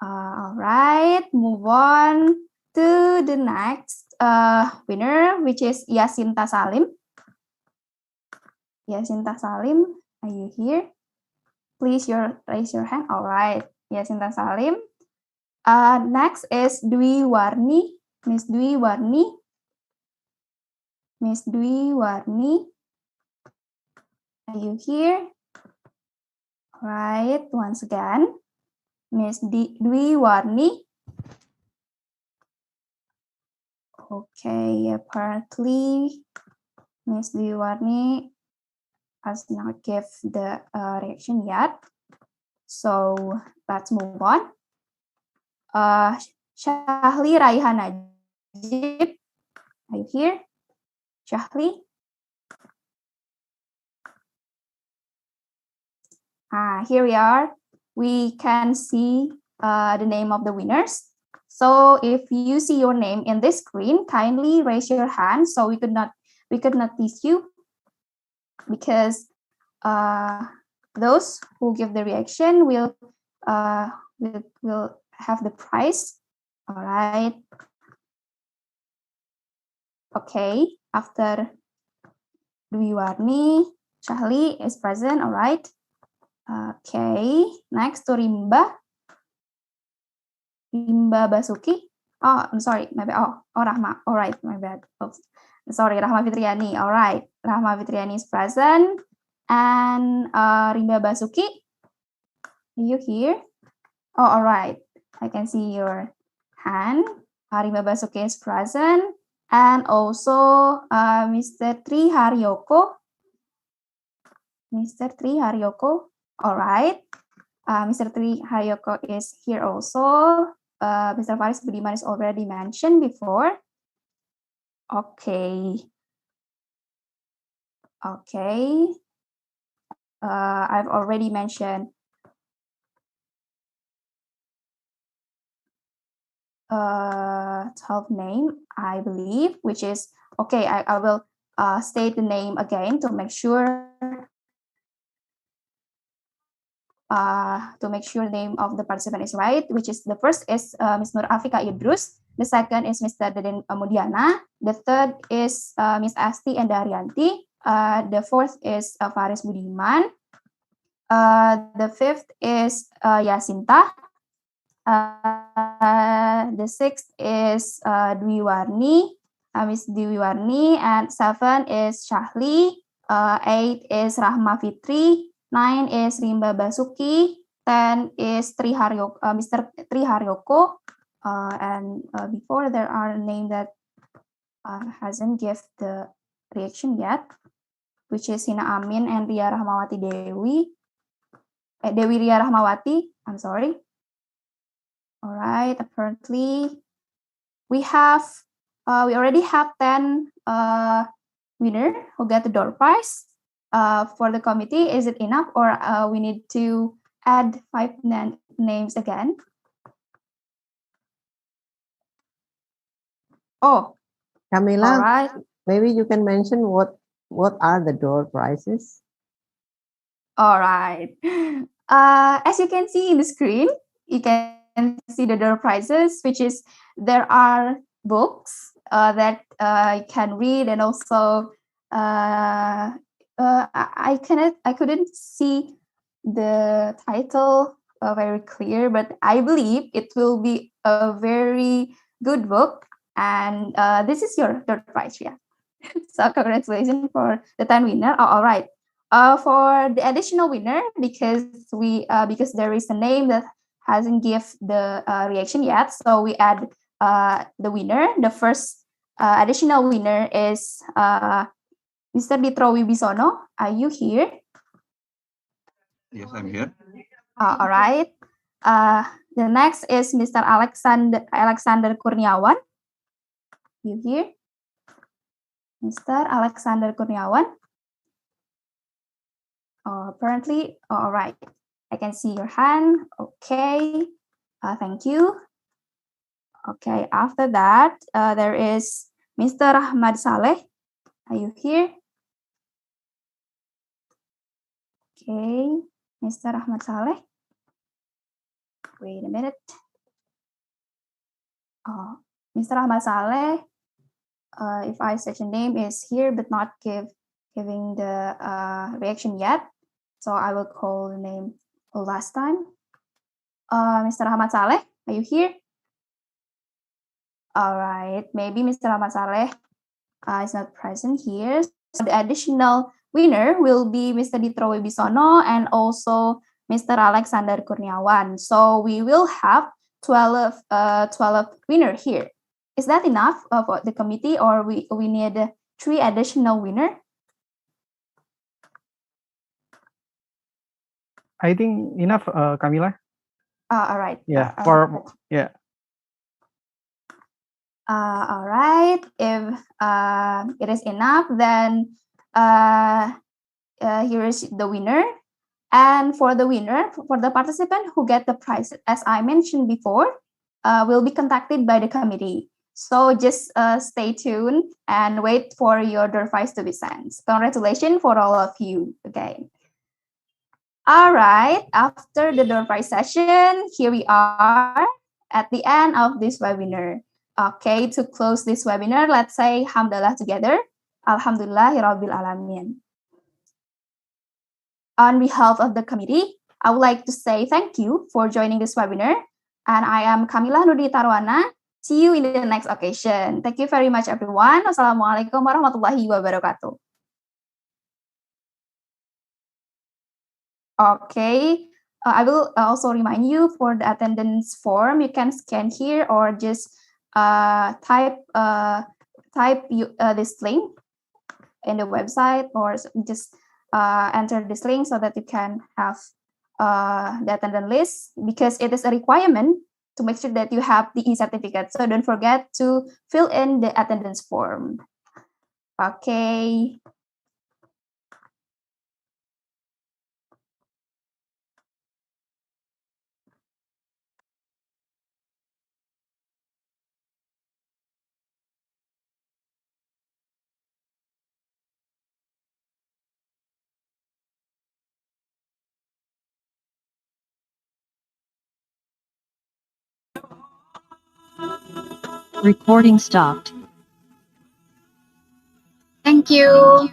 All right, move on to the next winner, which is Yasinta Salim. Yasinta Salim, are you here? Please raise your hand. All right, Yasinta Salim. Next is Dwi Warni. Miss Dwi Warni. Miss Dwi Warni, are you here? All right, once again, Miss Dwi Warni. Okay, apparently Miss Dwi Warni has not give the reaction yet. So let's move on. Syahli Raihan Najib, are you here? Syahli? Here we are. We can see the name of the winners. So if you see your name in this screen, kindly raise your hand so we could not tease you, because those who give the reaction will have the prize. All right. Okay, after Dwi Warni, Syahli is present. All right. Okay, next to Rimba Basuki. Oh, I'm sorry, my bad. Oh, Rahma. All right, my bad. Oops. Sorry, Rahma Fitriani. All right, Rahma Fitriani is present. And Rimba Basuki, are you here? Oh, all right. I can see your hand. Rimba Basuki is present. And also Mr. Tri Haryoko. Mr. Tri Haryoko. All right. Mr. Tri Haryoko is here also. Mr. Faris Budiman is already mentioned before. Okay. Okay. I've already mentioned top name, I believe, which is, okay, I will state the name again to make sure the name of the participant is right, which is the first is Ms. Nur Afika Idrus, the second is Mr. Deden Mudiana, the third is Ms. Asti Endarianti, the fourth is Faris Budiman, the fifth is Yasinta, the sixth is Dwi Warni, Miss Dwi Warni, and seven is Shahli, 8 is Rahma Fitri, 9 is Rimba Basuki, 10 is Mr. Tri Haryoko, and before there are a name that hasn't given the reaction yet, which is Hina Amin and Ria Rahmawati Dewi Ria Rahmawati, I'm sorry. All right, apparently we already have 10 winner who get the door prize. For the committee, is it enough, or we need to add 5 names again? Oh, Camila, all right. maybe you can mention what are the door prizes? All right. As you can see in the screen, you can see the door prizes, which is there are books that you can read, and also I couldn't see the title very clear, but I believe it will be a very good book, and this is your third prize, yeah. So congratulations for the 10 winner. Oh, all right. For the additional winner, because there is a name that hasn't give the reaction yet, so we add the winner. The first additional winner is Mr. Ditro Wibisono. Are you here? Yes, I'm here. All right. The next is Mr. Alexander Kurniawan. You here? Mr. Alexander Kurniawan. Apparently, all right. I can see your hand. Okay. Thank you. Okay. After that, there is Mr. Ahmad Saleh. Are you here? Okay. Mr. Ahmad Saleh. Wait a minute. Mr. Ahmad Saleh, if I search a name, is here but not giving the reaction yet. So I will call the name last time. Mr. Ahmad Saleh, are you here? All right, maybe Mr. Ahmad Saleh is not present here. So the additional winner will be Mr. Ditro Wibisono and also Mr. Alexander Kurniawan. So we will have 12 winner here. Is that enough for the committee, or we need 3 additional winner? I think enough, Camila. All right. Yeah. Yeah. All right. If it is enough, then here is the winner. And for the winner, for the participant who get the prize, as I mentioned before, will be contacted by the committee. So just stay tuned and wait for your door prize to be sent. Congratulations for all of you. Okay. All right. After the door prize session, here we are at the end of this webinar. Okay, to close this webinar, let's say Hamdalah together. Alhamdulillahirabbil alamin. On behalf of the committee, I would like to say thank you for joining this webinar. And I am Kamila Nurdi Tarwana. See you in the next occasion. Thank you very much, everyone. Wassalamualaikum warahmatullahi wabarakatuh. Okay, I will also remind you for the attendance form, you can scan here or just type this link in the website, or just enter this link so that you can have the attendance list, because it is a requirement to make sure that you have the e-certificate. So don't forget to fill in the attendance form. Okay. Recording stopped. Thank you.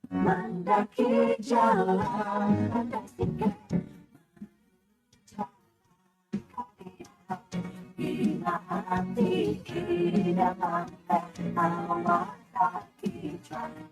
Mendaki jalan bila hati tidak mampu awak kaki jalan.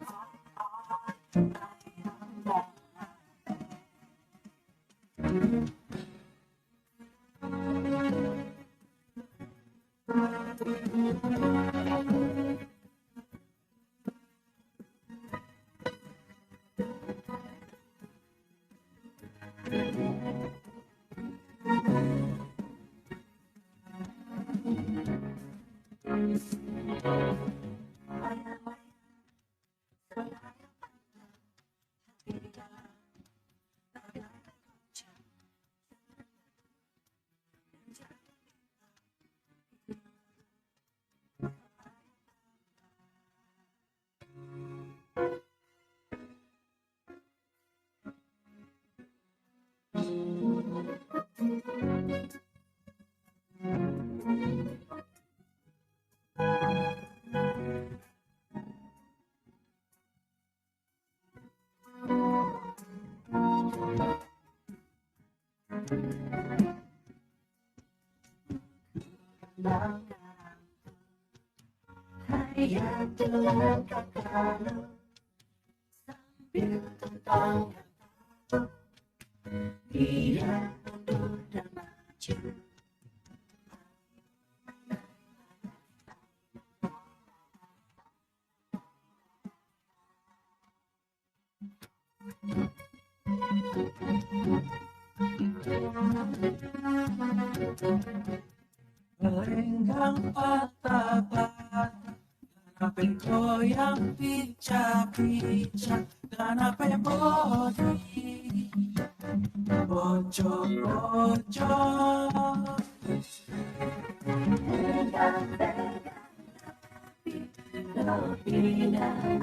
terkekang sambil tentang dia mundur dan maju. Melenggang patah-patah, kenapa goyang picak-picak, kenapa bodi bocor-bocor. Lebih dan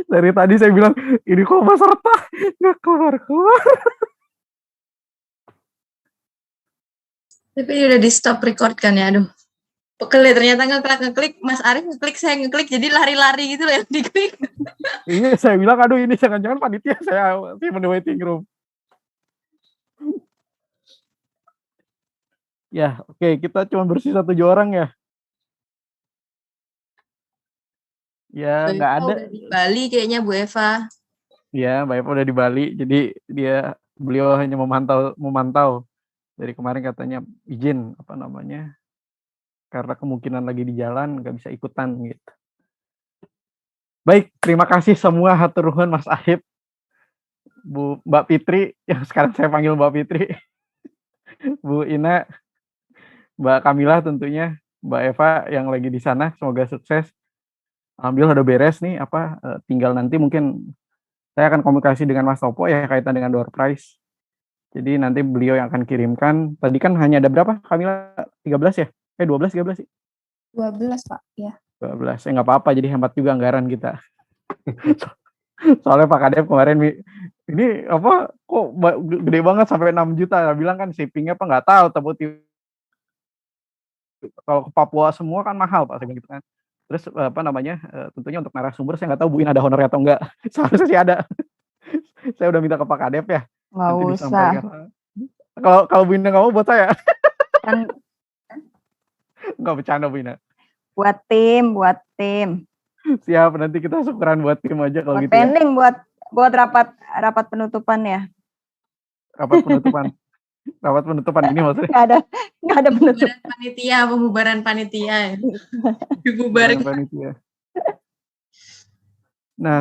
Dari tadi saya bilang, ini kok peserta nggak keluar-keluar. Tapi udah di stop record kan ya, aduh. Pekele ternyata ngeklik, Mas Arief ngeklik, saya ngeklik, jadi lari-lari gitu loh yang diklik. Iya, saya bilang, aduh ini jangan-jangan panitia saya in the waiting room. Ya, oke, kita cuma bersisa 7 orang ya. Ya, nggak ada. Udah di Bali kayaknya Bu Eva. Ya, Mbak Eva udah di Bali, jadi beliau hanya memantau. Dari kemarin katanya izin karena kemungkinan lagi di jalan nggak bisa ikutan gitu. Baik, terima kasih semua hatur nuhun Mas Ahib, Mbak Fitri yang sekarang saya panggil Mbak Fitri, Bu Ina, Mbak Kamila tentunya, Mbak Eva yang lagi di sana, semoga sukses. Alhamdulillah udah beres nih, tinggal nanti mungkin saya akan komunikasi dengan Mas Topo ya kaitan dengan door prize. Jadi nanti beliau yang akan kirimkan. Tadi kan hanya ada berapa? Kamila 13 ya? 12, 13 sih? 12, Pak. Ya. 12. Nggak apa-apa, jadi hemat juga anggaran kita. Soalnya Pak Kadep kemarin, ini kok gede banget sampai 6 juta. Bilang kan shippingnya nggak tahu. Kalau ke Papua semua kan mahal Pak, saya bilang gitu kan. Terus tentunya untuk narasumber saya nggak tahu Bu In ada honornya atau enggak. Seharusnya sih ada. Saya udah minta ke Pak Kadep ya. Nggak usah. Kalau Bu Ina nggak mau buat saya. Kan nggak bercanda Bu Ina. Buat tim. Siap, nanti kita syukuran buat tim aja kalau gitu. Pending ya. buat rapat penutupan ya. Rapat penutupan ini maksudnya. Nggak ada penutupan. Pembubaran panitia. Dibubarkan. Panitia. Nah,